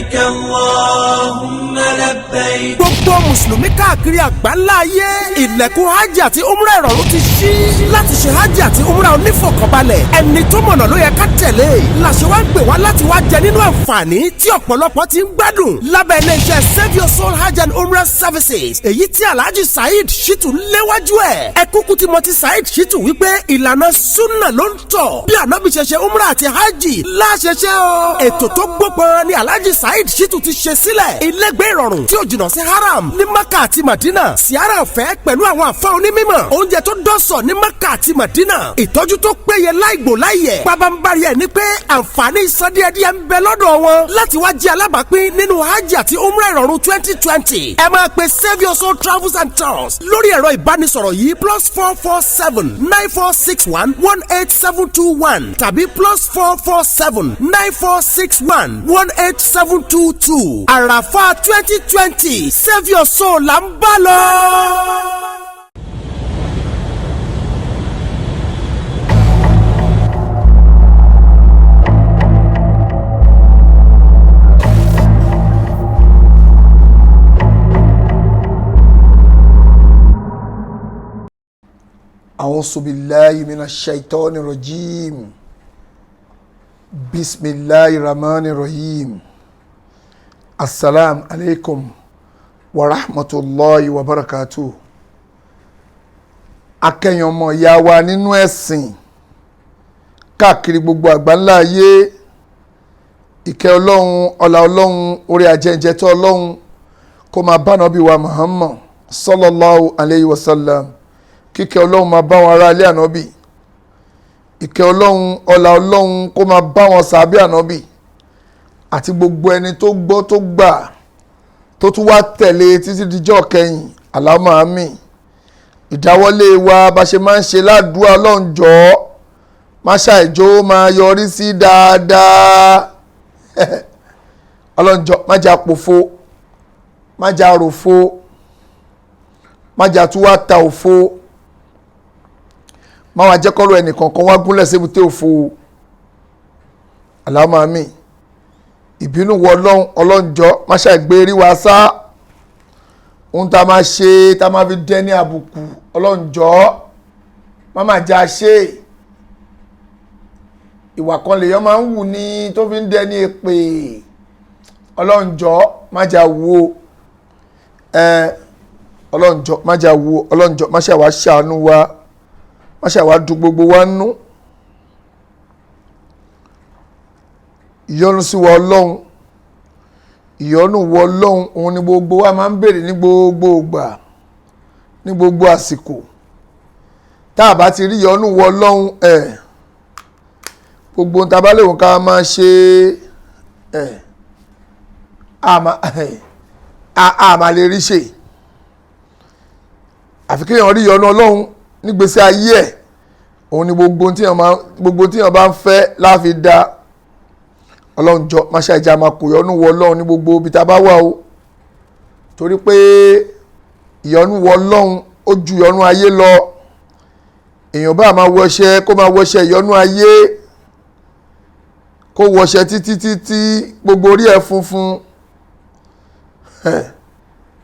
لبيك اللهم لبيك. gbogbo mùsùlùmí káàkiri àgbáńlá ayé ilẹ̀kùn hajj àti umrah ìrọ̀rùn ti ṣí láti ṣe hajj àti umrah onífọ̀kànbalẹ̀ ẹni tó mọ̀nà ló yẹ ká tẹ̀lé làṣẹ wá ń gbé wá láti wá jẹ nínú àǹfààní tí ọ̀pọ̀lọpọ̀ ti ń gbádùn lábẹ́ iléeṣẹ́ Save Your Soul Hajj and Umrah Services èyí tí Alhaji Saheed Shittu léwájú ẹ̀ ẹ kúkú tí mo ti Saheed Shittu wípé ìlànà sunna ló ń tọ̀ bí ànábì ṣe ṣe umrah àti hajj láṣẹṣẹ o ètò tó gbópọn ni Alhaji Saheed Shittu ti ṣe sílẹ̀ ilégbé ìrọ̀rùn tí ó jìnnà sí haram ní Maka àti Madina siara ọ̀fẹ́ pẹ̀lú àwọn àfa onímọ̀ oúnjẹ tó dọ́sọ̀ ní Maka àti Madina ìtọ́jú tó péye láìgbò láìyẹ̀ pabambari ẹ̀ ní pé àǹfààní san díẹ̀díẹ̀ ń bẹ lọ́dọ̀ wọn láti wá jẹ́ alábàápín nínú hajj àti umrah ìrọ̀rùn 2020 ẹ máa pe Save Your Soul Travels and Tours lórí ẹ̀rọ ìbánisọ̀rọ̀ yìí +447-9461-18721 tàbí +447-9461-18722 àràfà 2020 Save Your Soul là ń bá lọ. أعوذ بالله من الشيطان الرجيم بسم الله الرحمن الرحيم السلام عليكم ورحمة الله وبركاته akẹ́yìn ọmọ ìyá wa nínú ẹ̀sìn káàkiri gbogbo àgbáńlá ayé ìkẹ́ ọlọ́run ọlá ọlọ́run orí ajẹ́jẹ́ tó ọlọ́run kó máa bá nàbí wa Muhammad sallallahu alayhi wa sallam kíkẹ́ ọlọ́run máa bá wọn ará ilé ànábì ìkẹ́ ọlọ́run ọlá ọlọ́run kó máa bá wọn sàábì ànábì àti gbogbo ẹni tó gbọ́ tó gbà tó tún wá tẹ̀lé títí dijọ́ kẹyìn Allahumma àmín ìdáwọ́lé wa bá ṣe máa ń ṣe ládùúgbò ọlọ́run jọ̀ọ́ má ṣàìjó máa yọrí sí dáadáa ọlọ́run jọ̀ọ́ má jà pòfo má jà ròfo má jà tún wá ta òfo má wá jẹ́ kọ́rọ̀ ẹnìkankan wá gúnlẹ̀ sébùté òfo Allahumma àmín ìbínú wọ ọlọ́run jọ̀ọ́ má ṣàìgbé rí wa sá ohun tá a máa ṣe tá a máa fi dẹ́ ní àbùkù ọlọ́run jọ̀ọ́ má má já ṣe ìwà kan lèèyàn máa ń wù ní tó fi ń dẹ́ ní èpè ọlọ́run jọ̀ọ́ má já wo ọlọ́run jọ̀ọ́ má já wo ọlọ́run jọ̀ọ́ má ṣàwá ṣàánú wa má ṣàwá dùn gbogbo wa nú ìyọ́nú sí wa ọlọ́run ìyọ́nú wọ ọlọ́run òun ni gbogbo wa máa ń béèrè ní gbogbo ìgbà ní gbogbo àsìkò tá a bá ti rí ìyọ́nú wọ ọlọ́run gbogbo ohun tá a bá léwu ká máa ṣe àmà lè rí ṣe àfi kéèyàn rí ìyọ́nú ọlọ́run nígbésí ayé ẹ̀ òun ni gbogbo tíyàn bá ń fẹ́ láfi dá ọlọ́run jọ má ṣe ìjà máa kò yọnú wọ ọlọ́run ní gbogbo ibi tá a bá wà o torí pé ìyọnú wọ ọlọ́run ó ju ìyọnú ayé lọ èèyàn bá máa wọṣẹ kó máa wọṣẹ ìyọnú ayé kó wọṣẹ títí gbogbo orí ẹ̀ funfun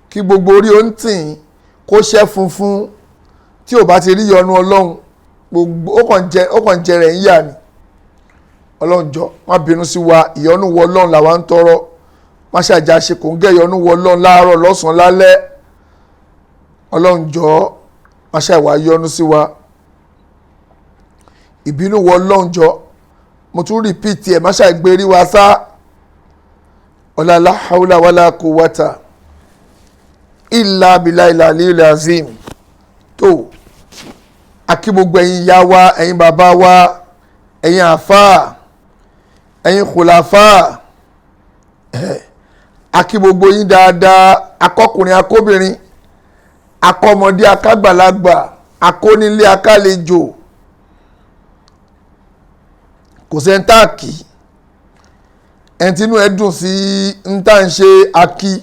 kí gbogbo orí ó ń tìǹ kó ṣẹ́ funfun tí ò bá ti rí ìyọnú ọlọ́run gbogbo ó kàn jẹ rẹ̀ ń yà ni ọlọ́run jọ̀ọ́ má bínú sí wa ìyọ́nú wọ ọlọ́run làwa ń tọrọ má ṣàjà ṣe kò ń gẹ́ ìyọ́nú wọ ọlọ́run láàárọ̀ lọ́sàn-án lálẹ́ ọlọ́run jọ̀ọ́ má ṣàìwá yọ́nú sí wa ìbínú wọ ọlọ́run jọ̀ọ́ mo tún rìpíìtì ẹ̀ má ṣàìgbérí wa sá ọ̀làlá haúlà wàlà quwwata ìlà billahil aliyyil azim tó akí gbogbo ẹ̀yin ìyá wa ẹ̀yin bàbá wa ẹ̀yin àfáà ẹ̀yin khulafa akí gbogbo yín dáadáa akọkùnrin akóbìnrin akọmọdé akágbàlagbà akónílé akálejò kò sẹ́ńtàkì ẹ̀ntínú ẹ̀ dùn sí ń tà ń ṣe akí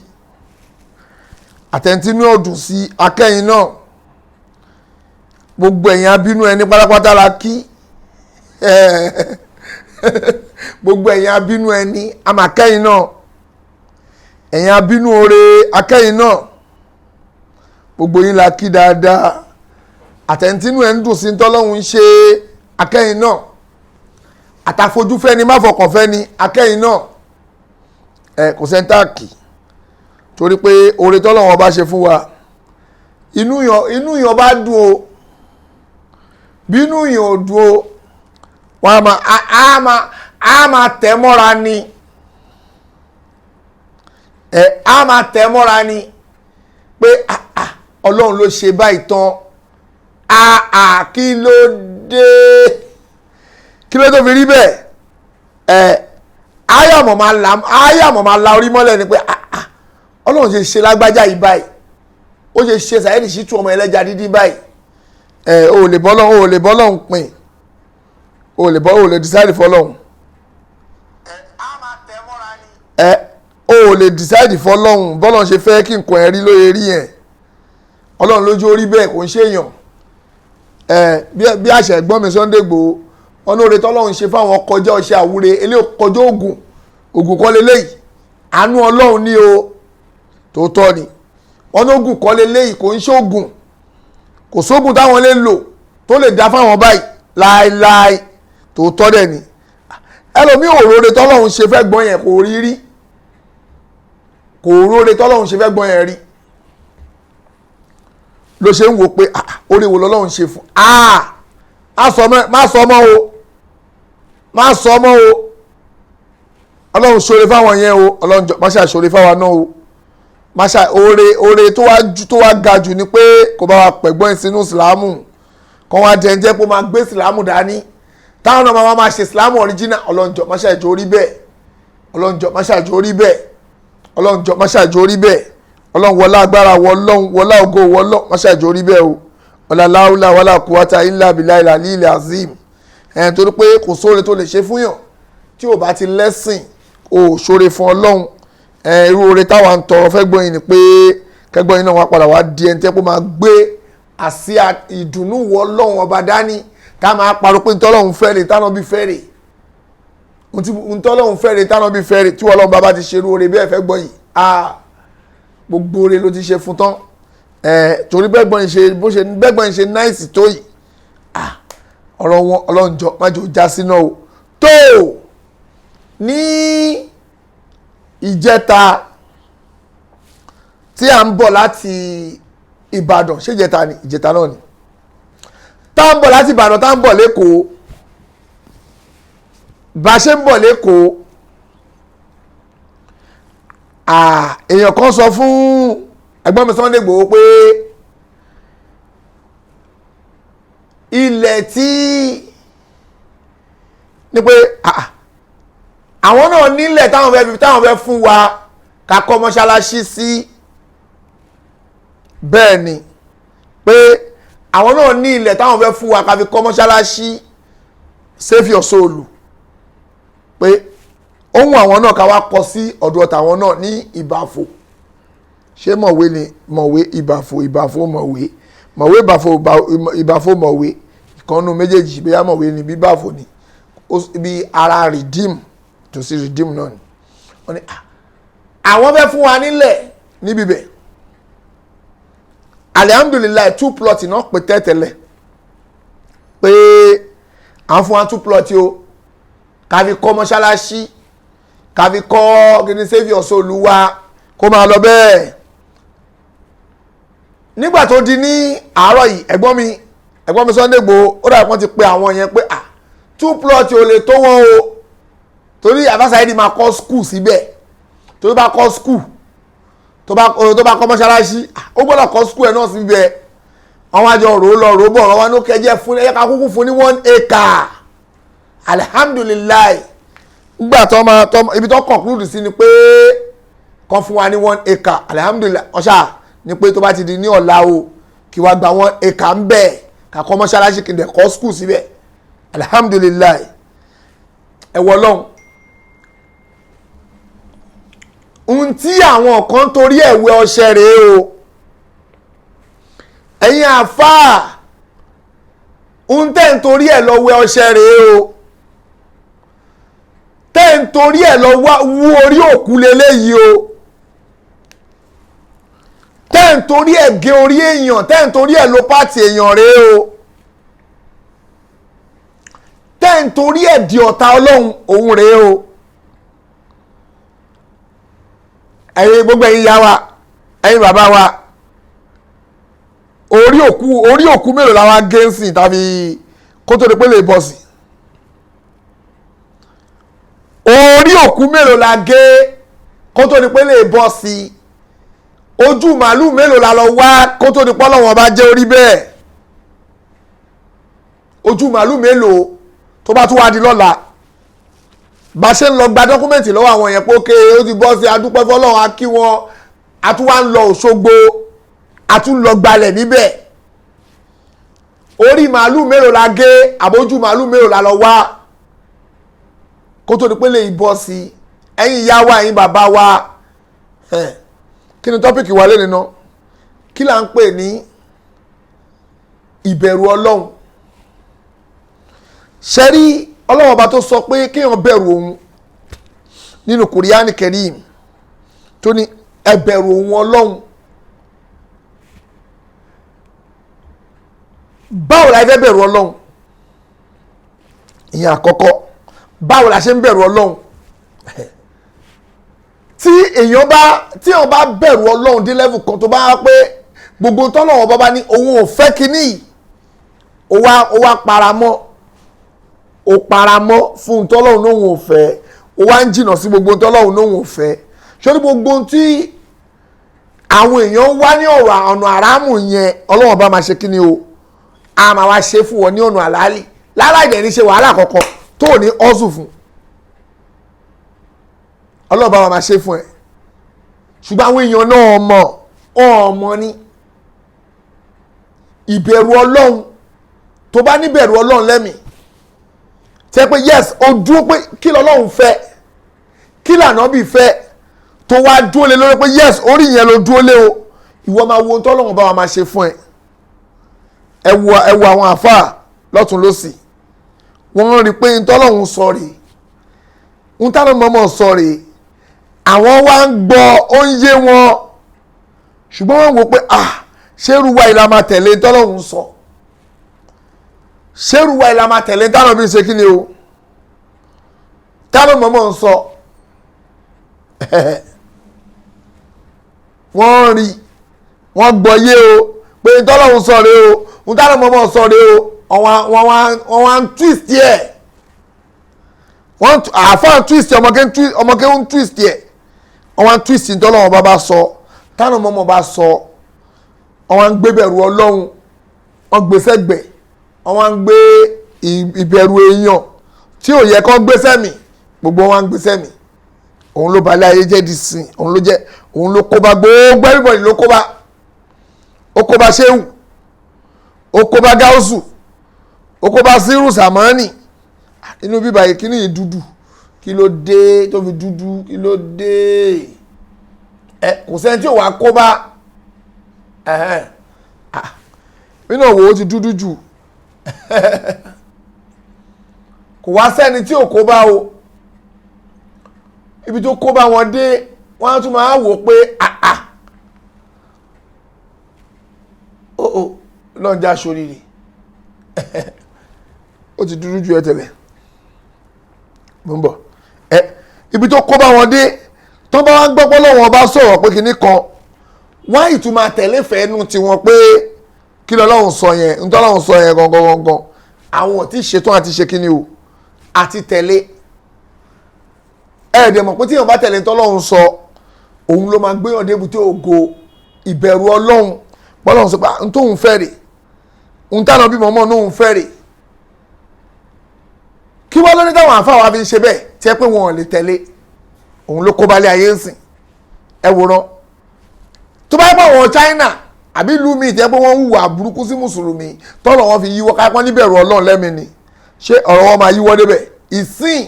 àtẹ̀ntínú ẹ̀ dùn sí akẹ́yìn náà gbogbo ẹ̀yin abínú ẹni pátápátá la kí gbogbo ẹ̀yin abínú ẹni amakẹ́yìn náà ẹ̀yin abínú oore akẹ́yìn náà gbogbo yín la kí dáadáa àtẹ̀ntínú ẹ̀ ń dùn sí tọ́lọ́hún ń ṣe akẹ́yìn náà àtàfojúfẹ́ ni máfọkànfẹ́ ni akẹ́yìn náà kò sẹ́ńtàkì torí pé oore tọ́lọ́hún ọba ṣe fún wa inú yàn bá dùn o bínú yàn ò dùn o wọn a máa tẹ̀ mọ́ra ni a máa tẹ̀ mọ́ra ni pé ọlọ́run ló ṣe báyìí tán kí ló dé tó fi rí bẹ́ẹ̀ ayàmọ̀ máa la orí mọ́lẹ̀ ni pé ọlọ́run ṣe lágbájá yìí báyìí ó ṣe Saheed Shittu ọmọ ẹlẹ́ja dídí báyìí o lè bọ́lọ́hún pin o lè decide fọlọ́hún o lè decide fọlọ́hún bọ́lọ́hún ṣe fẹ́ kí nǹkan ẹ̀rí lóye rí yẹn ọlọ́run lójú orí bẹ́ẹ̀ kò ń ṣèyàn bí àṣà ẹ̀gbọ́n mi Sunday Igboho ọ̀nà òre tọ́lọ́run ṣe fáwọn kọjá ọṣẹ àwúre eléyìí kọjá ògùn kọ́ leléyìí àánú ọlọ́run ní o tòótọ́ ni ọ̀nà ògùn kọ́ leléyìí kò ń ṣoògùn kò sóògùn táwọn lè lò tó lè dá fáwọn báyìí láéláé tòótọ́ dẹ̀ ni ẹlòmíì òróore tọ́lọ́run ṣe fẹ́ gbọ́n yẹn kò rí rí kò róore tọ́lọ́run ṣe fẹ́ gbọ́n yẹn rí ló ṣe ń wò pé orí wo lọ́lọ́run ṣe fún má sọ mọ́ o ọlọ́run ṣoore fáwọn yẹn o ọlọ́run má ṣe àṣoore fáwọn náà o má ṣe oore tó wá ga jù ni pé kò bá wa pẹ̀gbọ́n sínú ìsìlámù kan wá jẹ́njẹ́ pé máa gbé ìsìlámù dání táwọn náà máa ṣe ìsìlámù ọ̀ríjínà ọlọ́njọ́ má ṣe àjò orí bẹ́ẹ̀ ọlọ́njọ́ má ṣe àjò orí bẹ́ẹ̀ ọlọ́njọ́ má ṣe àjò orí bẹ́ẹ̀ ọlọ́run wọlá agbára wọlá ògo wọlọ́ má ṣe àjò orí bẹ́ẹ̀ o wọlá láúlà wọlá kúwátà ilà bìlà ìlà lílẹ̀ azim torí pé kò sóore tó lè ṣe fún yàn tí ò bá ti lẹ́sìn ò ṣoore fún ọlọ́run irú oore táwa ń tọrọ fẹ́ gbọ́yìn ni pé kẹgbọ́yìn náà wá padà wá di ẹni tẹ́ pé máa gbé àsíá ìdùnnú wọ ọlọ́run ọba dání ká máa parọ́ pé ntọ́lọ́run fẹ́rẹ̀ tánà bí fẹ́rẹ̀ ntọ́lọ́run fẹ́rẹ̀ tánà bí fẹ́rẹ̀ tí ọlọ́run bàbá ti ṣe irú oore bẹ́ẹ̀ fẹ́ gbọ́yìn gbogbo oore ló ti ṣe fún tán torí bẹ́gbọ́n ṣe náìsì tó yìí ọ̀rọ̀ wọn ọlọ́run jọ májò já síná o tó ní ìjẹta tí a ń bọ̀ láti Ìbàdàn ṣé ìjẹta ni ìjẹta náà ni tá ń bọ̀ láti Ìbàdàn tá ń bọ̀ lẹ́kọ̀ọ́ bá ṣe ń bọ̀ lẹ́kọ̀ọ́ èèyàn kan sọ fún ẹ̀gbọ́n mi Sunday Igboho pé ilẹ̀ tí ní pé àwọn náà nílẹ̀ táwọn fẹ́ fún wa ká kọ́ mọ́ṣáláṣí sí bẹ́ẹ̀ ni pé àwọn náà ní ilẹ̀ táwọn fẹ́ fún wa ká fi kọ́ mọ́ṣáláṣí save your soul pé ohun àwọn náà ká wá kọ sí ọ̀dọ̀ tàwọn náà ní Ìbàfò ṣé mọ̀wé ni mọ̀wé Ìbàfò mọ̀wé Ìbàfò mọ̀wé ìkànnù méjèèjì bóyá mọ̀wé ni bí Ìbàfò ni bí ara redeem tó sí redeem náà ni wọ́n ní àwọn fẹ́ fún wa nílẹ̀ níbi bẹ̀ alihamdulilayi 2 plot náà pè tẹ́tẹ̀lẹ̀ pé àwọn fún wa 2 plot o ká fi kọ́ mọ́ṣáláṣí ká fi kọ́ gidi saviour Olúwa kó máa lọ bẹ́ẹ̀ nígbà tó di ní àárọ̀ yìí ẹ̀gbọ́n mi Sunday Igboho ó dàbí wọ́n ti pe àwọn yẹn pé 2 plot ò lè tó wọn o torí Alfa Saheed máa kọ́ skul síbẹ̀ torí bá kọ́ skul tó bá kọ́ mọ́ṣáláṣí ó gbọ́dọ̀ kọ́ skul ẹ̀ náà síbẹ̀ àwọn àjọ rò bọ̀ ọ̀rọ̀ wa ní kẹjẹ fún ẹ̀yẹ ká kúkú fún ní 1 acre alihamdulilayi nígbà tó ibi tó conclude sí ni pé kan fún wa ní 1 acre alihamdulilayi ọ̀ṣà ni pé tó bá ti di ní ọ̀la o kí wá gba 1 acre ń bẹ̀ ká kọ́ mọ́ṣáláṣí kí n dẹ̀ kọ́ skul síbẹ̀ alihamdulilayi ẹ̀wọ̀ lọ́hùn ohun tí àwọn kan torí ẹ̀wẹ̀ ọṣẹ rèé o ẹ̀yin àfáà ohun tẹ́ ń torí ẹ̀ lọ wẹ̀ ọṣẹ rèé o tẹ́ ń torí ẹ̀ lọ wú orí òkú leléyìí o tẹ́ ń torí ẹ̀ gé orí èèyàn, tẹ́ ń torí ẹ̀ lo pàtì èèyàn rèé o, tẹ́ ń torí ẹ̀ di ọ̀tá Ọlọ́run òun rèé o. ẹ̀yin gbogbo ẹ̀yin ìyá wa, ẹ̀yin bàbá wa, orí òkú mélòó la wá gé ń sìn tàbí kó tó di pé lè bọ́ sí, orí òkú mélòó la gé kó tó di pé lè bọ́ sí, ojú màálù mélòó la lọ wá kó tó di pé Ọlọ́run bá jẹ́ orí bẹ́ẹ̀, ojú màálù mélòó tó bá tún wá di lọ́la bá ṣe ń lọ gba dọ́kúmẹ̀ntì lọ́wọ́ àwọn yẹn pé ókè ó ti bọ́ sí adúpẹ́ fọ́lọ́run á kí wọn, a tún wá ń lọ Òṣogbo, a tún lọ gbalẹ̀ níbẹ̀, orí màálù mélòó la gé àbójú màálù mélòó la lọ wá kó tó di pé lè bọ́ sí. ẹ̀yin ìyá wa, ẹ̀yin bàbá wa, kí ni tọ́pìkì wa lẹ́nu náà? kí là ń pè ní ìbẹ̀rù Ọlọ́run? ṣe rí Ọlọ́run ọba tó sọ pé kéèyàn bẹ̀rù òun nínú Kùránì Kẹ́rímù tó ní ẹ bẹ̀rù òun Ọlọ́run. báwo la fẹ́ bẹ̀rù Ọlọ́run? ìyẹn àkọ́kọ́, báwo la ṣe ń bẹ̀rù Ọlọ́run? tí èèyàn bá bẹ̀rù Ọlọ́run dé level kan tó bá wá pé gbogbo tọ́lọ́run ọba bá ní òun ò fẹ́ kíní, ó wá paramọ́ fún tọ́lọ́run lóhun ò fẹ́, ó wá ń jìnnà sí gbogbo tọ́lọ́run lóhun ò fẹ́. ṣé ní gbogbo tí àwọn èèyàn wá ní ọ̀nà àrámù yẹn Ọlọ́run bá máa ṣe kíní o, a máa wá ṣe fún wọn ní ọ̀nà àlálì láláì dẹ̀ ní ṣe wàhálà kọ̀ọ̀kan tó ní ọ́sù fún. Ọlọ́run bá máa ṣe fún ẹ, ṣùgbọ́n àwọn èèyàn náà ọmọ ní ìbẹ̀rù Ọlọ́run. tó bá níbẹ̀rù Ọlọ́run lẹ́mìí tẹ́ pé yes ó dúró pé kí l'Ọlọ́run fẹ́, kí l'Ànábì fẹ́, tó wá dúró lé lórí pé yes orí yẹn ló dúró lé o, ìwọ máa wo ohun t'Ọlọ́run bá wa máa ṣe fún ẹ. ẹ wo àwọn àfáà lọ́tún lọ́sì, wọ́n rí pé ohun t'Ọlọ́run sọ rèé, ohun t'Ọlọ́run mọ̀ọ́mọ̀ sọ rèé, àwọn wá ń gbọ́ ó ń yé wọn, ṣùgbọ́n wọ́n wò pé ṣérúwá ìlà máa tẹ̀lé ohun t'Ọlọ́run sọ, ṣérúwá ìlà máa tẹ̀lé táwọn bí ń ṣe kí ni o, táwọn mọ̀ọ́mọ̀ ń sọ. wọ́n rí wọ́n gbọ́ yé o pé t'Ọlọ́run sọ rèé o, ohun táwọn mọ̀ọ́mọ̀ sọ rèé o, wọ́n wá ń twist yẹ, àfáà twist ọmọkẹ́ ń twist yẹ, wọ́n wá ń twist t'Ọlọ́run bá sọ, táwọn mọ̀ọ́mọ̀ bá sọ, wọ́n wá ń gbé bẹ̀rù Ọlọ́run, wọ́n gbé sẹ́gbẹ̀ẹ́, wọ́n wá ń gbé ìbẹ̀rù èèyàn tí ò yẹ kó gbé sẹ́mi, gbogbo wọn wá ń gbé sẹ́mi. òun ló balẹ̀ ayé jẹ́ di sin, òun ló kóbá gbogbo everybody ló kóbá, ó kóbá Ṣéhù, ó kóbá Gáúsù, ó kóbá Sírù Sàmánì. inú bíbá yìí kíní yìí dúdú, kí ló dé tó fi dúdú, kí ló dé? kò sẹ́ni tí ò wá kóbá, nínú òwò ó ti dúdú jù. kò wá sẹ́ni tí ò kóbá o, ibi tó kóbá wọn dé wọ́n á tún máa wò pé lọ́njà sóríire. ó ti dúdú jù ẹ tẹ́lẹ̀, mo ń bọ̀. ibi tó kóbá wọn dé tó bá wá ń gbọ́ pé Ọlọ́run bá sọ̀rọ̀ pé kinní kan, wọ́n á ìtumọ̀ tẹ̀lé fẹ́ẹ́nu tiwọn pé kí l'Ọlọ́run sọ yẹn, ń t'Ọlọ́run sọ yẹn gangan àwọn ò tí ì ṣetán àti ṣe kíní o, àti tẹ̀lé. ẹ̀ẹ́dẹ̀ mọ̀ pé tí èèyàn bá tẹ̀lé t'Ọlọ́run sọ, òun ló máa gbéyàn débùté ògo. ìbẹ̀rù Ọlọ́run, bọ́lọ́run sọ pé n tóun fẹ́ rè, n tánà bí mọ̀mọ́ nóun fẹ́ rè. kí wọ́n lóní táwọn àfáà wa fi ń ṣe bẹ́ẹ̀ tí ẹ pé wọn ò lè tẹ̀lé, òun ló kó balẹ̀ ayé ń sìn. ẹ wòran tó bá pọ̀ wọn China àbí ìlú mi ìtẹ́ pé wọ́n hùwà burúkú sí mùsùlùmí tọ́lọ̀ wọn fi yíwọ́ kápọ́n níbẹ̀rù Ọlọ́run lẹ́mìí ni, ṣé ọ̀rọ̀ wọn máa yíwọ́ débẹ̀? ìsìn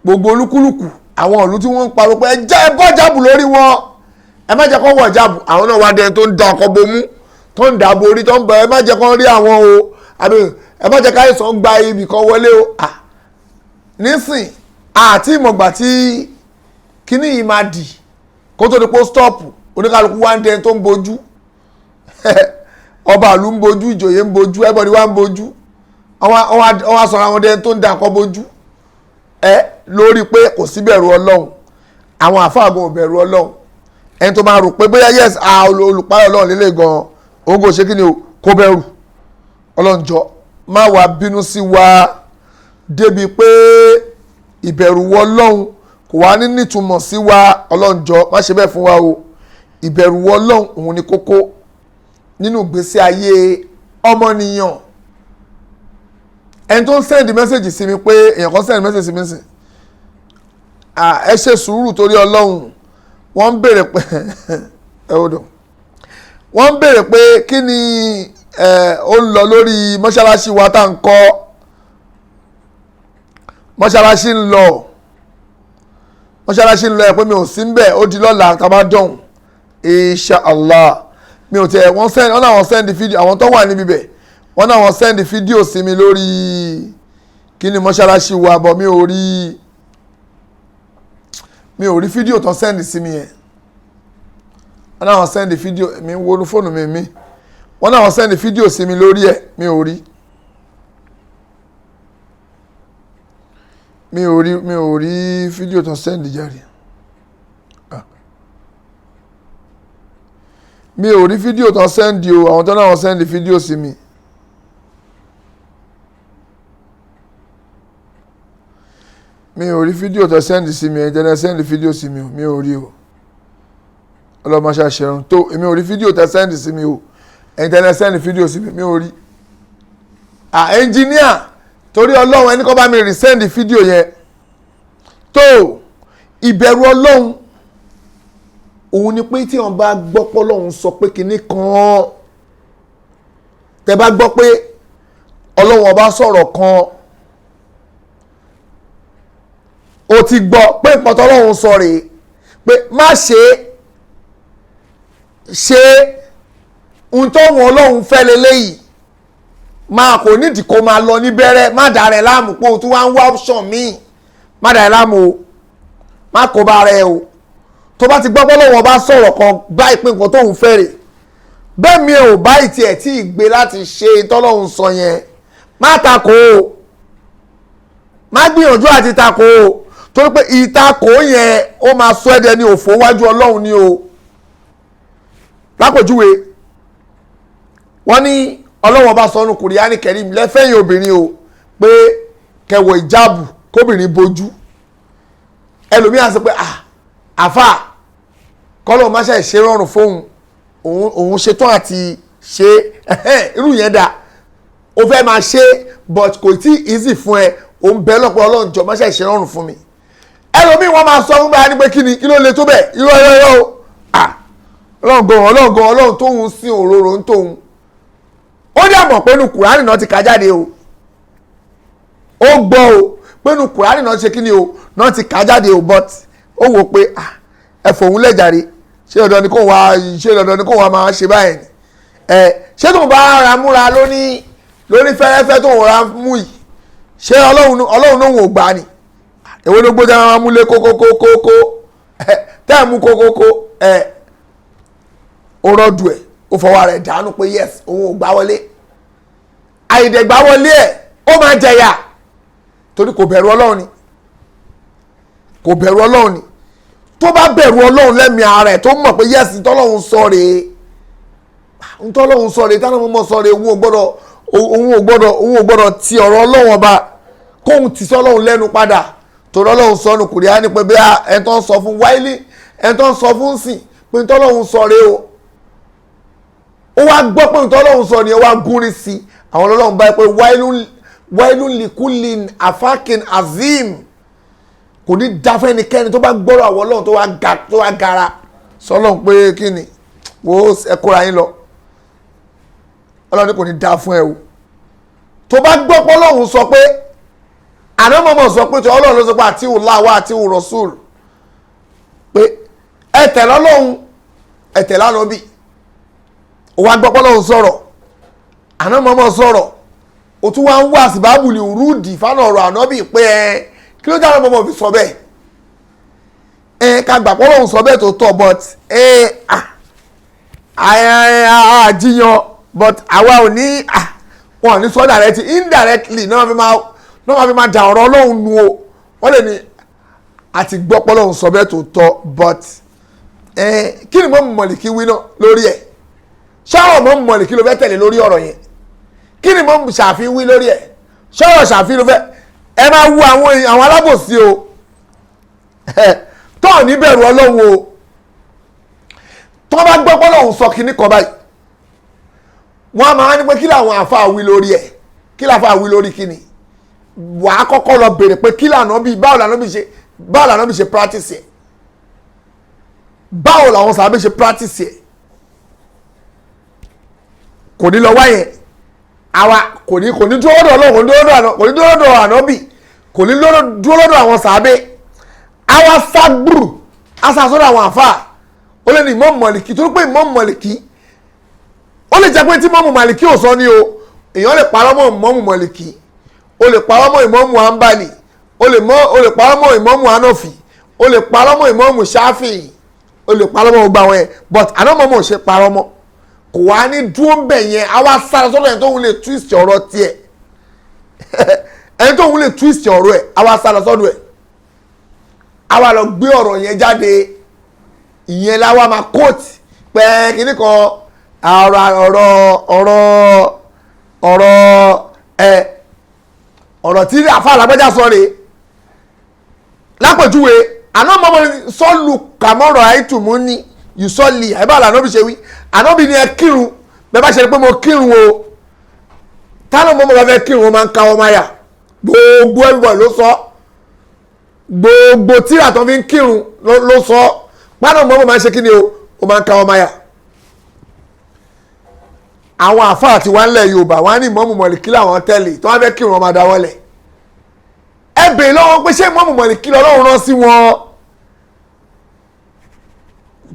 gbogbo olúkúlùkù àwọn ìlú tí wọ́n ń parọ́ pé ẹ bọ́ jáàbù lórí wọn, ẹ má jẹ́ kó wọ̀ jáàbù, àwọn náà wá dẹni tó ń da ọkọ̀ bomú, tó ń dàbò orí, tó ń bọ̀, ẹ má jẹ́ kó rí àwọn o, àbí ẹ má jẹ́ káyọ̀sán gba ibì kan wọlé o. nísìn àti ìmọ̀gbà tí kíní yìí máa dì kó tó di pé stọ́ọ̀pù, oníkàlùkù wá ń dẹni tó ń bojú, ọba àlú ń bojú, ìjòyè ń bojú, everybody wá ń bojú, wọ́n wá sọ̀rọ̀ àwọn ọdẹ tó ń da nǹkan bojú lórí pé kò sí bẹ̀rù ọlọ́run. Àwọn àfáàgùn ò bẹ̀rù ọlọ́run. Ẹni tó máa rò pé bóyá yes olùpáyọ̀ ọlọ́run lélẹ̀ gan-an òun kò ṣe kí ni o kó bẹ̀rù ọlọ́run. Jọ má wàá bínú sí wa débi pé ìbẹ̀rù ọlọ́run kò wá ní nítumọ̀ sí wa. Ọlọ́run jọ má ṣe bẹ́ẹ̀ fún wa o. Ìbẹ̀rù ọlọ́run òun ni kókó nínú ìgbésí ayé ọmọnìyàn. Ẹni tó ń sẹ́ndì mẹ́sẹ̀jì sí mi pé èèyàn kan sẹ́ndì mẹ́sẹ̀jì sí mi sí ẹ ṣe sùúrù torí ọlọ́run. Wọ́n ń béèrè pé wọ́n ń béèrè pé kí ni ó ń lọ lórí mọ́ṣáláṣí wa tá à ń kọ́. Mọ́ṣáláṣí ń lọ ẹ̀ pé mi ò sí ń bẹ̀, ó di lọ́la tá a bá dọ̀hún insha Allah. Mi ò tẹ̀ wọ́n náà wọ́n sẹ́ndì fídíò àwọn tó wà níbi bẹ̀, wọ́n náà wọ́n sẹ́ndì fídíò sí mi lórí kí ni mọ́ṣáláṣí wa bọ̀ mi ò rí fídíò tó sẹ́ndì sí mi yẹn. Wọ́n náà wọ́n sẹ́ndì fídíò mi wo ní fóònù mi wọ́n náà wọ́n sẹ́ndì fídíò sí mi lórí ẹ̀ mi ò rí fídíò tó sẹ́ndì jáde. Mi ò rí fídíò tó sẹ́ndì o, àwọn tó náà wọ́n sẹ́ndì fídíò sí mi. Mi ò rí fídíò tó sẹ́ndì sí mi, ẹ̀ jẹ́ sẹ́ndì fídíò sí mi o, mi ò rí o. Ọlọ́mọ ṣàṣẹrun tó èmi ò rí fídíò tó sẹ́ndì sí mi o, ẹ̀ jẹ́ sẹ́ndì fídíò sí mi, mi ò rí. Ẹnjìníà torí ọlọ́run ẹni kọ́ bá mi resend fídíò yẹn. Tó ìbẹ̀rù ọlọ́run òun ni pé tí wọ́n bá gbọ́ pé ọlọ́run sọ pé kinní kan, tẹ́ bá gbọ́ pé ọlọ́run ọba sọ̀rọ̀ kan, o ti gbọ́ pé nǹkan tó ọlọ́run sọ rèé pé má ṣe ohun tó wọn ọlọ́run fẹ́ lélẹ́yìí, máa kò nídìí kó máa lọ ní bẹ̀rẹ̀, má dà rẹ̀ láàmú pé o tún wá ń wá option míì, má dà rẹ̀ láàmú o, má kó bá rẹ̀ o. Tó bá ti gbọ́ pé Ọlọ́run bá sọ̀rọ̀ kan báyìí pé nǹkan tóun fẹ́ rè, bẹ́ẹ̀ mi ò báyìí tiẹ̀ tí ì gbé láti ṣe tọ́lọ́run sọ yẹn, má takò o, má gbìyànjú àti takò o, torí pé ìtakò yẹn ó máa sọ ẹ́dẹ̀ ní òfò wájú Ọlọ́run ni o. Lápòjúwe wọ́n ní Ọlọ́run bá sọnù Kùránì Kẹ́rímù lẹ́fẹ̀yìn obìnrin o pé kẹwọ̀ ìjáàbù kóbìnrin bojú. Ẹlòmíràn sọ pé àfà kọ́lọ̀ má ṣe ṣe rọrùn fóun, òun ṣetán àti ṣe irú yẹn dà, ó fẹ́ máa ṣe but kò tí easy fún ẹ, òun bẹ́ẹ̀ lọ́pọ̀ Ọlọ́run jọ má ṣe ṣe rọrùn fún mi. Ẹlòmíràn wọ́n máa sọ fún báyà ní pé kí ló le tó bẹ́ẹ̀ irọ́ o. Ọlọ́run tóun sin òróró ń tóun. Ó dẹ̀ mọ̀ pé nu Kùránì náà ti kà jáde o, ó gbọ́ o pé nu Kùránì náà ṣe kí ni o náà ti kà jáde o, but ó wò pé ẹ̀fọ̀ òun lẹ́jàre ṣé dandan ni kò wá máa ṣe báyìí ni ṣé tóun bá ra múra lóní fẹ́rẹ́fẹ́ tóun ra mú yìí ṣé Ọlọ́run náà ò gbà ni. Èwo ló gbọ́dọ̀ máa mú lé kókókókókó tẹ́ ẹ̀ mú kókókó ó rọ́dù ẹ̀ ó fọwọ́ rẹ̀ dànù pé yes òun ò gbá wọlé, àìdẹ̀gbá wọlé ẹ̀ ó máa jẹ̀yà torí kò bẹ̀rù Ọlọ́run ni. Tó bá bẹ̀rù Ọlọ́run lẹ́mìí ara ẹ̀ tó mọ̀ pé yes ntọ́lọ́run sọ rèé táwọn ọmọ sọ rèé òun ò gbọ́dọ̀ ti ọ̀rọ̀ Ọlọ́run ọba kóhun ti sọ Ọlọ́run lẹ́nu padà, torí Ọlọ́run sọ ní Kùránì pé bí ẹni tó ń sọ fún wáìlì ẹni tó ń sọ fún sìn pé ntọ́lọ́run sọ rèé o, ó wá gbọ́ pé ntọ́lọ́run sọ ni ó wá gúnrí sí àwọn Ọlọ́run báyìí pé wáìlùn likulin afakin azim, kò ní dáfẹ́ ẹnikẹ́ni tó bá gbọ́rọ̀ àwọn Ọlọ́run tó wá gara sọlọ́run pé kí ni wo ẹkọ́ra yín lọ, Ọlọ́run ní kò ní dá fún ẹ o. Tó bá gbọ́ pé Ọlọ́run sọ pé ànámọ̀mọ̀ sọ pé Ọlọ́run ló sọ pé àti Allah wa àti Rasul pé ẹ̀tẹ̀ lọ́lọ́run ẹ̀tẹ̀ lánàbí, ó wá gbọ́ pé Ọlọ́run sọ̀rọ̀ ànámọ̀mọ̀ sọ̀rọ̀, ó tún wá ń wá síbábùlì rúdì fánà ọ̀rọ̀ ànábì pé kí ló dára mọ́mọ́ fi sọ bẹ́ẹ̀ ká gbà pé Ọlọ́run sọ bẹ́ẹ̀ tó tọ́ but àjíyan but àwa ò ní wọn ò ní sọ indirectly náà fi máa dà ọ̀rọ̀ Ọlọ́run nu o wọ́n lè ní àti gbọ́ pé Ọlọ́run sọ bẹ́ẹ̀ tó tọ́ but kí ni Imam Maliki wí náà lórí ẹ̀ ṣọ́rọ̀ Imam Maliki ló fẹ́ tẹ̀lé lórí ọ̀rọ̀ yẹn kí ni Imam Shafi wí lórí ẹ̀ ṣọ́rọ̀ Shafi ló fẹ́ ẹ máa wú àwọn alábòsí o tọ́ ní bẹ̀rù Ọlọ́run o tọ́ bá gbọ́ pé Ọlọ́run sọ kíní kan báyìí wọ́n á máa ní pé kí làwọn àfáà wí lórí ẹ̀ kí làfáà wí lórí kíni wàá kọ́kọ́ lọ bèrè pé kí lànà bí báwo lànà bí ṣe practice ẹ̀ báwo làwọn sàbẹ̀ ṣe practice ẹ̀ kò ní lọ wáyẹn àwa kò ní dúró lọ́dọ̀ Ọlọ́run kò ní dúró lọ́dọ̀ ànábì kò ní dúró lọ́dọ̀ àwọn sàbẹ̀ àwa ságbùrù asàsọ́dọ̀ àwọn àfáà ó lè ní Imam Maliki torí pé Imam Maliki ó lè jẹ́ pé tí Imam Maliki ò sọ ní o èèyàn lè parọ́ mọ́ Imam Maliki ó lè parọ́ mọ́ Imam Hanbali ó lè parọ́ mọ́ Imam Hanafi ó lè parọ́ mọ́ Imam Shafi'i ó lè parọ́ mọ́ gbogbo àwọn yẹn but àná mọ́mọ́ ò ṣe parọ́ mọ́ kò wá ní dúró ń bẹ̀ yẹn àwa sára sọ́dọ̀ ẹni tó ń lè twist ọ̀rọ̀ tiẹ̀ ẹni tó ń lè twist ọ̀rọ̀ ẹ̀ àwa sára sọ́dọ̀ ẹ̀ àwa lọ gbé ọ̀rọ̀ yẹn jáde ìyẹn láwa máa kóòtù pẹ́ kíní kan ọ̀rọ̀ tí àfa àlágbájá sọ rèé lápèjúwe àná mọ́mọ́ sọ́ọ̀lù kàmọ́rọ̀ àìtùmú ní yùsọ́ọ̀lì àìbá àlànà bí ṣe wí ànábì ni ẹ kírun bẹ́ẹ̀ bá ṣe pé mo kírun o táwọn mọ́mọ́ bá fẹ́ kírun ó máa ń káwọ́ máyà gbogbo everybody ló sọ gbogbo tíra tó fi ń kírun ló sọ pánà mọ́mọ́ máa ń ṣe kí ni o ó máa ń káwọ́ máyà àwọn àfáà tí wọ́n ń lẹ̀ Yorùbá wọ́n á ní Imam Maliki làwọn tẹ́lẹ̀ tó wọ́n fẹ́ kírun ọmọ adáwọ́lẹ̀ ẹ bèèrè lọ́wọ́ pé ṣé Imam Maliki lọ́lọ́run rán sí wọn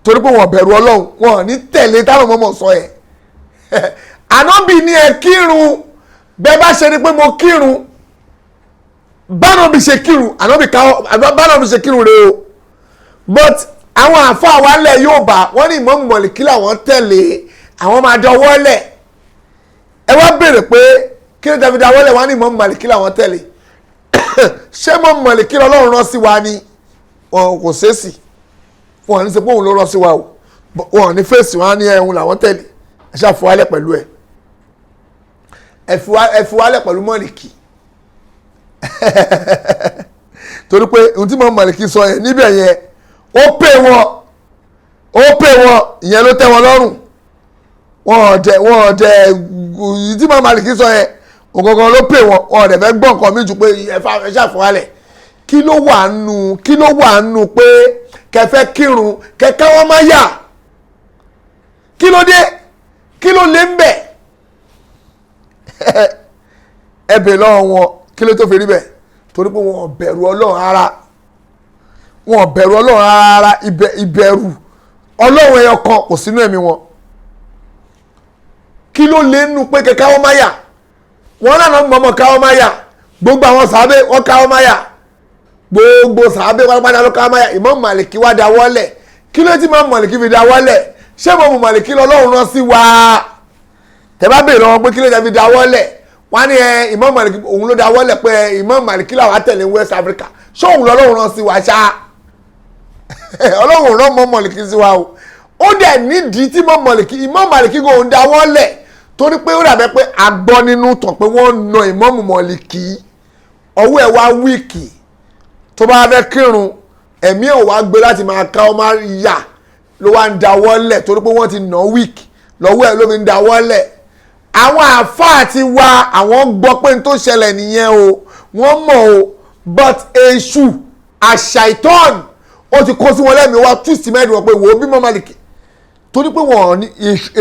torí pé wọ́n bẹ̀rù Ọlọ́run wọn ní tẹ̀lé táwọn mọ́mọ́ sọ ẹ̀ ànábì ní ẹ kírun bẹ́ẹ̀ bá ṣe ni pé mo kírun bánábì ṣe kírun bánábì ṣe kírun rèé o but àwọn àfáà wa ń lẹ̀ Yorùbá wọ́n ní Imam Maliki làwọn tẹ̀lé àwọn máa dọwọ́ lẹ̀ ẹ wá béèrè pé kí ló tẹ̀fi dọwọ́ lẹ̀ wọ́n ní Imam Maliki làwọn tẹ̀lé ṣé Imam Maliki lọ́lọ́run rán sí wa ni wọn kò ṣèèsì wọn ní sọ pé òun ló rán sí wa o wọn ní fèsì wọn ní ẹ̀hún làwọn tẹ̀lé ẹ ṣàfùwálẹ̀ pẹ̀lú ẹ ẹ̀fùwálẹ̀ pẹ̀lú Maliki torí pé ohun tí Imam Maliki sọ yẹn níbẹ̀ yẹn ó pè wọn ìyẹn ló tẹ́ wọn lọ́rùn wọn ọ̀dẹ̀ tí Imam Maliki sọ yẹn ògangan ló pè wọn ọ̀dẹ̀ fẹ́ gbọ́ nǹkan mi jù pé ẹ ṣàfọwálẹ̀ kí ló wà nù pé kẹfẹ́ kírun kẹkẹ́ wọn máa yà kí ló dé kí ló lé ń bẹ̀ ẹ bè lọ́wọ́ wọn kí ló tó fi rí bẹ̀ torí pé wọn bẹ̀rù Ọlọ́run rárá ìbẹ̀rù Ọlọ́run ẹyọ kan kò sínú ẹ̀mí wọn kí ló lé nù pé kẹkẹ́ wọn máa yà wọn náà mọ̀mọ́ káwọ́ máa yà gbogbo àwọn sàábé wọn káwọ́ máa yà gbogbo sàábé wọn padà ló káwọ́ máa yà Imam Maliki wá dáwọ́lẹ̀ kí ló ti Imam Maliki fi dáwọ́lẹ̀ ṣé Imam Maliki lọ́lọ́run rán sí wa tẹ́ bá béèrè lọ́wọ́ pé kí ló ti fi dáwọ́lẹ̀ wọ́n ní Imam Maliki òun ló dáwọ́lẹ̀ pé Imam Maliki làwọn àtẹ̀lé West Africa ṣé òun lọ́lọ́run rán sí wa ṣá Ọlọ́run rán Imam Maliki sí wa o ó dẹ̀ nídìí tí Imam Maliki kò ń dáwọ́lẹ̀ torí pé ó dàbẹ́ pé a gbọ́ nínú tàn pé wọ́n na Imam Maliki ọwọ́ ẹ̀ wá wíìkì tó bá fẹ́ kírun ẹ̀mí ẹ̀ wá gbé láti máa ká ọmọ yà ló wá ń dáwọ́lẹ̀ torí pé wọ́n ti nà wíìkì lọ́wọ́ ẹ̀ ló fi ń dáwọ́lẹ̀ àwọn àáfàá ti wá àwọn gbọ́ pé n tó ṣẹlẹ̀ nìyẹn o wọ́n mọ̀ o but èṣù àṣàìtọ́n ó ti kó sí wọn lẹ́mìí wá twist mẹ́rin wọn pé wò ó bí Imam Maliki torí pé wọn ní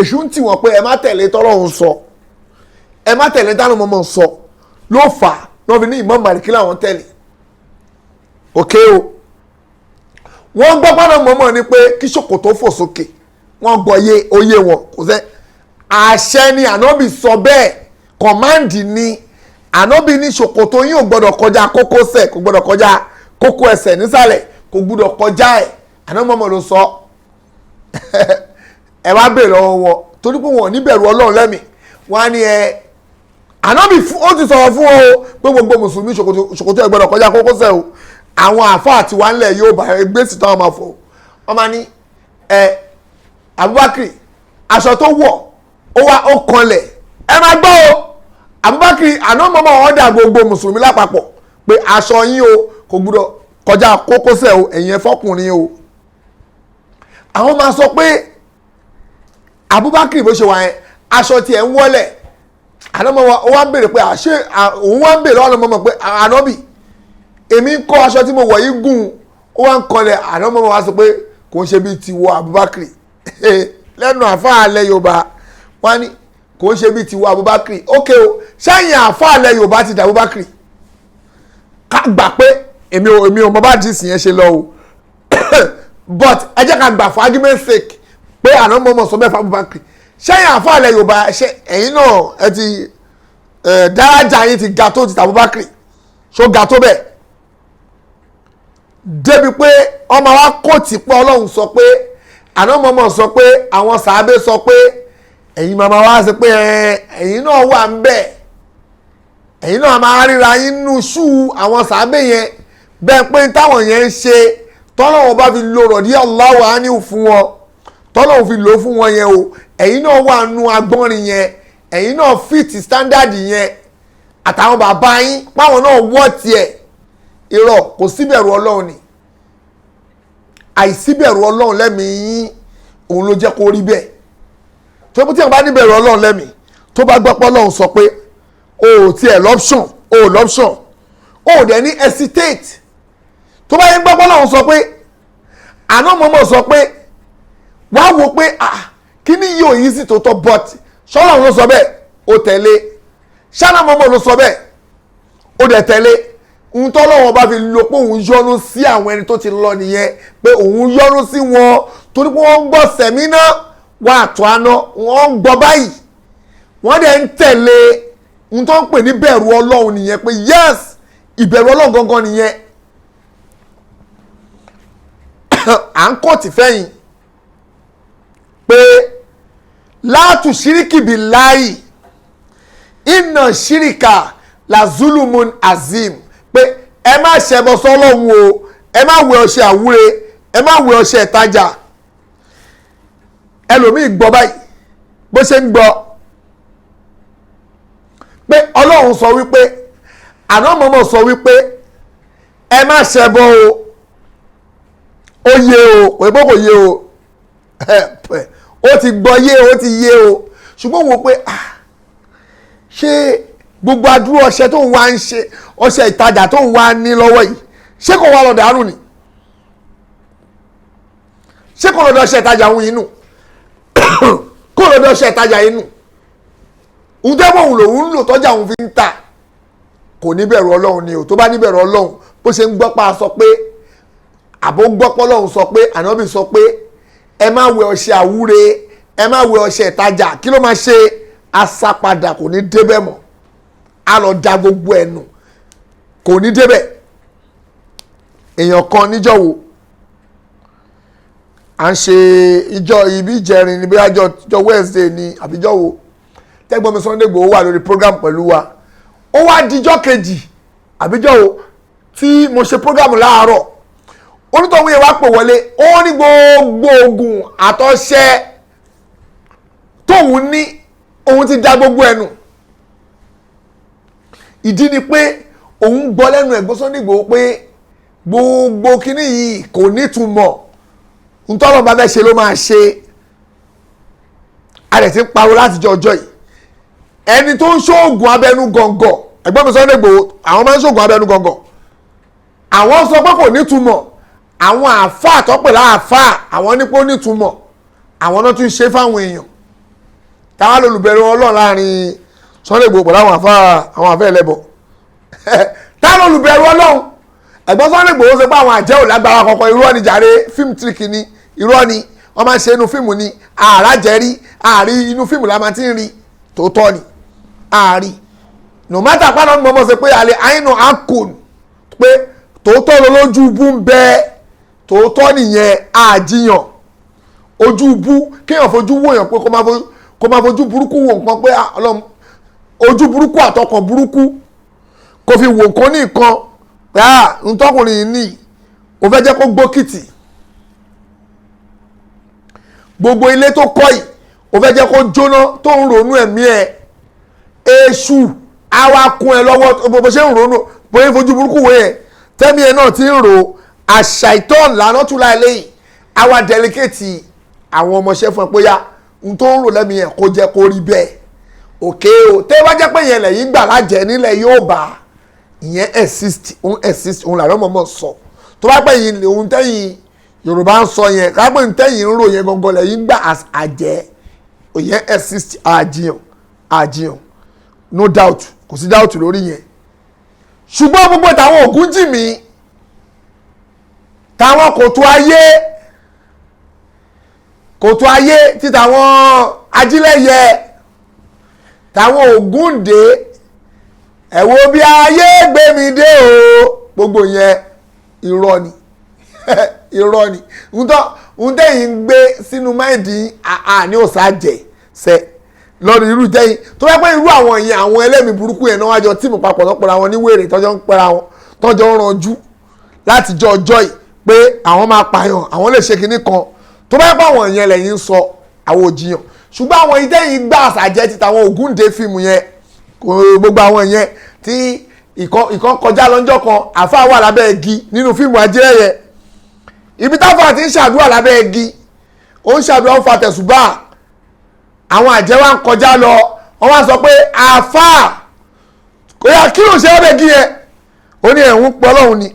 èṣù ń tì wọ́n pé ẹ má tẹ̀lé tọ́lọ́run sọ ẹ má tẹ̀lé dáná mọ́mọ́ sọ ló fà á lọ́ fi ní Imam Maliki làwọn tẹ̀lé òkè o wọ́n gbọ́ pọ́nà mọ́mọ́ ni pé kí ṣòkòtò fò sókè wọ́n gbọ́ oyé wọn kò sẹ́ àṣẹ ni ànábì sọ bẹ́ẹ̀ kọ̀máǹdì ni ànábì ní ṣòkòtò yín ò gbọ́dọ̀ kọjá kókósẹ̀ kò gbọ́dọ̀ kọjá kókó ẹsẹ̀ nísàlẹ̀ kò gbọ́dọ̀ kọjá ẹ̀ ànábì mọ́mọ́ ló sọ ẹ wá bèèrè lọ́wọ́ wọn torí pé wọn ò ní bẹ̀rù ọlọ́run lẹ́mìí wọn á ní ànábì ó ti sọ̀rọ̀ fún wọn o pé gbogbo mùsùlùmí ṣòkòtò ẹ̀ gbọ́dọ̀ kọjá kókósẹ̀ o àwọn àfáà tí wà ńlẹ̀ yóò bá gbèsè táwọn máa fọ wọn máa ní Abubakar aṣọ tó wọ̀ ó kanlẹ̀ ẹ máa gbọ́ o Abubakar àná mọ́mọ́ wọn dà gbogbo mùsùlùmí lápapọ̀ pé aṣọ yín o kò gbọ́dọ̀ kọjá kókósẹ̀ o ẹ̀yin ẹ fọkùnrin o àwọn máa sọ pé Abubakar bó ṣe wà yẹn aṣọ tiẹ̀ ń wọ́lẹ̀ àná mọ́mọ́ ó wá ń béèrè pé àṣé òun wá ń béèrè lọ́wọ́ mọ́mọ́ pé ànábì èmi ń kọ́ aṣọ tí mo wọ̀ yìí gùn ó wá ń kanlẹ̀ àná mọ́mọ́ wá sọ pé kò ń ṣe bíi tiwọ Abubakar lẹ́nu àfáà alẹ́ Yorùbá wọ́n ní kò ń ṣe bíi tiwọ Abubakar ókè o sẹ́yìn àfáà alẹ́ Yorùbá ti dà Abubakar ká gbà pé èmi ò mọ bá díìsì yẹn ṣe lọ o but ẹ jẹ́ ká gbà for argument sake pé àná mọ́mọ́ sọ mẹ́fà Abubakar sẹ́yìn àfáà alẹ́ Yorùbá ṣe ẹ̀yin náà ẹ ti dárájà yín ti ga tó ti tà Abubakar ṣó ga tó bẹ́ẹ̀ débi pé ọmọ wa kóòtù pé Ọlọ́run sọ pé àná mọ́mọ́ sọ pé àwọn sàábé sọ pé ẹ̀yin màmá wa sọ pé ẹ̀yin náà wà ń bẹ̀ ẹ̀yin náà máa ríra yín nínú ṣú àwọn sàábé yẹn bẹ́ẹ̀ pé táwọn yẹn ń ṣe tọ́lọ́wọ́n bá fi lo rọ̀dí Allahu anhu fún wọn tọ́lọ́wọ́n fi lò ó fún wọn yẹn o ẹ̀yin náà wà nù agbọ́nrin yẹn ẹ̀yin náà fìtì standard yẹn àtàwọn bàbá yín páwọn náà wọ́ tiẹ̀ irọ́ kò síbẹ̀rù Ọlọ́run ni àìsíbẹ̀rù Ọlọ́run lẹ́mìí yín òun ló jẹ́ kó rí bẹ́ẹ̀ tó bí tí wọ́n bá níbẹ̀rù Ọlọ́run lẹ́mìí tó bá gbọ́ pé Ọlọ́run sọ pé o ò tiẹ̀ lọ́pṣọ̀n o ò dẹ̀ ní hesitate tó bá yẹ gbọ́ pé Ọlọ́run sọ pé àná mọ́mọ́ sọ pé wá wo pé kí ni yóò yí sí tòótọ́ but ṣọ́lọ́run ló sọ bẹ́ẹ̀ o tẹ̀lé ṣáná mọ́mọ́ ló sọ bẹ́ẹ̀ o dẹ̀ tẹ̀lé ohun tó lọ́wọ́ bá fi lo pé òun yọ́nú sí àwọn ẹni tó ti lọ nìyẹn pé òun yọ́nú sí wọn torí pé wọ́n ń gbọ́ sẹ̀mínà wà àtọ́ àná wọ́n ń gbọ́ báyìí wọ́n dẹ̀ ń tẹ̀lé ohun tó ń pè ní bẹ̀rù Ọlọ́run nìyẹn pé yes ìbẹ̀rù Ọlọ́run gangan nìyẹn à ń kóòtù fẹ́yìn pé látù ṣíríkì billahi inna ṣíríkà lazulumun azim pé ẹ má ṣẹbọ sọ́lọ́hun o ẹ má wẹ ọṣẹ àwúre ẹ má wẹ ọṣẹ ìtajà ẹlòmíì gbọ́ báyìí bó ṣe ń gbọ́ pé Ọlọ́run sọ wípé àná mọ́mọ́ sọ wípé ẹ má ṣẹbọ o ó yé o kò bó kò yé o ó ti gbọ́ yé o ó ti yé o ṣùgbọ́n wo pé ṣé gbogbo adúrú ọṣẹ tó ń wá ń ṣe ọṣẹ ìtajà tó ń wá ní lọ́wọ́ yìí ṣé kò wá lọ́dọ̀ àrùn ni ṣé kò lọ́dọ̀ ọṣẹ ìtajà òun inú kò lọ́dọ̀ ọṣẹ ìtajà inú òun tẹ́ bọ̀ òun lòun ń lò tọ́jà òun fi ń tà kò ní bẹ̀rù Ọlọ́run ni o tó bá ní bẹ̀rù Ọlọ́run bó ṣe ń gbọ́ pa sọ pé àbó gbọ́ pé Ọlọ́run sọ pé ànábì sọ pé ẹ má wẹ ọṣẹ àwúre ẹ má wẹ ọṣẹ ìtajà kí ló máa ṣe asápadà kò ní débẹ̀ mọ́ a lọ da gbogbo ẹnu kò ní débẹ̀ èèyàn kan níjọ́ wo à ń ṣe ìjọ ibi ìjẹrin ní bí àjọ Wednesday ní àbíjọ́ wo tẹ́gbọ́n mi Sunday Igboho wà lórí program pẹ̀lú wa ó wá díjọ́ kejì àbíjọ́ wo tí mo ṣe program láàárọ̀ onítọ̀hún yẹn wá pè wọlé ó ní gbogbo oògùn àtọ̀ṣẹ tóun ní òun ti da gbogbo ẹnu ìdí ni pé òun gbọ́ lẹ́nu ẹ̀gbọ́n Sunday Igboho pé gbogbo kíní yìí kò nítumọ̀ ntọ́lọ́ bá fẹ́ ṣe ló máa ṣe a rẹ̀ ti ń pariwo látijọ́ ọjọ́ yìí ẹni tó ń ṣoògùn abẹnú gọ̀ǹgọ̀ ẹ̀gbọ́n mi Sunday Igboho àwọn máa ń ṣoògùn abẹnú gọ̀ǹgọ̀ àwọn sọ pé kò nítumọ̀ àwọn àáfàá tọ́pẹ̀ láàfáà àwọn nípò nítumọ̀ àwọn náà tún ṣe fáwọn èèyàn táwọn olùbẹ̀rù Ọlọ́run láàrin Sunday Igboho pẹ̀lú àwọn àfẹ́ ẹlẹ́bọ̀ táwọn olùbẹ̀rù Ọlọ́run ẹ̀gbọ́n Sunday Igboho ṣe pé àwọn àjẹ́ ò lágbára kankan irọ́ ni jàre fíìmù tíríkì ni irọ́ ni wọ́n máa ń ṣe inú fíìmù ni àràjẹ́rí àárí inú fíìmù la máa ti ń rí tòótọ́ ni àárí no matter pàdé ọ̀nà mọ́mọ́ ṣe pé àlẹ́ àìnà àkùn pé tòótọ́ lójú ibú ń bẹ tòótọ́ nìyẹn àjíyàn ojú ibú kéèyàn fojú wòyàn pé kó máa kó máa fojú burúkú wo nǹkan pé Ọlọ́run ojú burúkú àtọkàn burúkú kó fi wo nǹkan ní nǹkan pé ntọ́kùnrin yìí ní o fẹ́ jẹ́ kó gbókìtì gbogbo ilé tó kọ́ yìí o fẹ́ jẹ́ kó jóná tó ń ronú ẹ̀mí ẹ̀ èṣù àwa kún ẹ lọ́wọ́ bó ṣe ń ronú bóyá fojú burúkú wo yẹn tẹ́mi ẹ̀ náà ti ń ro àṣà ìtọ́n lànà tún láì léyìí àwa dẹ́líkéètì àwọn ọmọọṣẹ́ fún ẹ pé ya n tó ń rò lẹ́mi yẹn kó jẹ́ kó rí bẹ́ẹ̀ òkè o tẹ́ bá jẹ́ pé yẹn lẹ́yìn gbà lájẹ́ nílẹ̀ yóò bá ìyẹn exist òun làwọn ọmọ sọ tó bá pẹ́ yìí òun tẹ́yìn Yorùbá ń sọ yẹn kápẹ́ tẹ́yìn ń rò yẹn gangan lẹ́yìn gbà àjẹ́ òyìn exist àjiyàn no doubt kò sí doubt lórí yẹn ṣùgbọ́n gbogbo táwọn ògún jì mí táwọn kòtò ayé tí táwọn ajílẹ̀yẹ táwọn Ògúndé ẹ̀wò bí ayé gbé mi dé o gbogbo yẹn irọ́ ni irọ́ ni ń tẹ́yìn ń gbé sínú máìdì ní òsàjẹ́ sẹ́ lọ́rọ̀ irú tẹ́yìn tó fẹ́ pé irú àwọn yẹn àwọn ẹlẹ́mìí burúkú yẹn náà wájọ tíìmù papọ̀ lọ́pọ̀lọpọ̀ àwọn níwèrè tọ́jọ́ ń pẹ́ra wọn tọ́jọ́ ń ranjú láti jọ ọjọ́ yìí pé àwọn máa pààyàn àwọn lè ṣe kinní kan tó bá yẹ pé àwọn yẹn lẹ́yìn ń sọ àwọn òjìyàn ṣùgbọ́n àwọn ìtẹ́yìn gbà àṣàjẹ́ ti tàwọn Ògúndé fíìmù yẹn gbogbo àwọn yẹn tí ìkan kọjá lọ́jọ́ kan àfa wà lábẹ́ igi nínú fíìmù Ajílẹ̀yẹ ibi táfà ti ń ṣàdúrà lábẹ́ igi ó ń ṣàdúrà ó fa tẹ̀sùbà àwọn àjẹ́ wa ń kọjá lọ wọ́n wá sọ pé àfa kò yà kí ló ń ṣe lábẹ́ igi yẹn ó ní ẹ̀hún pé Ọlọ́run ni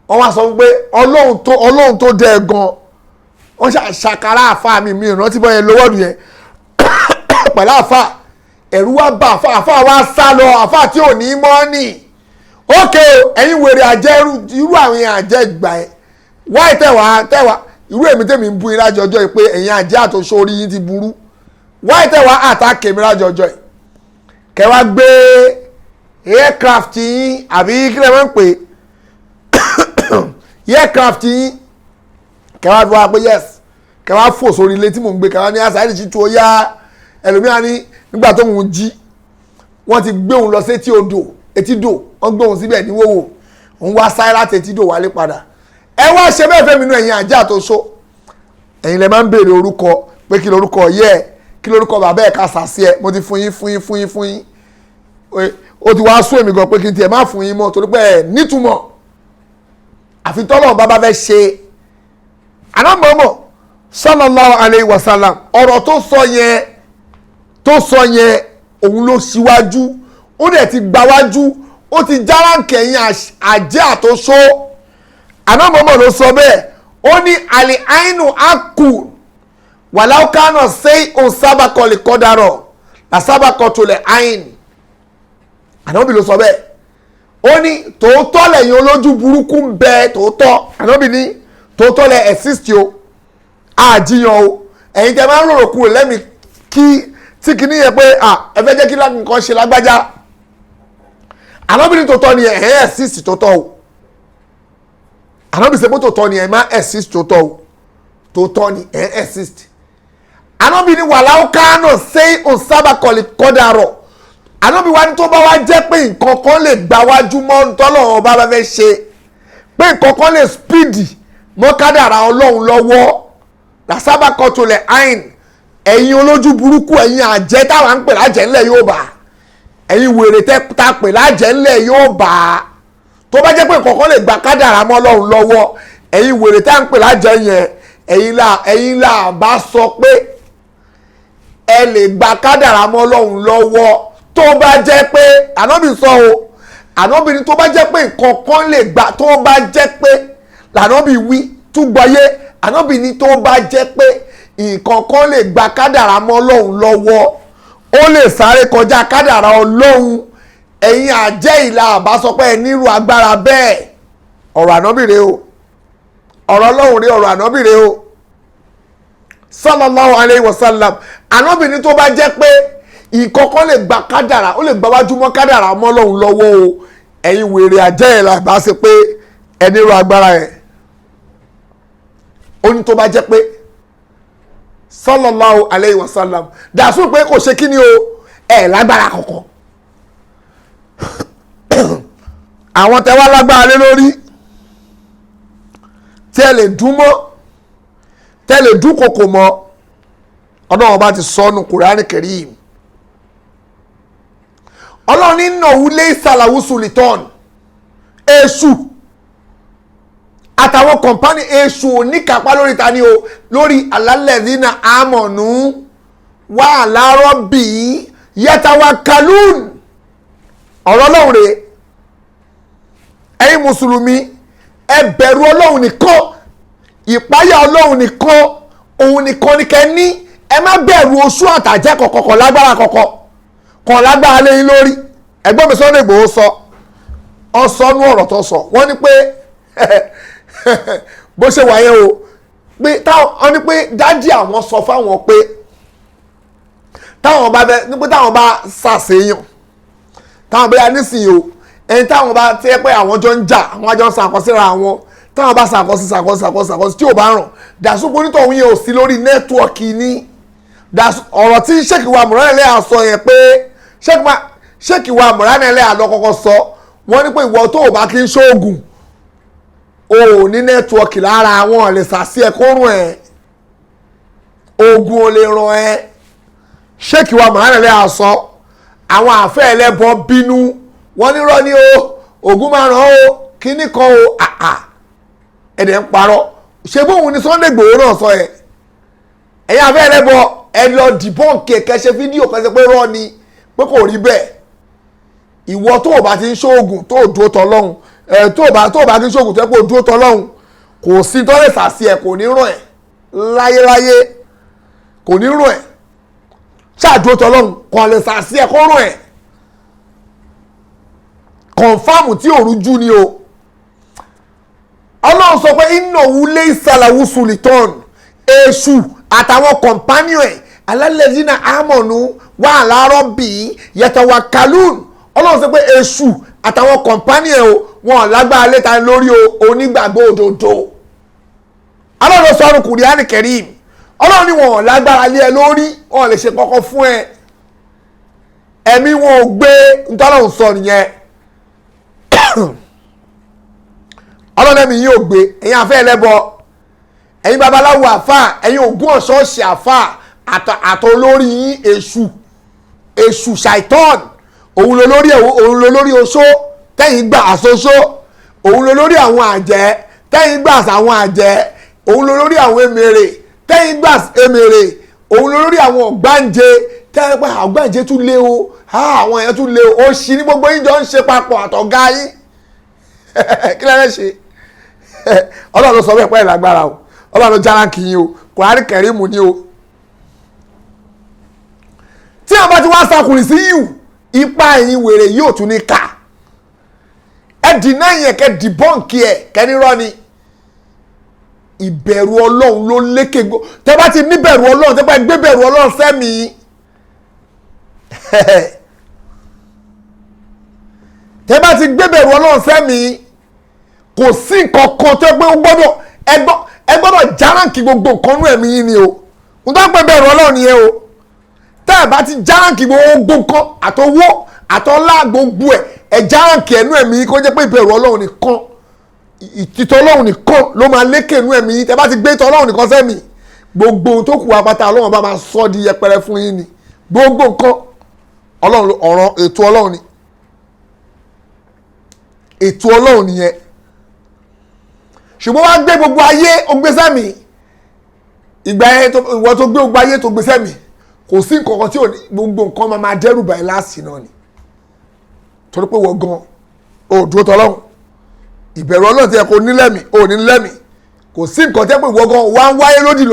wọ́n wá sọ pé Ọlọ́run tó dẹ gan wọ́n ṣàkárá àfa mi ìrántí bọ́ yẹn lówọ́dù yẹn pẹ̀lú àfa ẹ̀rú wá bá àfa wá sá lọ àfa tí ò ní mọ́ nì ókè ẹ̀yin wèrè àjẹ́ irú àwọn èèyàn àjẹ́ ìgbà ẹ̀ wáì tẹ̀wá irú èmi tèmi ń bu yín lájọjọ́ yìí pé ẹ̀yin àjẹ́ àtòṣó orí yín ti burú wáì tẹ̀wá àtàkè mi lájọjọ́ yìí kẹwàá gbé aircraft yín àbí kí lè máa ń pè aircraft yín kẹwàá fi wá pé yes kẹwàá fò sórí ilé tí mò ń gbé kẹwàá ní àṣà ìdíjì tó yá ẹlòmíràn ní nígbà tó ń jí wọ́n ti gbé òun lọ sí etídò wọ́n gbé òun síbẹ̀ ní wòwò òun wá sáré láti etídò wálé padà ẹ wá ṣe bẹ́ẹ̀ fẹ́ mi nú ẹ̀yin àjẹ́ àtòṣó ẹ̀yin lẹ máa ń béèrè orúkọ pé kí lorúkọ yẹ kí lorúkọ bàbá ẹ̀ ká sàsí ẹ mo ti fún yín ó ti wá sún èmi gan pé kí n tiẹ̀ má fún yín mọ́ torí pé ẹ̀ nítumọ̀ àfi tọ́lọ̀ bàbá fẹ́ ṣe anámọ̀ọ́mọ̀ sallallahu alayhi wa sallam ọ̀rọ̀ tó sọ yẹn òun ló ṣíwájú ó dẹ̀ ti gbáwájú ó ti járáǹkẹ̀yìn àjẹ́ àtòṣó anámọ̀ọ́mọ̀ ló sọ bẹ́ẹ̀ ó ní àlè àínú àkù wàláwùkánà sẹ́yìn òun sábàkọ̀ lè kọ́ darọ̀ làsábàkọ̀ tó lè àìn ànábì ló sọ bẹ́ẹ̀ ó ní tòótọ́ lẹ́yìn olójú burúkú ń bẹ tòótọ́ ànábì ní tòótọ́ lẹ́ exist o àjíyàn o ẹ̀yin tẹ́ máa ń rorò kúrò lẹ́mìí tí kìíní yẹn pé ẹ fẹ́ jẹ́ kí nǹkan ṣe lágbájá ànábì ní tòótọ́ ni ẹ̀ exist tòótọ́ o ànábì sẹ́pọ̀ tòótọ́ ni ẹ̀ máa exist tòótọ́ o tòótọ́ ni ẹ̀ exist ànábì ní wàláwó kánò sẹ́yìn òsábàkọ̀lì kọ́dàrọ̀ ànábì wa ní tó bá wá jẹ́ pé nǹkan kan lè gbà wájú mọ́ ntọ́lọ́run ọba bá fẹ́ ṣe pé nǹkan kan lè spídì mọ́ kádàrà ọlọ́run lọ́wọ́ làsábàkọ̀tò lẹ̀ àìn ẹ̀yin olójú burúkú ẹ̀yin àjẹ́ táwa ń pè lájẹ́ ńlẹ̀ yóò bá ẹ̀yin wèrè tá pè lájẹ́ ńlẹ̀ yóò bá tó bá jẹ́ pé nǹkan kan lè gbà kádàrà mọ́ ọlọ́run lọ́wọ́ ẹ̀yin wèrè tá ń pè lájẹ́ yẹn ẹ̀yin là bá sọ pé ẹ lè gbà kádàrà mọ́ ọlọ́run lọ́wọ́ tó bá jẹ́ pé ànábì sọ o ànábì ní tó bá jẹ́ pé nǹkan kan lè gbà tó bá jẹ́ pé lànábì wí túgbọ́yé ànábì ní tó bá jẹ́ pé nǹkan kan lè gba kádàrà mọ́ ọlọ́run lọ́wọ́ ó lè sáré kọjá kádàrà ọlọ́run ẹ̀yin àjẹ́ ìlà àbá sọ pé ẹ nírú agbára bẹ́ẹ̀ ọ̀rọ̀ ànábì rèé o ọ̀rọ̀ ọlọ́run rèé ọ̀rọ̀ ànábì rèé o sallallahu alayhi wa sallam ànábì ní tó bá jẹ́ pé nǹkan kan lè gba kádàrà ó lè gba wájú mọ́ kádàrà mọ́ ọlọ́run lọ́wọ́ o ẹ̀yin wèrè àjẹ́ ìlà àbá ṣe pé ẹ nírú agbára yẹn ó ní tó bá jẹ́ pé sallallahu alayhi wa sallam dàsún pé kò ṣe kí ni o ẹ̀ lágbára kankan àwọn tẹ́wá lágbára lé lórí tẹ́ lè dún mọ́ tẹ́ lè dún kòkò mọ́ ọlọ́run bá ti sọnù Kùránì Karim ọlọ́run ní nàwó lé ìsàlàwù sultan èṣù àtàwọn kọ̀mpánì èṣù oníkàpá lórí ta ni o lórí alálẹ̀dínà àmọ̀nù wà láàárọ̀ bíi yatawakkalun ọ̀rọ̀ ọlọ́run rèé ẹ̀yin mùsùlùmí ẹ bẹ̀rù ọlọ́run nìkan ìpáyà ọlọ́run nìkan òun nìkan ni kẹ́ ní ẹ má bẹ̀rù oṣù àtàjẹ́ kọ̀kọ̀ lágbára kọ̀kọ̀ kan lágbára lẹ́yìn lórí ẹgbọ́n mi Sunday Igboho sọ ọ sọ nú ọ̀rọ̀ tó sọ wọ́n ní pé bó ṣe wáyé o pé táwọn ní pé dádì àwọn sọ fáwọn pé táwọn bá ṣàṣeyàn táwọn bá yà nísìnyí o ẹni táwọn bá tẹ́ pé àwọn jọ ń jà àwọn àjọ ń ṣàkọsíra àwọn táwọn bá ṣàkọsí tí ò bá ràn dàsúpọ̀ onítọ̀hún yẹn ò sí lórí nẹ́tíwọ́ọ̀kì ní ọ̀rọ̀ tí Sheikh wa Mọ̀ránilẹ́ àsọ yẹn pé Sheikh wa Mọ̀ránilẹ́ àlọ́kọ́kọ́ sọ wọ́n ní pé ìwọ tó o bá kí ń ṣoògùn o ò ní nẹ́tíwọ́ọ̀kì lára àwọn lè sàṣì ẹ̀ kó rùn ẹ̀ oògùn ò lè ràn ẹ́ Sheikh wa Mọ̀ránilẹ́ àsọ àwọn àfẹ́ ẹlẹ́bọ bínú wọ́n ní rọ́ ní o oògùn máa ràn ó kíní kan o ẹ̀dẹ̀ ń parọ́ ṣe bóun ni Sunday Igboho náà sọ ẹ̀ ẹ̀yin àfẹ́ ẹlẹ́bọ ẹ lọ dìbọ́ǹkì ẹ̀kẹ́ ṣe fídíò kan ṣe pé rọ́ ni pé kò rí bẹ́ẹ̀ ìwọ tó o bá ti ń ṣoògùn tó o dúró tọ́lọ́hún tó o bá ti ń ṣoògùn tó o dúró tọ́lọ́hún kò sí tọ́lẹ̀ sàṣì ẹ̀ kò ní ràn ẹ̀ láyéláyé kò ní ràn ẹ̀ ṣáàdúró tọ́lọ́hún kò lè sàṣì ẹ̀ kó ràn ẹ̀ kọ̀nfàmù tí òrújú ni o ọlọ́run sọ pé iná wulé ìsàlàwù sultan èṣù àtàwọn kọ̀mpánìọ̀ ẹ̀ alálẹ́dínà àmọ̀nù wà láàárọ̀ bíi yatawakkalun ọlọ́run sọ pé èṣù àtàwọn kọ̀mpánìọ̀ ẹ̀ o wọn lágbára léta lórí onígbàgbọ́ òdodo ọlọ́run sọ ọ́nù Kùránì Karim ọlọ́run ní wọn lágbára lé ẹ lórí wọn lè ṣe kọ́kọ́ fún ẹ ẹ̀mí wọn ò gbé ntọ́lọ́run sọ nìyẹn ọlọ́dẹ̀mí yìí ò gbé ẹ̀yin afẹ́ ẹlẹ́bọ ẹ̀yin babaláwo àfà ẹ̀yin ògún ọ̀ṣọ́ọ̀ṣì àfà àtọ̀ olórí yín èṣù ṣàìtọ́n òun lolórí oṣó tẹ́yìn gbà àṣoṣó òun lolórí àwọn àjẹ́ tẹ́yìn gbà àṣàwọn àjẹ́ òun lolórí àwọn emèrè tẹ́yìn gbà emèrè òun lolórí àwọn ọ̀gbáǹjẹ tẹ́yìn gbà ọ̀gbáǹjẹ tún lé o àwọn èèyàn tún lé o ó ṣì ní gbogbo yín jọ ń ṣe papọ̀ àtọ̀gá yín kí lẹ́rẹ́ ṣe ọlọ́run sọ bẹ́ẹ̀ pẹ́ ìlágbára o ọlọ́run jára kì í o Kùránì Karim ni o tí a bá ti wá sakùnrin sí yìí ipa ẹ̀yìn wèrè yóò tún ní ká ẹ dìnnà yẹn kẹ dìbọ́ǹkì ẹ kẹ́nirọ́ ni ìbẹ̀rù ọlọ́run ló lékè gbó tẹ́ bá ti níbẹ̀rù ọlọ́run tẹ́ bá gbé bẹ̀rù ọlọ́run sẹ́mi tẹ́ bá ti gbé bẹ̀rù ọlọ́run sẹ́mi kò sí nǹkan kan tó pé ẹ gbọ́dọ̀ járáǹkì gbogbo nǹkan nú ẹ̀mí yín ni o n tó pẹ́ bẹ̀rù ọlọ́run yẹn o tẹ́ ẹ bá ti járáǹkì gbogbo nǹkan àtọwọ́ àtọlá gbogbo ẹ járáǹkì ẹnu ẹ̀mí yín kó jẹ́ pé ìbẹ̀rù ọlọ́run nìkan ìtìtọ́ ọlọ́run nìkan ló máa lékè nú ẹ̀mí yín tẹ́ bá ti gbé ìtọ́ ọlọ́run nìkan sẹ́mi gbogbo ohun tó kù apáta ọlọ́run bá máa sọ di yẹpẹrẹ fún yín ni gbogbo nǹkan ọlọ́run ọ̀ràn ètò ọlọ́run ni ètò ọlọ́run nìyẹn ṣùgbọ́n wá gbé gbogbo ayé ó gbé sẹ́mi ìgbà yẹn ìwọ tó gbé gbogbo ayé tó gbé sẹ́mi kò sí nǹkan kan tí gbogbo nǹkan máa dẹ́rù báyìí láàsì náà ni torí pé wọ́n gan ò dúró tọ́lọ́run ìbẹ̀rù ọlọ́run tí ẹ kò nílẹ̀mí ò nílẹ̀mí kò sí nǹkan tẹ́ pé ìwọ gan wà ń wáyé lódì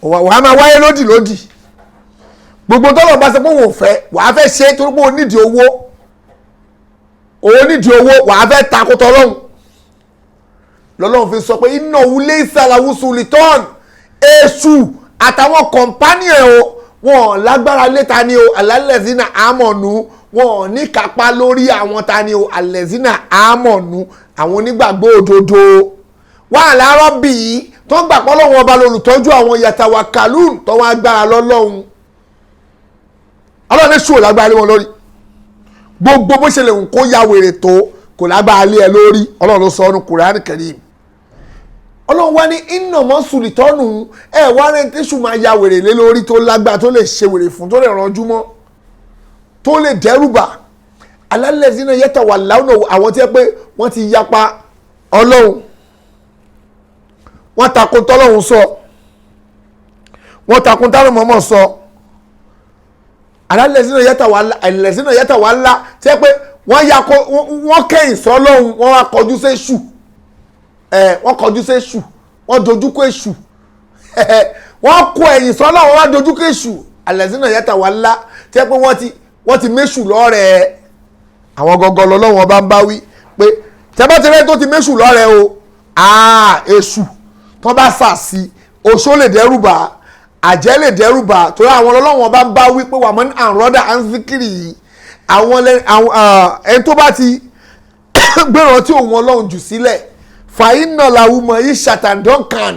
wà á máa wáyé lódì gbogbo tọ́lọ́run bá ṣe pé òun ò fẹ́ wà á fẹ́ ṣe torí pé òun nídìí owó wà á fẹ́ takò tọ́lọ́run lọ́lọ́run fi sọ pé iná wulé ìsàlàwù sultan èṣù àtàwọn kọ̀mpánì ẹ̀ o wọn lágbára léta ni o alálẹ̀zínà àmọ̀nù wọn ní kápá lórí àwọn ta ni o alẹ́zínà àmọ̀nù àwọn onígbàgbọ́ òdodo wà láàárọ̀ bíi tó ń gbà pé Ọlọ́run ọba lolùtọ́jú àwọn yatawakkalun tó wọ́n agbára lọ́lọ́run Ọlọ́run ní ṣù lágbára lé wọn lórí gbogbo bó ṣe lè ń kó ya wèrè tó kò lágbára lé ẹ lórí Ọlọ́run ló sọ ọ́nù Kùránì Karim Ọlọ́run wá ní iná mọ́sùlì tọ́nù wá rẹ̀ tíṣù máa ya wèrè lé lórí tó lágbára tó lè ṣe wèrè fún tó lè ranjú mọ́ tó lè dẹ́rùbà alálẹ́sìn náà yẹ́tà wà láwọn àwọn tí ẹ pé wọ́n ti yapa Ọlọ́run wọ́n takun tọ́lọ́run sọ wọ́n takun tọ́lọ́run mọ́mọ́ sọ alálẹ́sìn náà yẹ́tà wà ńlá tí ẹ pé wọ́n kẹ́yìn sọ́lọ́run wọ́n wá kọjú sí èṣù wọ́n kọjú sí èṣù wọ́n dojúkọ èṣù wọ́n kọ ẹ̀yìn sọ́lọ́run wọ́n wá dojúkọ èṣù alálẹ́sìn náà yẹ́tà wà ńlá tí ẹ pé wọ́n ti méṣù lọ́rẹ̀ẹ́ àwọn gangan lọ́wọ́ bá ń bá wí pé tẹ́bátẹ́rẹ́ tó ti méṣù lọ́rẹ̀ẹ́ o èṣù tó bá sà sí oṣó lè dẹ́rùbà àjẹ́ lè dẹ́rùbà torí àwọn ọlọ́wọ́n bá ń bá wí pé wàmọ́ àrọ́dà anzikiri yìí àwọn ẹni tó bá ti gbéràn tí òun ọlọ́run jù sílẹ̀ fàyínà làwùmọ̀ yìí ṣàtàndọ́kàn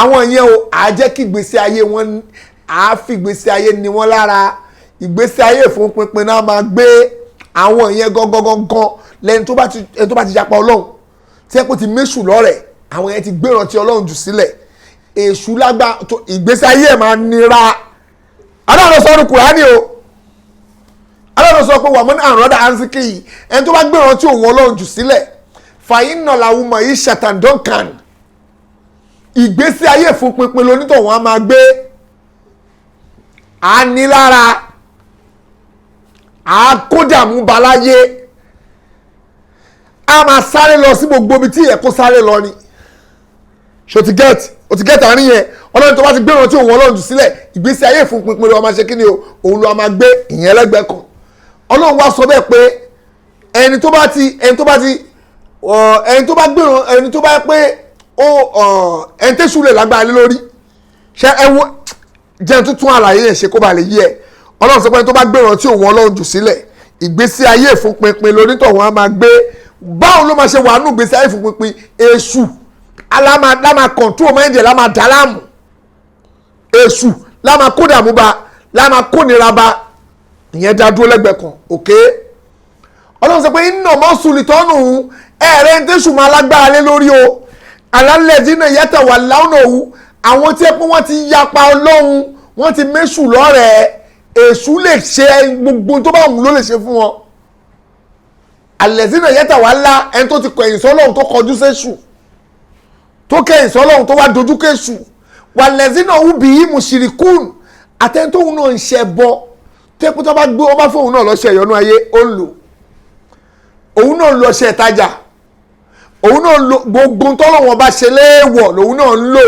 àwọn yẹn o àjẹ́ kí ìgbésí ayé wọn àáfi ìgbésí ayé ni wọ́n lára ìgbésí ayé fún pinpin náà máa gbé àwọn yẹn gangan lẹ́ni tó bá ti yapa ọlọ́run tí ẹ kò ti méṣù lọ́rẹ̀ àwọn yẹn ti gbéràn tí ọlọ́run jù sílẹ̀ èṣù lágbá ìgbésí ayé ẹ̀ máa nira aláàrọ̀ sọ ní Kùránì o aláàrọ̀ sọ pé wàmọ́ ní àrọ́dà ansiki yìí ẹni tó bá gbéràn tí òun ọlọ́run jù sílẹ̀ fàyínà làwọn ọmọ yìí ṣàtàndọ́kàn ìgbésí ayé fún pinpin lonítọ̀hún á máa gbé ànílára àkódàmú baláyé a máa sáré lọ sí gbogbo ibi tí ẹ̀kọ́ sáré lọ ni ṣe o ti gẹ́ẹ̀tì àárín yẹn ọlọ́run tó bá ti gbéràn tí òun ọlọ́run jù sílẹ̀ ìgbésí ayé fún pinpin lọ́wọ́ máa ṣe kí ni o òun lọ́wọ́ máa gbé ìyẹn ẹlẹ́gbẹ̀ẹ́ kan ọlọ́run wá sọ bẹ́ẹ̀ pé ẹni tó bá gbéràn ẹni tó bá pé ẹni tẹ́sù lè lágbára lé lórí ṣe ẹwọ́ jẹ́ tuntun àlàyé yẹn ṣe kó ba lè yí ẹ ọlọ́run sọ pé ẹni tó bá gbéràn tí òun ọlọ́run jù sílẹ̀ ìgbésí ayé fún pinpin lonítọ̀hún á máa gbé báwo ló máa ṣe wà nù ìgbésí ayé fún pinpin èṣù láma control mind ẹ̀ láma dàlámù èṣù láma kó dààmú ba láma kó nira ba ìyẹn dá dúró lẹ́gbẹ̀ẹ́ kan òkè ọlọ́run sọ pé iná mọ́sùlì tọ́nù ẹ̀rẹ́ ń tẹ́sù máa lágbára lé lórí o alálẹ́dínà yàtọ̀ wà láwọn òwú àwọn tí ẹ̀pọ̀ wọ́n ti yapa ọlọ́run wọ́n ti méṣù lọ́rẹ̀ẹ́ èṣù lè ṣe gbogbo tó bá wù ló lè ṣe fún wọn alẹ́dínà yàtọ̀ wà lá ẹni tó ti kọ̀yìn sọ́lọ́run tó kọjú sẹ́ṣù tó kẹ́yìn sọ́lọ́run tó wá dojú kẹ́ṣù wà lẹ́dínà wù bí i mùsìrìkún àtẹ́ntóhun náà ń ṣẹ bọ́ tẹ́kù tó bá gbé ọba fóun náà lọ́ṣẹ̀ ìyọnú ayé ó ń lò òun náà ń lọ ṣe ìtajà òun náà lo gbogbo tọ́lọ́wọ́n bá ṣe léèwọ̀ lòun náà ń lò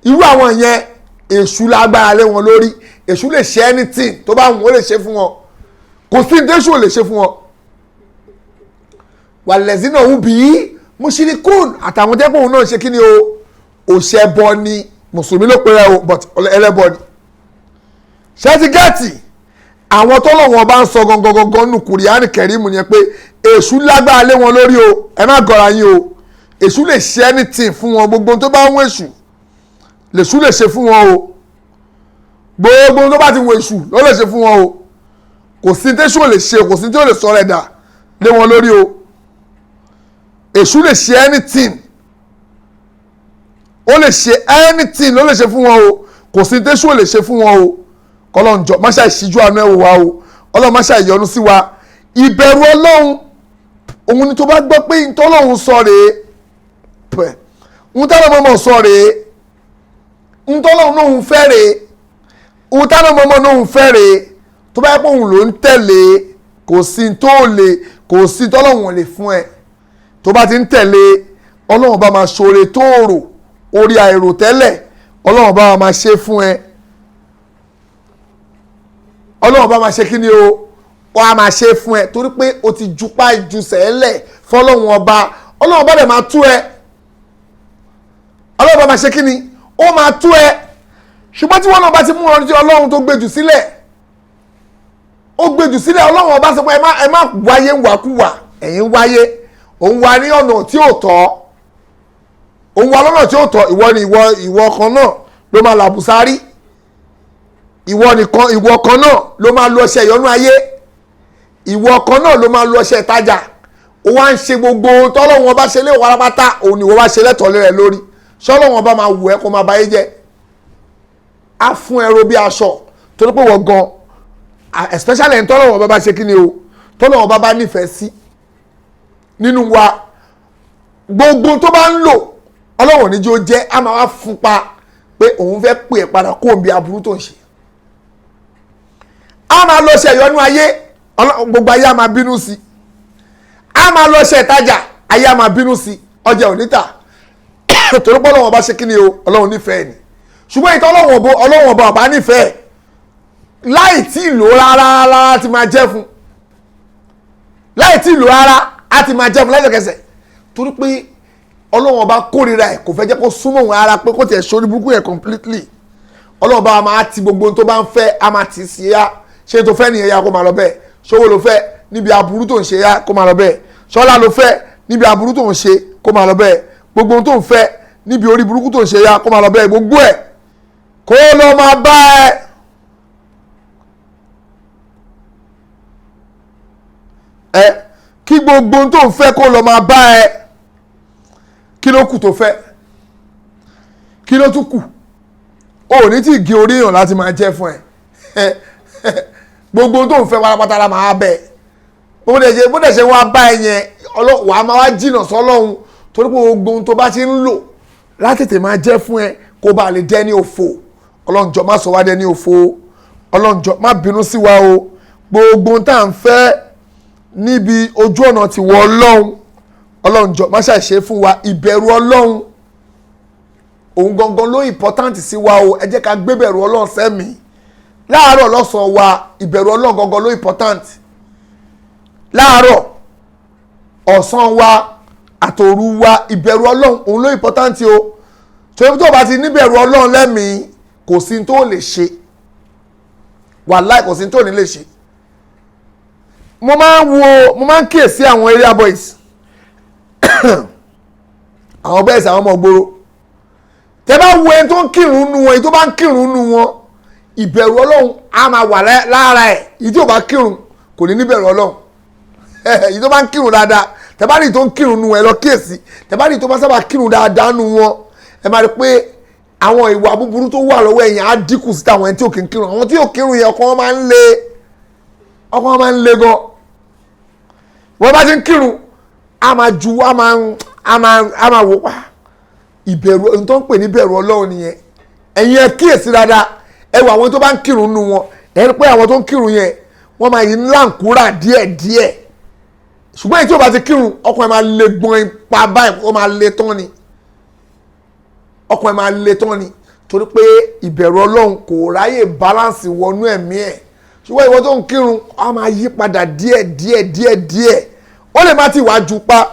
irú àwọn yẹn èṣù lágbára lé wọn lórí èṣù lè ṣe anything tó bá wù ó lè ṣe fún wọn kò sí ní tẹ́ṣù ò lè ṣe fún wọn wàlẹ́sìn náà wù bí mùsírìkùn àtàwọn tẹ́pọ̀ òun náà ṣe kí ni o òṣèbọ ni mùsùlùmí ló pẹ́rẹ́ o but ẹlẹ́bọ ni ṣẹ́tìgẹ́tì àwọn tọ́lọ́wọ́n bá ń sọ gangan nù Kùránì Kẹ́rímù yẹn pé èṣù lágbára lé wọn lórí o ẹ má gọra yín o èṣù lè ṣe anything fún wọn gbogbo tó bá ń wọ èṣù lèṣù lè ṣe fún wọn o gbogbo tó bá ti wọ èṣù ló lè ṣe fún wọn o kò sí tẹ́ṣù ò lè ṣe kò sí tí ò lè sọ rẹ̀ dà lé wọn lórí o èṣù lè ṣe anything ó lè ṣe anything ló lè ṣe fún wọn o kò sí tẹ́ṣù ò lè ṣe fún wọn o kọlọ́n jọ má ṣàì ṣíjú àánú ẹ̀wò wa o ọlọ́run má ṣàì yọ́nú sí wa ìbẹ̀rù ọlọ́run òun ni tó bá gbọ́ pé ntọ́lọ́run sọ rèé pẹ̀ ntọ́lọ́run mọ̀mọ́ sọ rèé ntọ́lọ́run náà ń fẹ́ rèé ntọ́lọ́run mọ̀mọ́ náà ń fẹ́ rèé tó bá yẹ pé òun ló ń tẹ̀lé kò sí tó lè kò sí tọ́lọ́run lè fún ẹ tó bá ti ń tẹ̀lé ọlọ́run bá máa ṣoore tóòrò orí àìrò tẹ́lẹ̀ ọlọ́run bá máa ṣe fún ẹ ọlọ́run bá máa ṣe kí ni o ó á máa ṣe fún ẹ torí pé o ti jupá ìjùsẹ̀ ẹlẹ̀ fọlọ́run ọba ọlọ́run bá dẹ̀ máa tú ẹ ọlọ́run bá máa ṣe kí ni ó máa tú ẹ ṣùgbọ́n tí wọ́n náà bá ti mú ọ̀rọ̀ tí ọlọ́run tó gbèjù sílẹ̀ ó gbèjù sílẹ̀ ọlọ́run ọba sọ pé ẹ má wáyé wàkúwà ẹ̀yin wáyé òun wá ní ọ̀nà tí ò tọ́ òun wa lọ́nà tí ó tọ́, ìwọ ni ìwọ kan náà ló máa làbùsárí, ìwọ kan náà ló máa lo ọṣẹ ìyọnú ayé, ìwọ kan náà ló máa lo ọṣẹ ìtajà, ó wá ń ṣe gbogbo tọ́lọ́wọ́n bá ṣe léwọ́ arápátá, òun ni wọ́n bá ṣe lẹ́tọ̀ọ́ rẹ̀ lórí, ṣọ́lọ́wọ́n bá máa wù ẹ́ kó máa báyé jẹ́, á fún ẹrọ bí aṣọ, torí pé wọ́n gan especially ẹni tọ́lọ́wọ́n bá ṣe kí ni o, tọ́lọ́wọ́n bá nífẹ̀ẹ́ sí nínú wa, gbogbo tó bá ń lò ọlọ́wọ́n níjó jẹ́, á máa wá fún pa pé òun fẹ́ pè é padà kó òun bí aburú tó ń ṣe, á máa lọ ṣe ìyọnú ayé, gbogbo ayé á máa bínú sí, á máa lọ ṣe ìtajà, ayé á máa bínú sí, ọjà ò ní tà torí pé ọlọ́wọ́n bá ṣe kí ni o, ọlọ́wọ́n nífẹ̀ẹ́ ni, ṣùgbọ́n ìtọ́ ọlọ́wọ́n bá bá nífẹ̀ẹ́ láì tí ì lò rárá ti máa jẹ́ fún, láì tí ì lò rárá á ti máa jẹ́ fún lẹ́sẹ̀kẹsẹ̀, torí pé ọlọ́wọ́n bá kórìíra ẹ̀, kò fẹ́ jẹ́ kó súnmọ́ òun ara pé kó tiẹ̀ sórí burúkú yẹn completely. Ọlọ́wọ́n bá máa ti gbogbo tó bá ń fẹ́, á máa ti sí ya, ṣé tó fẹ́ nìyẹn ya kó máa lọ bẹ́ẹ̀, ṣówó ló fẹ́ níbi aburú tó ń ṣe ya kó máa lọ bẹ́ẹ̀, ṣọ́lá ló fẹ́ níbi aburú tó ń ṣe kó máa lọ bẹ́ẹ̀, gbogbo tó ń fẹ́ níbi orí burúkú tó ń ṣe ya kó máa lọ bẹ́ẹ̀, gbogbo ẹ̀ kó lọ máa bá ẹ kí gbogbo tó ń fẹ́ kó lọ máa bá ẹ, kí ló kù tó fẹ́, kí ló tún kù, o ní tí ì gé orí èèyàn láti máa jẹ́ fún ẹ gbogbo tó ń fẹ́ pátápátá la máa bẹ̀, bó dẹ̀ ṣe wá bá ẹ yẹn wàá máa wá jìnnà sọ́lọ́hun, torí pé gbogbo tó bá ti ń lò látètè máa jẹ́ fún ẹ kó bá lè dẹ́ ní òfò. Ọlọ́run jọ̀ọ́ má sọ wá dẹ́ ní òfò, Ọlọ́run jọ̀ọ́ má bínú sí wa o, gbogbo tá à ń fẹ́ níbi ojú ọ̀nà ti wọ Ọlọ́run jọ̀ọ́ má ṣàṣe fún wa, ìbẹ̀rù Ọlọ́run òun gangan ló important sí wa o, ẹ jẹ́ ká gbé bẹ̀rù Ọlọ́run sẹ́mi láàárọ̀ lọ́sàn-án wa, ìbẹ̀rù Ọlọ́run gangan ló important, láàárọ̀ ọ̀sán wa àtòru wa, ìbẹ̀rù Ọlọ́run òun ló important o, torí tó bá ti níbẹ̀rù Ọlọ́run lẹ́mìí kò sí tó lè ṣe, wàláì kò sí tó ní lè ṣe. Mo máa ń kíyèsí àwọn area boys àwọn boys àwọn ọmọ ògbóró, tẹ bá wo ẹni tó ń kírun nu wọn, èyí tó bá ń kírun nu wọn, ìbẹ̀rù Ọlọ́run á máa wà lára ẹ̀, èyí tí ò bá kírun kò ní níbẹ̀rù Ọlọ́run èyí tó bá ń kírun dáadáa, tẹ bá rí tó ń kírun nu ẹ lọ kíyèsí, tẹ bá rí tó bá sábà kírun dáadáa nu wọn, ẹ máa rí pé àwọn ìwà búburú tó wà lọ́wọ́ ẹ̀yìn á dínkù sí àwọn ẹni tí ò kí ń kírun. Àwọn tí ò kírun yẹn ọkàn wọn máa ń le gan. Wọ́n bá ti ń kírun á máa ju á máa wò pa ìbẹ̀rù, ohun tó ń pè ní bẹ̀rù Ọlọ́run nìyẹn. Ẹ̀yin ẹ kíyèsí dáadáa, ẹ wo àwọn tó bá ń kírun nù wọn, ẹ rí pé àwọn tó ń kírun yẹn wọ́n máa yí ńláǹkúrà díẹ̀díẹ̀, ṣùgbọ́n èyí tí ò bá ti kírun ọkàn ẹ máa le gbọ́n ipa báyìí, ó máa le tán ni, ọkàn ẹ máa le tán ni, torí pé ìbẹ̀rù Ọlọ́run kò ráyè balance wọnú ẹ̀mí ẹ̀. Ṣùgbọ́n ìwọ tó ń kírun á máa yí padà díẹ̀, ó lè má ti wá ju pa,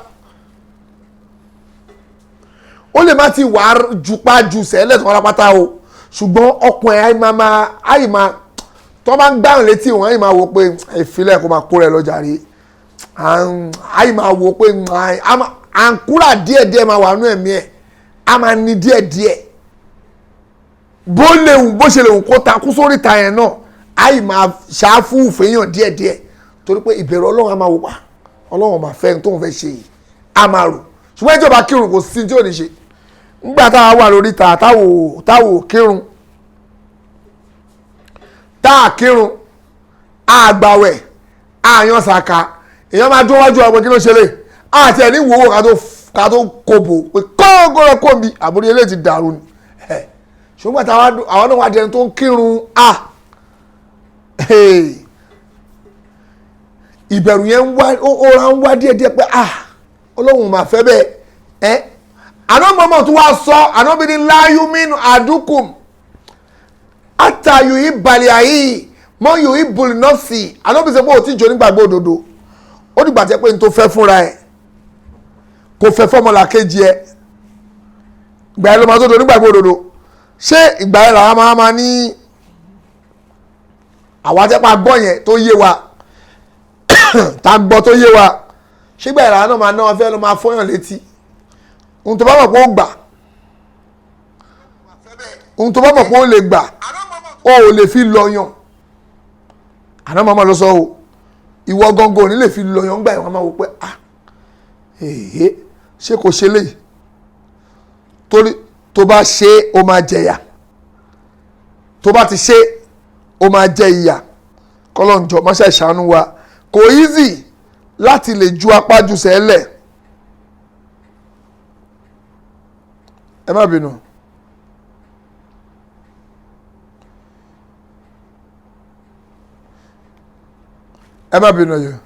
ó lè má ti wá ju pa ju sẹ́lẹ̀ tó wọ́n lápáta o, ṣùgbọ́n ọkàn ẹ̀ àyè máa tó bá ń gbáhùn létí wọn, àyè máa wò pé ìfilẹ̀ kó máa kó rẹ̀ lọ́jà rí, àyè máa wò pé àǹkúrà díẹ̀díẹ̀ máa wà nú ẹ̀mí ẹ̀, a máa ní díẹ̀díẹ̀, bó ṣe lè kó takú sórí ta yẹn náà, àì máa ṣáfù fèèyàn díẹ̀díẹ̀, torí pé ìbẹ̀rù Ọlọ́run á máa wò pa, Ọlọ́run máa fẹ́ tó ń fẹ́ ṣe yìí, á máa rò. Ṣùgbọ́n ìjọba kírun kò sí tí ò ní ṣe. Nígbà táwa wà lórí ta táwo kírun, táà kírun, àgbàwẹ̀, àyàn sàkà, èèyàn máa dún wájú ọmọ kí ló ṣe lè, àti ẹ̀ ní wòwò ká tó kobo pé kọ́ńgọ́rọ̀ kòmí àbúrò ilé ti dàrú ni. Ṣùgbọ́n àwọn náà wá di ẹni tó ń kírun, ìbẹ̀rù yẹn ó ń wá díẹ̀díẹ̀ pé Ọlọ́run máa fẹ́ bẹ́ẹ̀. Àná mọ́mọ́ tó wá sọ, àná bí ní láyúmínú àdúkùm àtàyò ìbàlẹ̀ àyè mọ́ yòó ìbòlì nọ́ọ̀sì, àná bí sọ pé ò tí jò nígbàgbọ́ òdodo, ó dìgbà tẹ́ pé n tó fẹ́ fúnra ẹ̀ kò fẹ́ fọ́mọlà kejì ẹ̀, ìgbà yẹn ló máa tó do nígbàgbọ́ òdodo. Ṣé ìgbà yẹn làwọn máa ní àwọn atẹ́pà gbọ́ yẹn tó yé wa tá a gbọ́ tó yé wa, ṣé ìgbà yẹn làwọn náà máa fẹ́ lọ máa fọyàn létí ohun tó bá mọ̀ pé ó gbà ohun tó bá mọ̀ pé ó lè gbà ó ò lè fi lọ́yàn àná màmá lọ sọ o ìwọ gangan ò ní lè fi lọ́yàn gbà ìwọ̀n máa wò pé ṣé kò ṣe léyìí torí tó bá ṣe ó máa jẹyà tó bá ti ṣe ó máa jẹ ìyà kọ́lọ́njọ́ má ṣe ṣàánú wa kò easy láti lè ju apá jù sẹ́lẹ̀ ẹ má bínú. ẹ má bínú yẹn.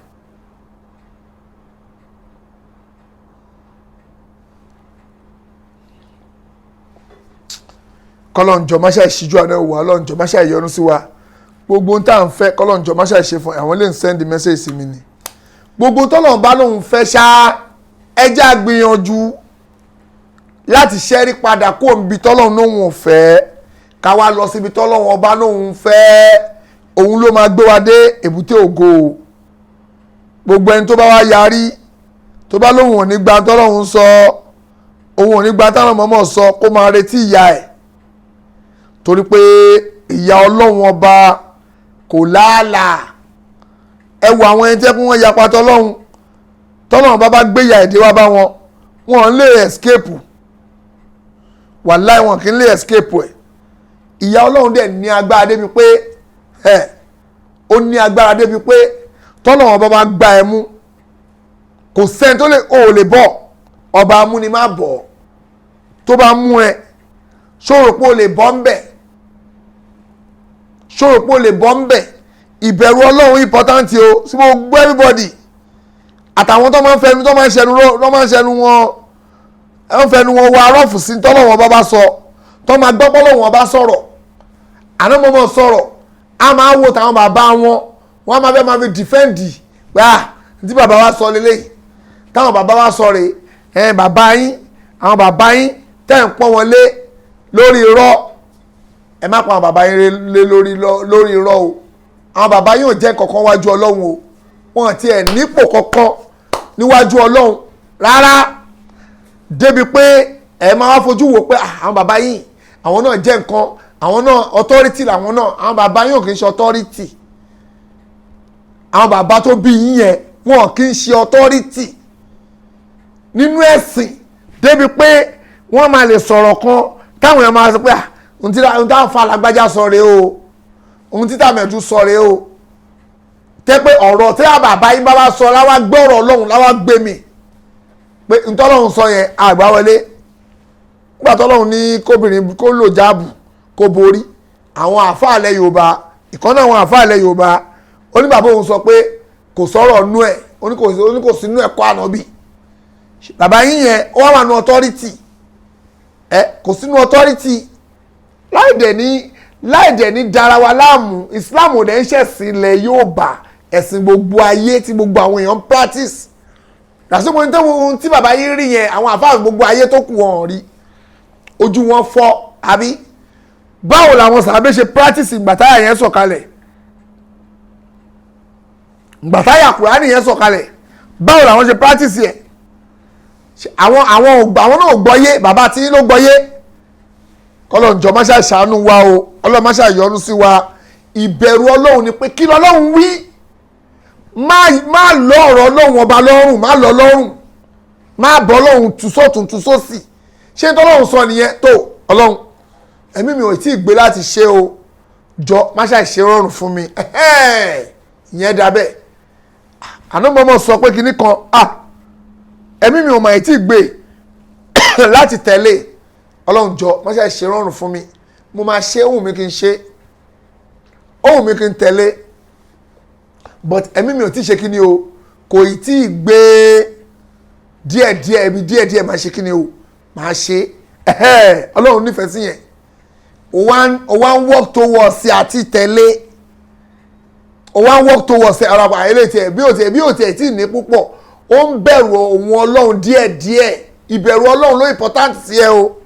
kọ́lọ́njọ́ má ṣe ṣíjú àná wà lọ́njọ́ má ṣe yọ́nú sí wa gbogbo ohun tá à ń fẹ́ kọ́lọ́njọ́ má ṣe ṣe fún àwọn lè ń send message sí mi ni gbogbo tọ́lọ́run bá lóun fẹ́ ṣá ẹjẹ́ àgbìyànjú láti ṣẹ́rí padà kó níbi tọ́lọ́run lóun ò fẹ́ ká wá lọ síbi tọ́lọ́run ọba lóun fẹ́ òun ló máa gbé wa dé èbúté ògo gbogbo ẹni tó bá wá yarí tó bá lóun ò ní gba tọ́lọ́run sọ òun ò ní gba táwọn mọ̀mọ́ sọ kó máa retí ìyà ẹ̀ torí pé ìyà ọlọ́run ọba kò láàlà ẹ wo àwọn ẹni tẹ́ kí wọ́n yapa tọ́lọ́run bá gbé ìyà èdè wá bá wọn lè escape wàláì wọn kì í lè escape ẹ̀ ìyà ọlọ́run dẹ̀ ní agbára débi pé ó ní agbára débi pé tọ́lọ́run bá gbá ẹ mú kò sẹ́ni tó lè bọ̀ ọba amúni má bọ̀ tó bá mú ẹ ṣòro pé o lè bọ́ ń bẹ̀ ṣòro pé o lè bọ́ ń bẹ̀ ìbẹ̀rù ọlọ́run important o sí gbogbo everybody àtàwọn tó máa ń fẹnu wọn wọ arọ́fù sí tọ́lọ́wọ́n bá sọ tó máa gbọ́ pọ́lọ́wọ́n bá sọ̀rọ̀ àná mọ́mọ́ sọ̀rọ̀ a máa wo tàwọn bàbá wọn máa fẹ́ máa fi dìfẹ́ǹdì pé tí bàbá wa sọ lélẹ́yìí táwọn bàbá wa sọ rè bàbá yín àwọn bàbá yín tẹ́ ń pọ́n wọn lé lórí irọ́ ẹ má pa àwọn bàbá yín lé lórí irọ́ o àwọn bàbá yín ò jẹ́ kankan wájú ọlọ́run o wọn ti ẹ̀ nípò kankan níwájú ọlọ́run rárá débi pé ẹ máa wá fojú wò pé àwọn bàbá yín àwọn náà jẹ́ nǹkan àwọn náà authority làwọn náà àwọn bàbá yín ò kì í ṣe authority àwọn bàbá tó bí yín yẹn wọn kì í ṣe authority nínú ẹ̀sìn débi pé wọ́n máa lè sọ̀rọ̀ kan táwọn èèyàn máa sọ pé ohun tí táwọn fa alágbájá sọ rèé o ohun tí táwọn ẹ̀dùn sọ rèé o tẹ́ pé ọ̀rọ̀ tí àwọn bàbá yín bá wá sọ láwá gbé ọ̀rọ̀ ọlọ́run láwá gbé mi pé ntọ́lọ́run sọ yẹn àgbà wọlé nígbà tọ́lọ́run ní kóbìnrin kó lò jáàbù kó borí àwọn àfáàlẹ̀ Yorùbá ìkànnì àwọn àfáàlẹ̀ Yorùbá oníbàbá òun sọ pé kò sọ̀rọ̀ nú ẹ̀ oníkò sínú ẹ̀kọ́ ànábì bàbá yín yẹn ó wà nù authority kò sínú authority láì dẹ̀ ní dára wa láàmú Islam ò dẹ̀ ń ṣẹ̀sìn ilẹ̀ Yorùbá ẹ̀sìn gbogbo ayé tí gbogbo àwọn èèyàn practice lásìkò ní ohun tí bàbá yín rí yẹn àwọn àfáà gbogbo ayé tó kù wọn rí ojú wọn fọ́ àbí báwo làwọn sàbẹ̀ ṣe practice ìgbàtáyà yẹn sọ̀kalẹ̀ ìgbàtáyà Kùránì yẹn sọ̀kalẹ̀ báwo làwọn ṣe practice yẹn àwọn náà gbọ́yé bàbá tí ló gbọ́yé kọ́lọ́njọ́ má ṣáà ṣàánú wa o ọlọ́run má ṣáà yọ́nú sí wa ìbẹ̀rù ọlọ́run ni pé kí lọ́lọ́run wí má lọ ọ̀rọ̀ ọlọ́run ọba lọ́rùn má lọ lọ́rùn má bọ́ ọlọ́run tùsọ̀tún tùsọ̀sì ṣé tọ́lọ́run sọ nìyẹn tó ọlọ́run ẹ̀mí mi ò tí ì gbé láti ṣe o jọ má ṣáà ṣe rọrùn fún mi ìyẹn dábẹ́ àná mọ́mọ́ sọ pé kinní kan ẹ̀mí mi ò mà tí ì gbé láti tẹ̀lé ọlọ́run jọ má ṣe ṣe rọrùn fún mi mo máa ṣe ohun mi kí n ṣe ohun mi kí n tẹ̀lé but ẹ̀mí mi ò tí ì ṣe kí ni o kò tí ì gbé díẹ̀díẹ̀ ibi díẹ̀díẹ̀ máa ṣe kí ni o máa ṣe ọlọ́run nífẹ̀ẹ́ sí yẹn o wá ń work towards àti tẹ̀lé o wá ń work towards ara àyẹ̀lẹ̀ tiẹ̀ bí ò tiẹ̀ tí ì ní púpọ̀ ó ń bẹ̀rù òun ọlọ́run díẹ̀díẹ̀ ìbẹ̀rù ọlọ́run ló important sí ẹ o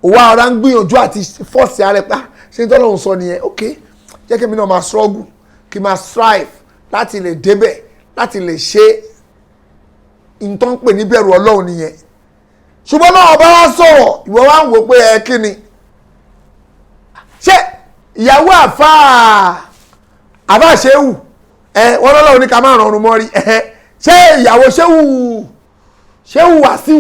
òwò ara ń gbìyànjú àti fọ́ọ̀sì ara ẹ̀ pa ṣé ní tọ́lọ́run sọ nìyẹn ok jẹ́ kí mi náà máa struggle kí n máa strive láti lè débẹ̀ láti lè ṣe nǹkan pè ní bẹ̀rù ọlọ́run nìyẹn ṣùgbọ́n náà ọba wa sọ̀rọ̀ ìwọ wa ń wò pé kí ni ṣé ìyàwó àfà ṣéwù wọ́n lọ́lọ́run ní ká máa rọrùn mọ́ rí ṣé ìyàwó ṣéwù Wàsíù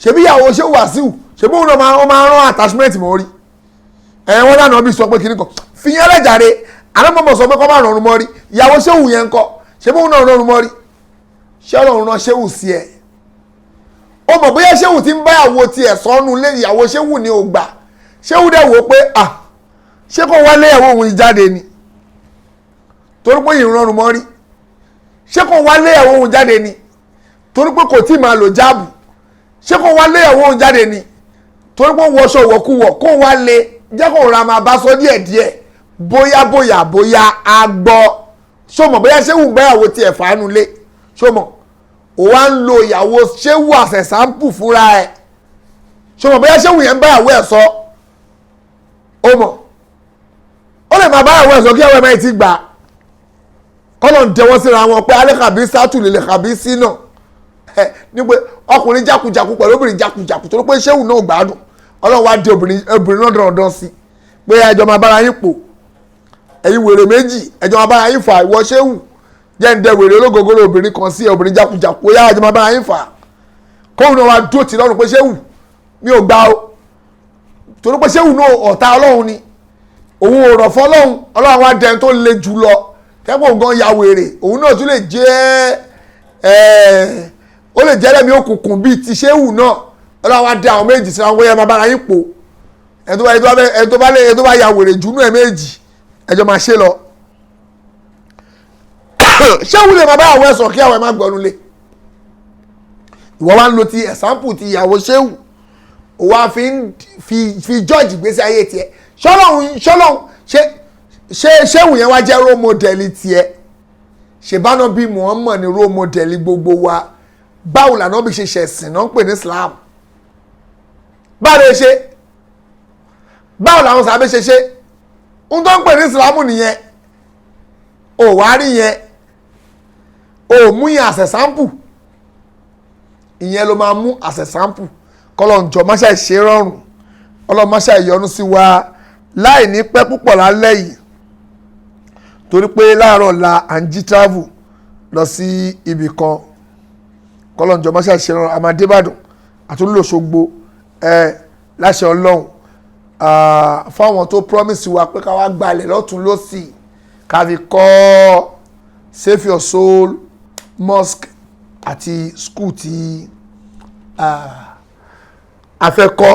ṣebí ìyàwó ṣéwù Wàsíù ṣebí òun náà wọ́n máa rán attachment mọ́ rí wọ́n dáná bí sọ pé kìnnìkan fìyẹn lẹ́jàre àlámọ̀mọ̀ sọ pé kọ́ máa rọrùn mọ́ rí ìyàwó ṣéwù yẹn ń kọ́ ṣebí òun náà rọrùn mọ́ rí ṣé Ọlọ́run rán ṣéwù sí ẹ ó mọ̀ bóyá ṣéwù ti ń bá ìyàwó tiẹ̀ sọ́nù lé ìyàwó ṣéwù ni ò gbà ṣéwù dẹ̀ wò pé ṣé kò wá léyàwó òun jáde ni torí pé ìrọ̀rùn mọ́ rí ṣé kò wá léyàwó òun jáde ni torí pé kò tí máa lò jáàbù ṣé kò wá léyàwó òun jáde ni torí pé wọṣọ wọ̀kúwọ̀ kó wá lé jẹ́ kó ra máa bá sọ díẹ̀díẹ̀ bóyá a gbọ́ ṣó mọ̀ bóyá ṣéwù ń bá ìyàwó tiẹ̀ fàánù lé ṣó mọ̀ ó wá ń lo ìyàwó ṣéwù àṣẹ sáǹpù fúnra ẹ̀ ṣó mọ̀ bóyá ṣéwù yẹn ń bá ìyàwó ẹ̀ sọ ó mọ̀ ó lè máa bá ìyàwó ẹ̀ sọ kí ẹ̀wọ̀ ẹ̀ ti gbà kọ́lọ̀ ń tẹ́wọ́ síra wọn pé alẹ́ kàbí sátù lè kàbí sí náà ní pé ọkùnrin jákujàku pẹ̀lú obìnrin jákujàku torí pé ṣéwù náà gbádùn ọlọ́run wá di obìnrin náà dandan sí pé ẹjọ́ máa bára yín pò ẹ̀yin wèrè méjì ẹjọ́ máa bára yín fà ìwọ ṣéwù jẹ́ ń dẹ wèrè ológogoro obìnrin kan sí obìnrin jákujàku ó yá ẹjọ́ máa bára yín fà kóhùn náà wá dúró tì lọ́rùn pé ṣéwù mi ò gbà o torí pé ṣéwù náà ọ̀tá ọlọ́run ni òun ò rọ̀ fọ́ ọlọ́run wá dẹni tó le jù lọ kẹ́pọ̀ nǹkan ya wèrè òun náà tún lè jẹ́ ó lè jẹ́ lẹ́mí òkùnkùn bíi ti ṣéwù náà ọlọ́run wá dé àwọn méjì sí àwọn máa bára yín pò ẹni tó bá ya wèrè jù nú ẹ̀ méjì ẹjọ́ máa ṣe lọ ṣéwù lè máa bá àwọn ẹ̀sọ̀ kí àwọn ẹ̀ má gbọ́nu lé ìwọ wá ń lo ti ẹ̀sáǹpù ti ìyàwó ṣéwù ó wá fi jọ́ọ̀jì gbèsè ayé tiẹ̀ ṣọlọ́hún ṣéwù yẹn wá jẹ́ role model tiẹ̀ ṣèbáná bíi Muhammad ni role model gbogbo wa báwo làná bí ṣe ṣẹ̀sìn náà ń pè ní Islam báwo làwọn sábẹ́ ṣe ń tó ń pè ní Islam nìyẹn ò wá rí yẹn ò mú yẹn àṣẹ sample ìyẹn ló máa mú àṣẹ sample kọlọ́njọ́ máṣá ìṣe rọrùn ọlọ́máṣá ìyọnu sí wa láì ní pẹ́ púpọ̀ lálẹ́ yìí torí pé láàárọ̀ la à ń jí travel lọ sí ibì kan kọlọ́njọ́ máṣá ìṣe rọrùn àmàdébàdàn àtúnlòṣogbo láṣẹ ọlọ́run fáwọn tó promise wa pé ká wá gbalẹ̀ lọ́tún lọ́sì ká fi kọ́ Save Your Soul mosque àti school tí afẹ́kọ́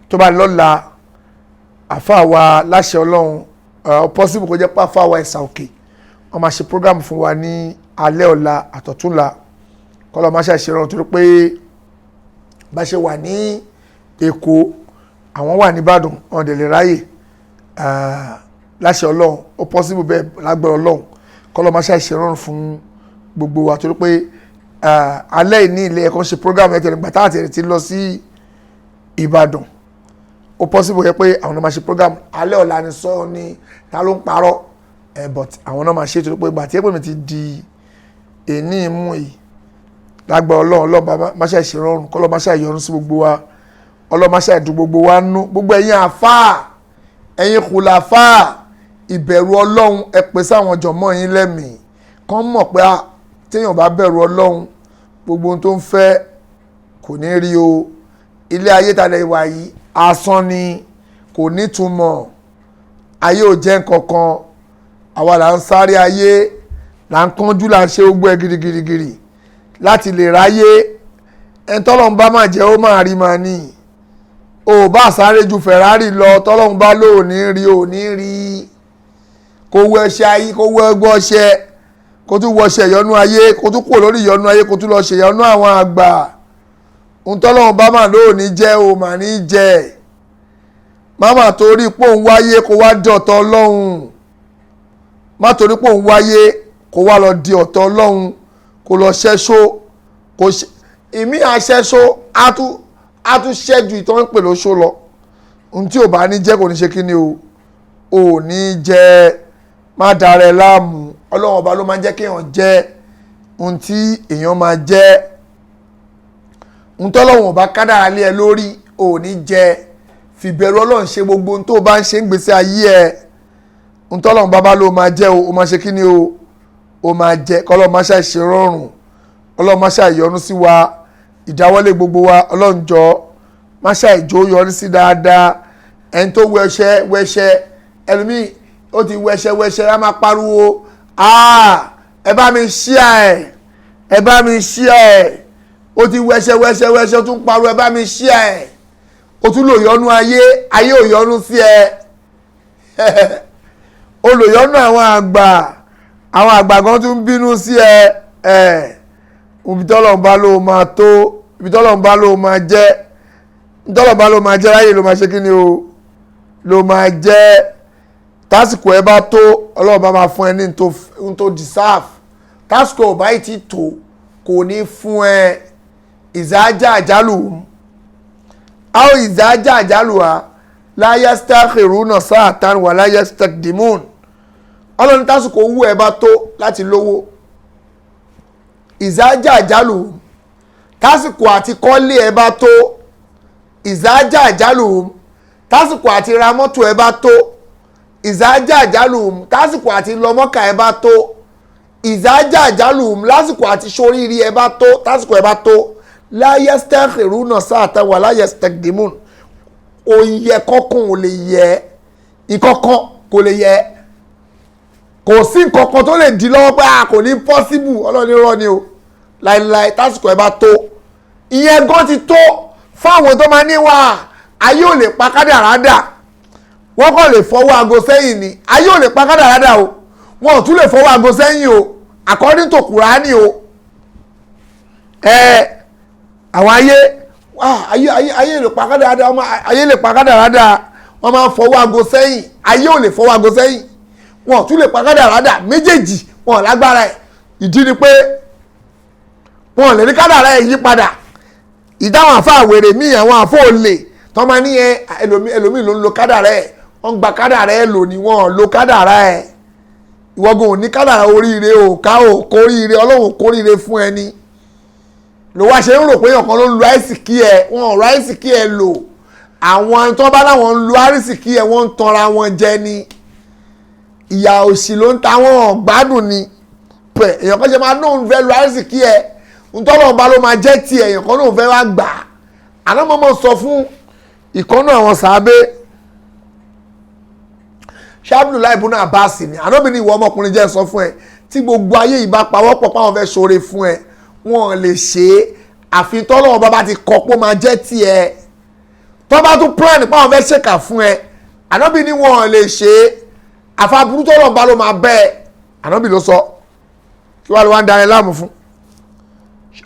tó bá lọ́la àfáà wa láṣẹ ọlọ́run possible kó jẹ́ pé àfáà wa ẹ̀sà òkè wọ́n máa ṣe program fún wa ní alẹ́ ọ̀la àtọ̀túnla kọ́lọ́ máa ṣàṣẹ rọrùn torí pé bá ṣe wà ní Èkó àwọn wà ní Ìbàdàn wọn dẹ̀ lè ráyè láṣẹ ọlọ́run ó possible bẹ́ẹ̀ lágbára ọlọ́run kọ́lọ́ máa ṣàṣẹ rọrùn fún gbogbo wa torí pé alẹ́ ìní ilé ẹ̀kọ́ ṣe program ẹ̀tẹ̀ nígbà táwọn àti ẹ̀rẹ̀ ti lọ sí Ìbàdàn ó possible yẹ pé àwọn náà máa ṣe program alẹ́ ọ̀la ni sọ ní ta ló ń parọ́ but àwọn náà máa ṣe torí pé ìgbà tí ẹ̀pẹ̀ mi ti di èní ìmú yìí lágbára ọlọ́run máa ṣe ìṣèrọrùn kọ́lọ́ máa ṣe ìyọnu sí gbogbo wa ọlọ́run máa ṣe ìdùn gbogbo wa nú gbogbo ẹ̀yin àfáà ẹ̀yin kùlàfáà ìbẹ̀rù ọlọ́run ẹ pèsè àwọn jọ̀mọ́ yín lẹ́mìí kán mọ̀ pé téèyàn bá bẹ̀rù ọlọ́run gbogbo ohun tó ń fẹ́ kò ní rí o ilé ayé talẹ̀ ìwà yìí asán ni kò nítumọ̀ ayé ò jẹ́ nǹkankan àwa là ń sáré ayé là ń kánjú là ń ṣe gbogbo ẹ̀ girigirigiri láti lè ráyé ẹni tọ́lọ́run bá máa jẹ́ ó máa rí máa ní o bá sáré ju Ferrari lọ tọ́lọ́run bá lò ní rí ò ní rí kó wọ ẹṣẹ ayé kó wọ ẹgbọ́ ọṣẹ kó tún wọṣẹ ìyọnú ayé kó tún kúrò lórí ìyọnú ayé kó tún lọ ṣe ìyọnú àwọn àgbà ohun tọ́lọ́run bá mà lóò ní jẹ́ o mà ní jẹ́ máma torí pé òun wáyé kó wá di ọ̀tọ̀ ọlọ́run má torí pé òun wáyé kó wá lọ di ọ̀tọ̀ ọlọ́run kó lọ ṣẹ́ṣó kó ìmí àṣẹ́ṣó á tún ṣẹ́jú ìtọ́ ń pè lóṣó lọ ohun tí ò bá ní jẹ́ kò ní ṣe kí ni o ò ní jẹ́ má darẹ̀ láàmú ọlọ́run ọba ló máa ń jẹ́ kéèyàn jẹ́ ohun tí èèyàn máa jẹ́ ohun tọ́lọ́run ọba kádàrá lé ẹ lórí ò ní jẹ́ fìbẹ̀rù ọlọ́run ṣe gbogbo ohun tó o bá ń ṣe ń gbèsè ayé ẹ̀ ń tọ́lọ́run bàbá ló máa jẹ́ o máa ṣe kí ni o máa jẹ́ kọ́lọ́run má ṣàì ṣe rọrùn ọlọ́run má ṣàì yọ́nú sí wa ìdáwọ́lé gbogbo wa ọlọ́run jọ má ṣàì jó yọrí sí dáadáa ẹni tó wẹṣẹ ẹlòmíì ó ti wẹṣẹ á máa pariwo ẹ bá mi ṣíà ẹ bá mi ṣíà ẹ ó ti wẹṣẹ ó tún pariwo ẹ bá mi ṣíà ẹ ó tún lò yọnu ayé ò yọnu sí ẹ ó lò yọnu àwọn àgbà kan tún bínú sí ẹ ibi tọ́lọ́run bá ló máa tó ibi tọ́lọ́run bá ló máa jẹ́ tọ́lọ́run bá ló máa jẹ́ láyé ló máa ṣe kí ni o ló máa jẹ́ tásìkò ẹ bá tó ọlọ́run bá máa fún ẹ ní n tó deserve tásìkò ò báyìí ti tó kò ní fún ẹ ìzájà àjálù àwọn ìzájà àjálù wa la yastakhiruna sa'atan wa la yastaqdimun ọlọ́run tásìkò owó ẹ bá tó láti lówó ìzájà àjálù tásìkò àti kọ́lé ẹ bá tó ìzájà àjálù tásìkò àti ra mọ́tò ẹ bá tó ìzájà àjálù tásìkò àti lọ Mọ́kà ẹ bá tó ìzájà àjálù lásìkò àti ṣoríire ẹ bá tó tásìkò ẹ bá tó la yastakhiruna sa'atan wa la yastaqdimun òye kọ́kàn ò lè yẹ ìkọ̀kan kò lè yẹ kò sí nǹkankan tó lè di lọ́wọ́ pé kò ní pọ́síbù ọlọ́ni rọ́ ni o láìláì tásìkò ẹ bá tó ìyẹn gan ti tó fáwọn tó máa níwà ayé ò lè pa kádàrá dà wọ́n kàn lè fọwọ́ aago sẹ́yìn ni ayé ò lè pa kádàrá dà o wọn ò tún lè fọwọ́ aago sẹ́yìn o according to Kùránì o àwọn ayé lè pa kádàrá dà ayé lè pa kádàrá dà wọ́n máa ń fọwọ́ aago sẹ́yìn ayé ò lè fọwọ́ aago sẹ́yìn wọn ò tún lè pa kádàrá dà méjèèjì wọn ò lágbára ẹ̀ ìdí ni pé wọn ò lè ní kádàrá ẹ̀ yí padà ìdáhùn àfa àwèrè míì àwọn àfọ òlè tó máa ní ẹlòmíì ló ń lo kádàrá ẹ̀ wọ́n gba kádàrá ẹ̀ lò ní wọn ò lo kádàrá ẹ̀ ìwọ́gun ò ní kádàrá oríire ò ká ò kóríire ọlọ́run kóríire fún ẹni ló wá ṣe ń rò pé ọ̀kan ló ń lo àìsìkí ẹ̀ wọn ò rọ àìsìkí ẹ̀ lò àwọn tó bá láwọn ń lo àìsìkí ẹ̀ wọ́n ń tanra wọn jẹ ni ìyà òṣì ló ń ta wọn gbádùn ni pẹ̀ èèyàn kan ṣe máa lóun fẹ́ lo àìsìkí ẹ̀ ntọ́lọ́run bá ló máa jẹ́ tiẹ̀ èèyàn kan lóun fẹ́ wá gbà á àná mọ́mọ́ sọ fún ìkànnà àwọn sàábé Abdullahi ibn Abbas ni ànábìnrin ìwọ ọmọkùnrin jẹ́ sọ fún ẹ tí gbogbo ayé yìí bá pawọ́pọ̀ páwọn fẹ́ ṣoore fún ẹ wọn lè ṣe é àfi tọ́lọ́run bá ti kọ́ pé ó máa jẹ́ tiẹ̀ tọ́ bá tún plan páwọn fẹ́ ṣèkà fún ẹ ànábìnrin wọn lè ṣe é àfàbùrú tọ́lọ́run bá ló máa bẹ́ ẹ ànábì ló sọ kí wàá ló wá ń darẹ láàmú fún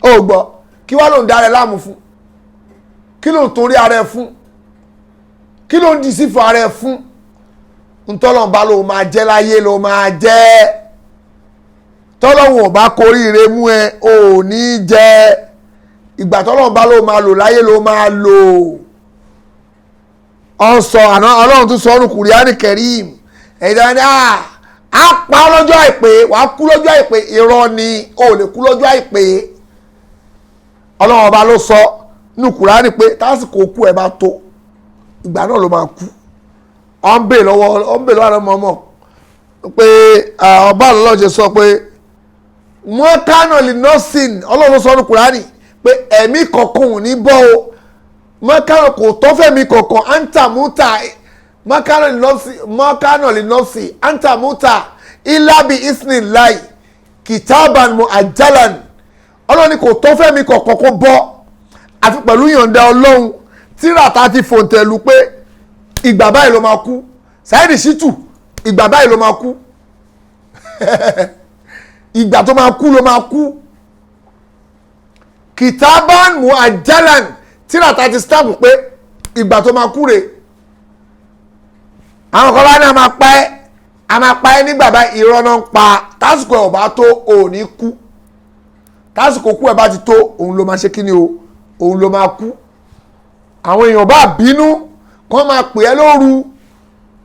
ó gbọ́ kí wàá ló ń darẹ láàmú fún kí ló ń torí ara ẹ fún kí ló ń dì sí fún ara ẹ fún ntọ́lọ́run bá ló máa jẹ́ láyé ló máa jẹ́ tọ́lọ́run ò bá koríire mú ẹ ò ní jẹ́ ìgbà tọ́lọ́run bá ló máa lò láyé ló máa lò ọ sọ àná ọlọ́run tún sọ ọ́nù Kùránì Kẹ́rímù ẹ̀dá ni á pa ọ́ lọ́jọ́ àìpé wàá kú lọ́jọ́ àìpé irọ́ ni o ò lè kú lọ́jọ́ àìpé ọlọ́run ọba ló sọ nínú Kùránì pé tásìkò òkú ẹ bá tó ìgbà náà ló máa kú ọ ń bè lọ́wọ́ àwọn ọmọ pé ọba àlọ́lọ́ ṣe sọ pé wọ́n kánà lè nọ́ọ̀sìn ọlọ́run sọ nínú Kùránì pé ẹ̀mí kọ̀ọ̀kan ò ní bọ́ o wọ́n kánà kò tọ́fẹ̀mí kọ̀ọ̀kan antamuta mọ́kánà lè nọ́ọ̀sì antamuta ilabi isnillahi kitaban muajjalan ọlọ́run kò tọ́fẹ̀mí kọ̀ọ̀kan kó bọ́ àfi pẹ̀lú yọ̀ǹda ọlọ́run tíra ta ti fòǹtẹ̀lù pé ìgbà báyìí ló máa kú Saheed Shittu ìgbà báyìí ló máa kú ìgbà tó máa kú ló máa kú kitaban muajjalan tíra ta ti stamp pé ìgbà tó máa kú rè àwọn kan bá ní a máa pa ẹ́ nígbà báyìí irọ́ náà ń pa tásìkò ẹ̀ ò bá tó òní kú tásìkò kú ẹ̀ bá ti tó òun ló máa ṣe kí ni o òun ló máa kú àwọn èèyàn bá bínú kọ́ máa pè ẹ́ lóru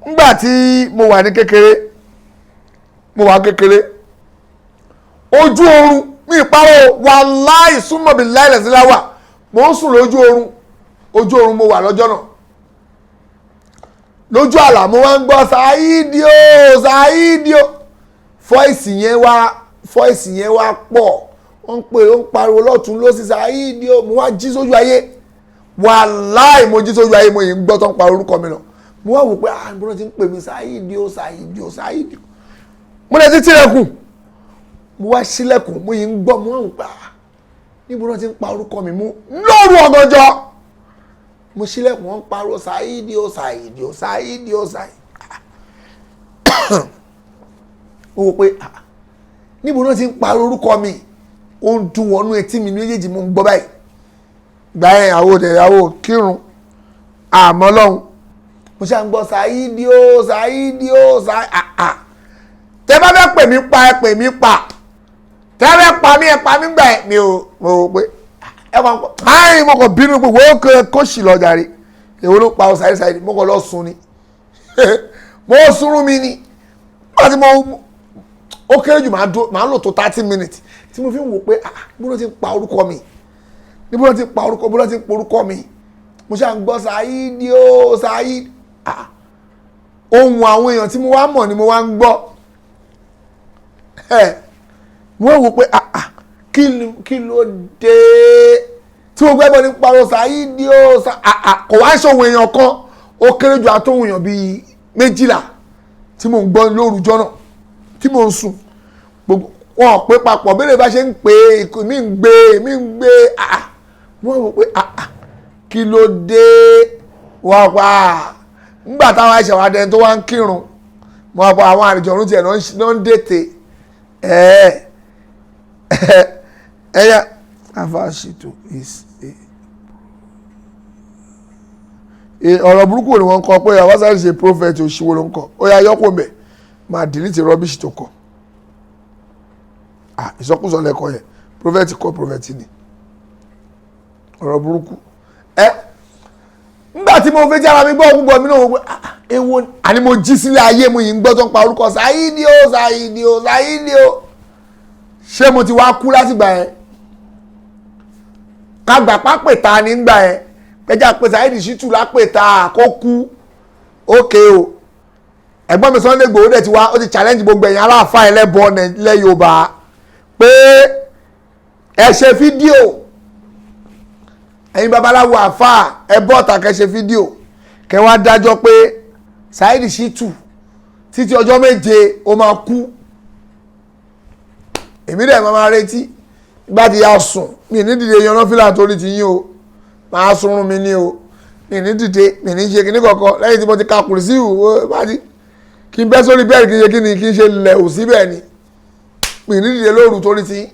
ńgbà tí mo wà ní kékeré ojú oorun mi ìparọ́ wàláì súnmọ́ bí láìlẹ̀ sí láwà mo ń sùn lójú oorun mo wà lọ́jọ́ náà lójú àlá mo wá ń gbọ́ Saidi o Saidi o fọ́ìsì yẹn wá pọ̀ wọ́n ń pè ó ń pariwo lọ́tún ló sì Saidi o mo wá jí sójú ayé wàláì mo jí sójú ayé mo yìí ń gbọ́ tó ń pariwo orúkọ mi lọ mo wá wò pé àbúrò ti ń pè mí Saidi o Saidi o Saidi o mo lè ti tilẹ̀kùn mo wá sílẹ̀kùn mo yìí ń gbọ́ mo wá wò pé níbo náà ti ń pa orúkọ mi mú lóru ọ̀gànjọ́ mo sílẹ̀kùn wọ́n ń pariwo Saidi o Saidi o Saidi o Saidi mo wò pé níbo náà ti ń pariwo orúkọ mi ó ń dún wọnú etí mi méjèèjì mo ń gbọ́ báyìí gbà yẹn àwọ̀ kírun àmọ́ lọ́hùn mo ṣe à ń gbọ́ Saidi o Saidi o Saidi tẹ́ bá fẹ́ pè mí pa ẹ pè mí pa tẹ́ fẹ́ pa mí ẹ pa mí gbà ẹ mi ò mo rò pé ẹ kàn kọ́ báyìí mo kàn bínú pé wọ́n kó sì lọ jàre èwo ló pa ọ Saidi mo kàn lọ sùn ni mo sunrun mi ni nígbà tí mo ó kéré jù máa lò tó 30 minutes tí mo fi ń wò pé níbo ló ti ń pa orúkọ mi níbo ló ti ń pa orúkọ níbo ló ti ń pa orúkọ mi mo ṣáà ń gbọ́ Saidi o Saidi ohun àwọn èèyàn tí mo wá mọ̀ ni mo wá ń gbọ́ mo wò pé kí ló dé tí mo gbẹ́bọ̀ ní parọ́ Saidi o kò wá ṣòwò èèyàn kan ó kéré jù àtòhun èèyàn bíi 12 tí mo ń gbọ́ lórúkọ náà tí mo ń sùn gbogbo wọn pé papọ̀ bí lè bá ṣe ń pè é mi ń gbé wọ́n wò pé kí ló dé wọ́n pa nígbà táwọn ẹ̀ṣẹ̀ wa dẹni tó wá ń kírun wọ́n pa àwọn àrìjọ̀rún tiẹ̀ náà ń dètè ẹ̀yà afáṣètò ọ̀rọ̀ burúkú ni wọ́n ń kọ pé àwọn sáré ṣe prophet òṣìwò ló ń kọ ó yá yọ́pọ̀ mẹ́ máa delete rubbish tó kọ ìsọkúsọ lẹ́kọ̀ọ́ yẹn prophet kọ́ prophet ni ọ̀rọ̀ burúkú nígbà tí mo fẹ́ jára mi gbọ́ gbogbo mi náà wọ́n pé ewo àní mo jí sílé ayé mo yìí ń gbọ́ tó ń pa orúkọ Saidi o Saidi o Saidi o ṣé mo ti wá kú látìgbà yẹn kágbà pápẹ̀ta nígbà yẹn pẹ́jà pé Saidi Shittu lápẹ̀ta kó kú ókè o ẹ̀gbọ́n mi Sunday Igboho dẹ̀ ti wá ó ti challenge gbogbo ẹ̀yin aláàfáà ẹlẹ́bọ ilẹ̀ Yorùbá pé ẹ ṣe fídíò ẹ̀yin babaláwo àfáà ẹ bọ́ta kẹ́ ṣe fídíò kẹ́ wá dájọ́ pé Saidi Shittu títí ọjọ́ 7 ó máa kú èmi dẹ̀ máa retí ìgbà tí a sùn mi ní dìde yan náfìlà torí ti yín o máa sunrun mi ní o mi ní dìde mi ní ṣe kíní kọ̀ọ̀kan lẹ́yìn tí mo ti ka kùrìsí ìwò bá ti kí n bẹ́ sórí bẹ́ẹ̀ kí n ṣe kíni kí n ṣe lẹ̀ ò síbẹ̀ ni mi ní dìde lóru torí ti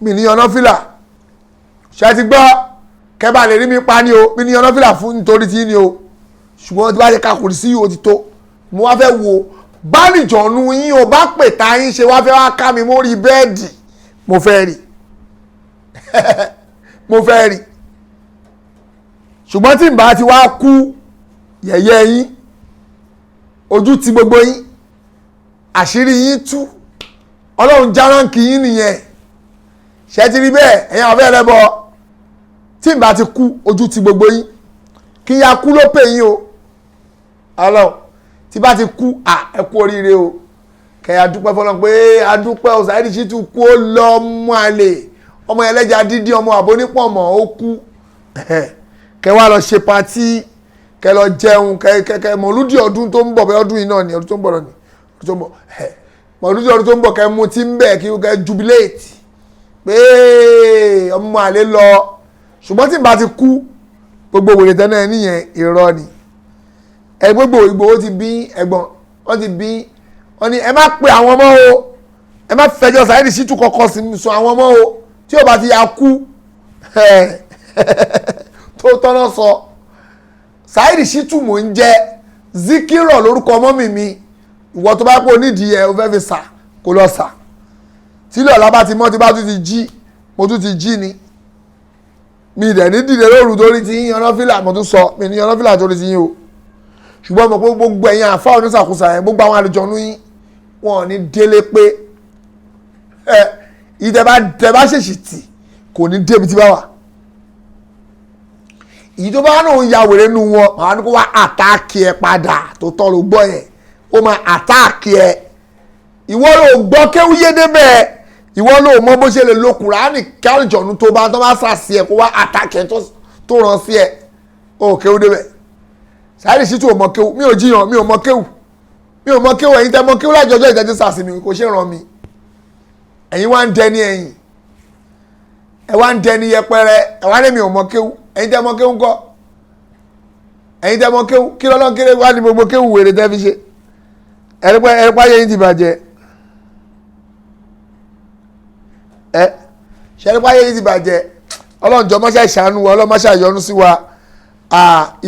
mi ní yan náfìlà ṣe ti gbọ́ kẹ́bà lè rí mi pa ní o mi ní yan náfìlà fún nítorí ti ní o ṣùgbọ́n tí bá ti ka kùrìsí ìwò ti tó mo wá fẹ́ wo bánìjọ̀nù yín o bá pè ta yín ṣe wá fẹ́ wá ká mi mórí bẹ́ẹ̀dì mo fẹ́ rí mo fẹ́ rí ṣùgbọ́n tí n bá ti wá kú yẹ̀yẹ́ yín ojú ti gbogbo yín àṣírí yín tú ọlọ́run járánkì yín nìyẹn ṣe ti rí bẹ́ẹ̀ ẹ̀yin àwọn fẹ́ẹ́ lẹ́bọ tí n bá ti kú ojú ti gbogbo yín kí ya kú ló pè yín o ọlọ́run tí bá ti kú ẹ kú oríire o kẹ adúpẹ́ fọlọ́n pé adúpẹ́ o Saidi Shittu kú ó lọ ọmọ àlè ọmọ ẹlẹ́jà dídí ọmọ àbónípọ̀mọ̀ ó kú kẹ wá lọ ṣe patí kẹ lọ jẹun kẹ mọ̀lúdì ọdún tó ń bọ̀ bẹ́ẹ̀ ọdún yìí náà ni ọdún tó ń bọ̀ náà ni ọdún tó ń bọ̀ mọ̀lúdì ọdún tó ń bọ̀ kẹ mu tí ń bẹ̀ kí kẹ jubilate pé ọmọ àlè lọ ṣùgbọ́n tí n bá ti kú gbogbo wèrè tẹ́ náà níyẹn irọ́ ni gbogbo Ìgbòho ti bí ẹ̀gbọ́n wọ́n ti bí wọ́n ní ẹ má pe àwọn ọmọ o ẹ má fẹjọ́ Saidi Shittu kọ́kọ́ sí sùn àwọn ọmọ o tí ó bá ti ya kú tó tọ́nà sọ Saidi Shittu mò ń jẹ́ Zikiro lórúkọ ọmọ mi ìwọ tó bá pọ̀ nídìí ẹ o fẹ́ fi sà kó lọ sà tílẹ̀ ọ̀la bá ti mọ́ tí bá tún ti jí mo tún ti jí ni mi ìdẹ̀ ní dìde lóru torí ti yín yanáfìlà mo tún sọ mi ní yanáfìlà torí ti yín o ṣùgbọ́n mo pé gbogbo ẹ̀yin àfáà oníṣàkóso yẹn gbogbo àwọn àlejòónú yín wọn ò ní délé pé ìtẹ̀ bá ṣèṣì tì kò ní débi tí bá wà ìyí tó bá náà ń ya wèrè nu wọn àwọn ni kó wá àtáàkì ẹ padà tó tọ́ ló gbọ́ yẹn ó máa àtáàkì ẹ ìwọ ló gbọ́ kéwú yé débẹ̀ ìwọ ló mọ bó ṣe lè lo kùránì kálíjọ̀nù tó bá sà sí ẹ kó wá àtáàkì ẹ tó ràn sí ẹ ó kéwú débẹ̀ Saheed Shittu ò mọ kéwú mi ò jiyàn mi ò mọ kéwú ẹ̀yin tẹ́ mọ kéwú lájọjọ́ ìtẹ́jú sàsì mi kò ṣe ràn mí ẹ̀yin wá ń dẹni ẹ̀yìn ẹ wá ń dẹni yẹpẹrẹ ẹ wá ní mi ò mọ kéwú ẹ̀yin tẹ́ mọ kéwú ńkọ́ ẹ̀yin tẹ́ mọ kéwú kí lọ́lọ́ kéré wá ní gbogbo kéwú wèrè tẹ́ fi ṣe ẹ̀rípa yẹn ti bàjẹ́ ṣẹ̀rípa yẹn ti bàjẹ́ ọlọ́njọ́ mọ́ṣá ìṣàánú wa ọlọ́mọṣá ìyọ́nú sí wa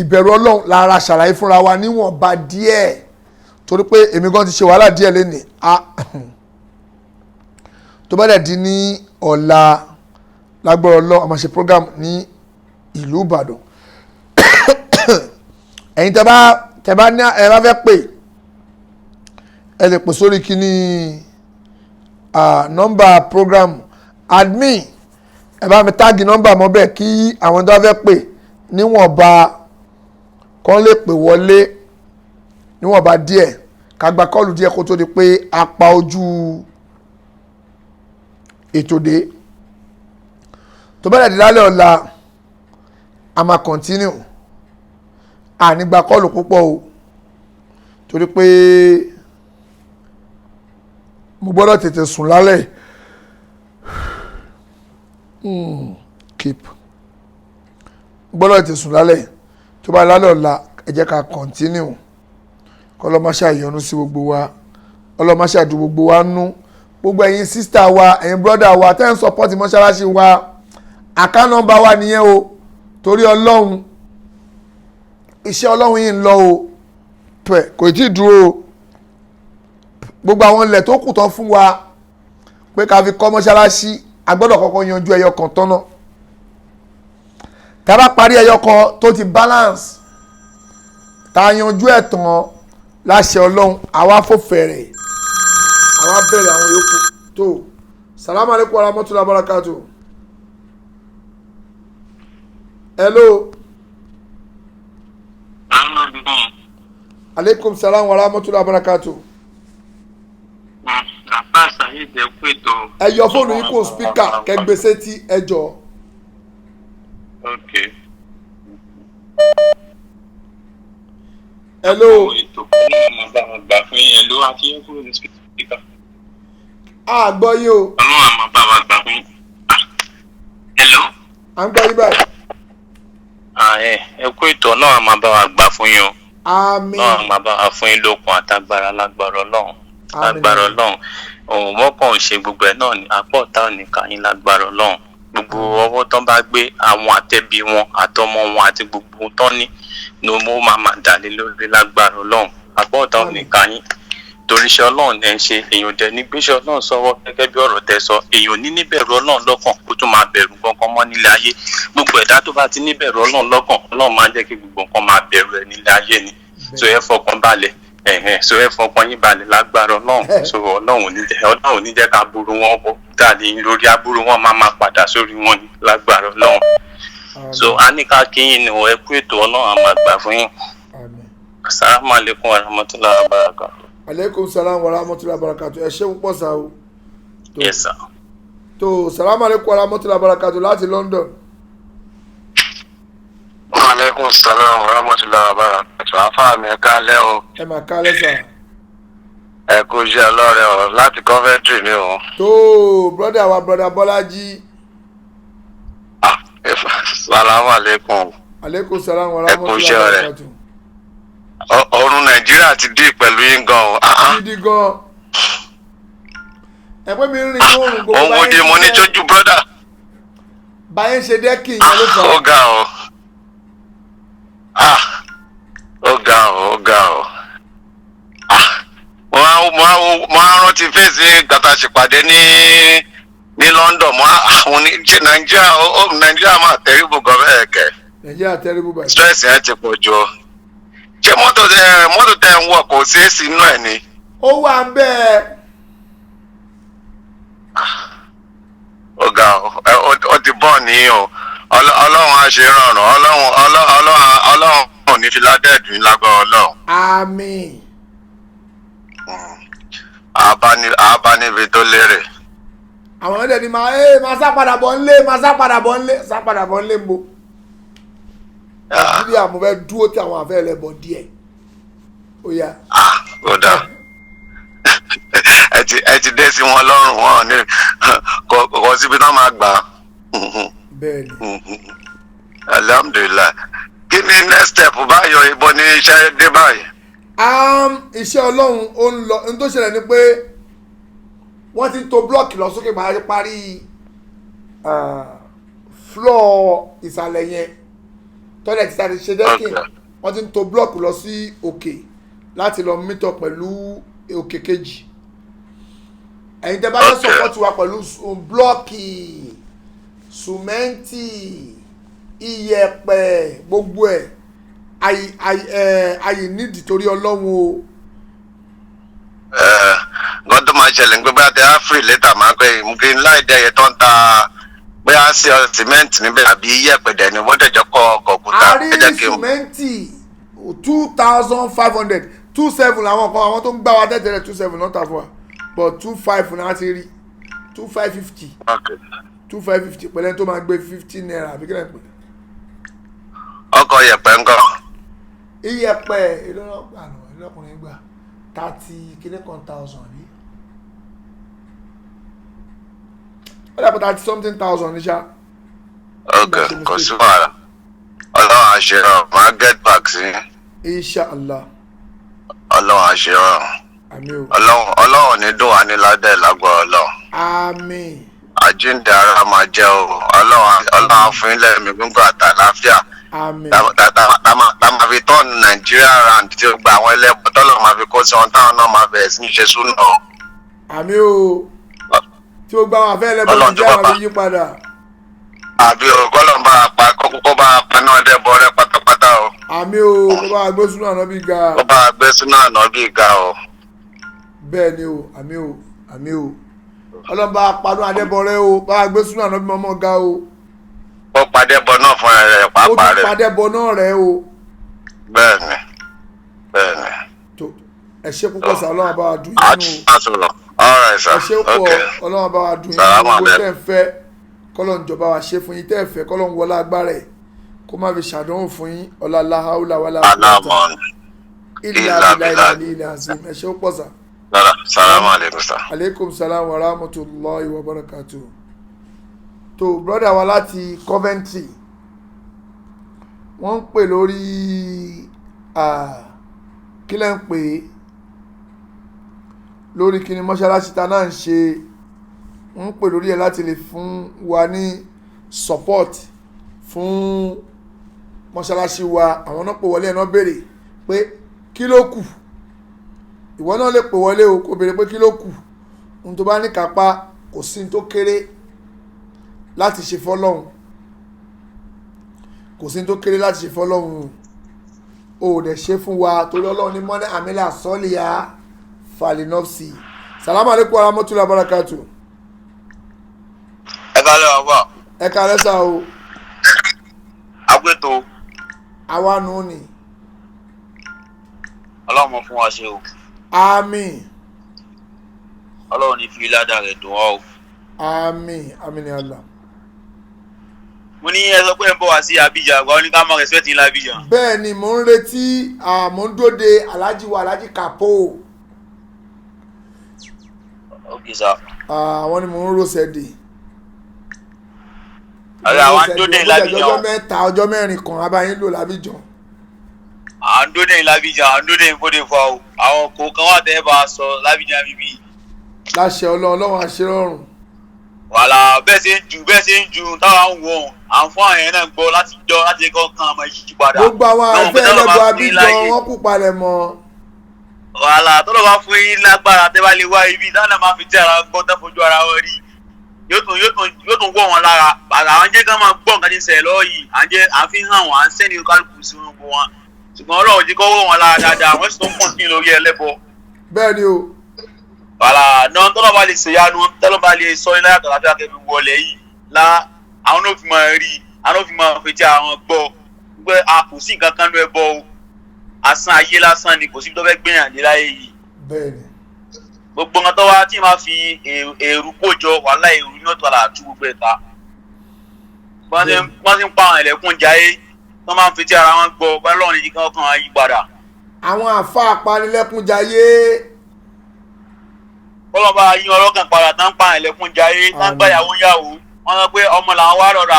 ìbẹ̀rù ọlọ́run lára ṣàlàyé fúnra wa níwọ̀nba díẹ̀ torí pé èmi gan ti ṣe wàhálà díẹ̀ lénìí tó bá dẹ̀ di ní ọ̀la lágbára ọlọ́run a máa ṣe program ní ìlú Ìbàdàn ẹ̀yin tẹ́ bá ní ẹ bá fẹ́ pè ẹ lè pè sórí kíní nọ́mbà program admin ẹ bá mi táàgì nọ́mbà mọ́ bẹ́ẹ̀ kí àwọn tó bá fẹ́ pè níwọ̀nba kán lè pè wọlé níwọ̀nba díẹ̀ ká gba kọ́ọ̀lù díẹ̀ kó tó di pé a pa ojú ètò dé tó bẹ̀rẹ̀ di lálẹ́ ọ̀la a máa continue àní gba kọ́ọ̀lù púpọ̀ o torí pé mo gbọ́dọ̀ tètè sùn lálẹ́ keep gbọ́dọ̀ tètè sùn lálẹ́ tó bá lálẹ́ ọ̀la ẹ jẹ́ ká continue kọ́lọ́máṣá ìyọ́nú sí gbogbo wa ọlọ́máṣá ìdú gbogbo wa nú gbogbo ẹ̀yin sísítà wa ẹ̀yin brọ́dà wa tẹ́ ń sọpọ́tì mọ́ṣáláṣí wa àká nọ́mbà wa nìyẹn o torí ọlọ́run iṣẹ́ ọlọ́run yìí ń lọ o pẹ̀ kò tí ì dúró o gbogbo àwọn ilẹ̀ tó kù tán fún wa pé ká fi kọ́ mọ́ṣáláṣí a gbọ́dọ̀ kọ́kọ́ yanjú ẹyọ kan tọ́nà tá a bá parí ẹyọ kan tó ti balance tá a yanjú ẹ̀ tán láṣẹ ọlọ́run àwa fò fẹ̀rẹ̀ àwa bẹ̀rẹ̀ àwọn yòókù tó salamu aleykum warahmatullahi wabarakatuh hello aleykum salam warahmatullahi wabarakatuh ẹ yọ fóònù yìí kò spíkà kẹgbèsè tí ẹ jọ. hello. a gbọ́ yín o. à ń gbọ́ yín báyìí. ẹ kú ètò náà máa bá wa gbà fún yín o. àmín. náà máa bá wa fún yín lókun àtagbára lágbára Ọlọ́run. lágbára Ọlọ́run òun mọ́kàn ń ṣe gbogbo ẹ̀ náà ní apá ọ̀tá òní kàyín lágbára Ọlọ́run gbogbo ọwọ́ tán bá gbé àwọn àtẹ̀bí wọn àtọmọ wọn àti gbogbo tán ní ni mo máa dàlé lórí lágbára Ọlọ́run apá ọ̀tá òní kàyín torí iṣẹ́ Ọlọ́run ẹ̀ ń ṣe èèyàn dẹ̀ ní gbéṣẹ́ Ọlọ́run sọ́wọ́ gẹ́gẹ́ bí ọ̀rọ̀ tẹ́ sọ èèyàn ní níbẹ̀rù Ọlọ́run lọ́kàn kó tún máa bẹ̀rù kankan mọ́ nílé ayé gbogbo ẹ̀dá tó bá ti níbẹ̀rù Ọlọ́run lọ́kàn Ọlọ́run máa jẹ́ kí gbogbo nǹkan máa bẹ̀rù ẹ̀ nílé ayé ni so ẹ fọkàn balẹ̀ so ẹ fọkàn yín balẹ̀ lágbára Ọlọ́run so Ọlọ́run ò ní jẹ́ ká burú wọn bọ̀ dàdí lórí aburú wọn máa padà sórí wọn ní lágbára Ọlọ́run so a ní ká kí yín ni ẹ kú ètò Ọlọ́run a máa gbà fún yín. Assalamu alaikum warahmatullahi wabarakatuh. aleykum salam warahmatullahi wabarakatuh ẹ ṣé púpọ̀ sá o. yes sir. tó salamu aleykum warahmatullahi wabarakatuh láti London. aleykum salam warahmatullahi wabarakatuh afáàmì ẹ káalẹ́ o. ẹ máa káalẹ́ sá. ẹ kú iṣẹ́ ọlọ́rẹ̀ o láti Coventry ni o. tó brọ́dà wa brọ́dà Bọ́lájí. salamu aleykum. aleykum salam warahmatullahi iṣẹ́ rẹ̀. wabarakatuh. ọ̀run Nàìjíríà ti dì pẹ̀lú yín gan o. gidi gan. ẹgbẹ́ mi ń rìn ní òrùn gbogbo òun di mo ní jójú brọ́dà. báyẹn ṣe dẹ́kì yẹn ló fà. ó ga o. ó ga o ó ga o. mo á rántí fèsì gbàtà ṣèpàdé ní London mo àwọn ṣe Nàìjíríà máa tẹríbù gan bẹ́ẹ̀ kẹ́. Nàìjíríà tẹríbù báyìí. stress yẹn ti pọ̀ jù o. ṣé mọ́tò tẹ̀ ń wọ̀ kò sí èsì inú ẹ̀ ni. ó wà ń bẹ́ẹ̀. ó ga o ó ti bọ̀ ní o ọlọ́run á ṣe rọrùn ọlọ́run ò ní fi ládẹ́ẹ̀dùn lágbára ọlọ́run. àmín. abánibi tó lérè. àwọn ọ̀dẹ̀ ni máa sá padà bọ̀ ńlé sá padà bọ̀ ńlé ń bo. nàìjíríà mo fẹ́ dúró tí àwọn afẹ́ rẹ̀ bọ̀ díẹ̀ ó yá. ó dáa ẹ ti dé sí wọn lọ́rùn wọn ní kò síbi náà máa gbà. bẹ́ẹ̀ni. alhamdulilayi kí ni next step báyọ̀ ibo ní iṣẹ́ dé báyìí. iṣẹ́ ọlọ́run ó ń lọ ní tó ṣẹlẹ̀ ni pé wọ́n ti ń to blọ́ọ̀kì lọ sókè parí floor ìsàlẹ̀ yẹn tọ́lẹ̀ ti sáré ṣe dẹ́kìn wọ́n ti ń to blọ́ọ̀kì lọ sí òkè láti lọ mítọ̀ pẹ̀lú òkè kejì ẹ̀yin tẹ́ bá fẹ́ sọ́pọ́tì wa pẹ̀lú blọ́ọ̀kì sùmẹ́ǹtì iyẹ̀pẹ̀ gbogbo ẹ̀ ayì nídìí torí ọlọ́run o. nǹkan tó máa ṣẹlẹ̀ ní pé bá a ti á free later máa pẹ́ green light ẹ̀yẹ tó ń ta pé a ṣe sìmẹ́ǹtì níbẹ̀ àbí iyẹ̀pẹ̀ ni wọ́n dẹ̀jọ́ kọ́ ọkọ̀ òkúta. a rí sìmẹ́ǹtì 2,500 27 làwọn kan àwọn tó ń gbá wa tẹ́tẹ̀rẹ̀ 27 náà tà fún wa but 25 náà ti rí 2,550 2,550 pẹ̀lẹ́ tó máa gbé 15 naira àbí kílẹ̀ pẹ̀lẹ́. ọkọ̀ iyẹ̀pẹ̀ ńkọ́. iyẹ̀pẹ̀ ìlọ́kùnrin gbà 30 kílẹ̀ kan 1,000 àbí. ó dàpọ̀ 30 something thousand ní ṣá. ok kò sí wàhálà ọlọ́run àṣeyọrọ máa get back sí. inshallah. ọlọ́run àṣeyọrọ. àmín o. ọlọ́run ní dùn wá ní ládẹ́ lágbára ọlọ́run. àmín. àjíǹde ara máa jẹ́ o ọlọ́run fún ilẹ̀ mi gbígbà àtàláfíà. àmín. tá máa fi tọ́ọ̀nù nàìjíríà round tí ó gba àwọn ẹlẹ́bùn tọ́lọ̀ máa fi kó sí wọn táwọn náà máa bẹ̀rẹ̀ sí ní ṣe súnà. àmín o. tí ó gba àwọn afẹ́ ẹlẹ́bùn nàìjíríà máa fi yí padà. àbí o kọ́lọ̀ bá a pa kókó bá a pa náà dẹ́bọ̀ rẹ pátápátá o. àmín o kó bá a gbé súnà náà bí ga. kó bá a gbé súnà náà bí ga o. bẹ́ẹ̀ ni o àmín o àmín o ọlọ́ba apanu adébọ̀rẹ́ o bá a gbé súnà náà bí mọ́mọ́ ga o. ó padé bọ náà fún ẹ pàápàá rẹ. ó tún padé bọ náà rẹ o. bẹ́ẹ̀ni. tó ẹ ṣe púpọ̀ sí ọlọ́run bá wa dùn yín nù. ẹ ṣe púpọ̀ ọlọ́run bá wa dùn yín nù gbogbo tẹ́ ń fẹ́ kọ́lọ̀ ìjọba wa ṣe fún yín tẹ́ ẹ fẹ́ kọ́lọ̀ ń wọlé agbára ẹ̀ kó má fi ṣàdánwò fún yín ọlá aláhàúlà wàlá àbúrò ilà ilà azim ẹ ṣe púpọ̀ sà. salamu aleykum sa. aleykum salam wa rahmatulahi wa barakatuh. tó brọ́dà wa láti Coventry wọ́n ń pè lórí kí lẹ́ ń pè lórí kíni mọ́ṣáláṣí ta náà ń ṣe wọ́n ń pè lórí ẹ̀ láti lè fún wa ní support fún mọ́ṣáláṣí wa àwọn náà pè wọlé ẹ̀ náà béèrè pé kí ló kù ìwọ náà lè pè wọlé o kò béèrè pé kí ló kù ohun tó bá ní kápá kò sí ní tó kéré láti ṣe fọ́lọ́hun kò sí ní tó kéré láti ṣe fọ́lọ́hun o ò dẹ̀ ṣe fún wa torí ọlọ́run ní mọ́nẹ́ àmìlà sọ́ọ̀lìyà falinọ́fsì salamu aleykum aramotula barakatu. ẹ kálẹ̀ wà wá. ẹ kálẹ̀ sá o. agbẹ́tò. àwa nù ní. ọlọ́run mọ̀ fún wa ṣe o. àmín. ọlọ́run ní fi ládàá rẹ̀ dùn ọ́ o. àmín àmín ni Allah. mo ní ẹ sọ pé ẹ ń bọ̀ wá sí Abidjan àgbà oní ká mọ respect ńlá Abidjan. bẹ́ẹ̀ ni mò ń retí mò ń dóde alhaji wa alhaji kapo. ok sir. àwọn ni mò ń rọ́ṣẹ́ dè. àwọn dóde l'Abidjan. ọjọ́ mẹ́ta ọjọ́ mẹ́rin kan abáyín lò l'Abidjan. à ń dóde l'Abidjan à ń dóde ìfọdé fún wa o àwọn kò kan wà tẹ́ ẹ bá a sọ l'Abidjan bíbí. láṣẹ ọlọ́run àṣírọ́rùn. wàhálà bẹ́ẹ̀ ṣe ń ju táwa ń wọ̀ à ń fún àwọn yẹn náà gbọ́ láti jọ láti kọ́ kan ọmọ yìí padà. gbogbo àwọn àfẹ́ ẹlẹ́bọ̀ Abidjan wọ́n kú palẹ̀ mọ́. wàhálà tọ́lọ́ bá fún yín lágbára tẹ́ bá lè wá ibi dáná máa fi tẹ́ ara gbọ́ tẹ́ fojú ara wọn rí yóò tún wọ̀ wọn lára àwọn jẹ́ ká máa gbọ́ nǹkan tí ń ṣẹlẹ̀ lọ́wọ́ yìí à ń fi hàn wọn à ń sẹ́ni kálukú sí wọn ṣùgbọ́n Ọlọ́run ti kọ́ wọ̀ wọn lára dáadáa wọ́n sì tún pọ̀ sí lórí ẹlẹ́bọ. bẹ́ẹ̀ ni o. wàhálà náà tọ́lọ́ bá lè ṣèyanu tọ́lọ́ bá lè sọ ilé yàtọ̀ láti àkẹ́bí wọlé yìí àwọn náà fi máa rí àwọn fi máa fetí àwọn gbọ́ pé a kò sí nǹkan kan ló ẹ bọ́ o asán ayé lásán ni kò sí tó fẹ́ gbìyànjú láyé yìí. bẹ́ẹ̀ni. gbogbo nǹkan tó wá tí máa fi èrú kójọ wàhálà èrú ní ọ̀tọ̀ àlàtú gbogbo ẹ̀ta. wọ́n ti ń pa àwọn ẹlẹ́kùn jayé wọ́n máa ń fetí ara wọn gbọ́ bá lọ́run yìí kan kan yí padà. àwọn àfa apanilẹ́kùn jayé. ọlọ́ba yín ọlọ́kàn padà tán pa àwọn ẹlẹ́kùn jayé tán gbá ìyàwó yàwó wọ́n sọ pé ọmọ làwọn wá rọrọ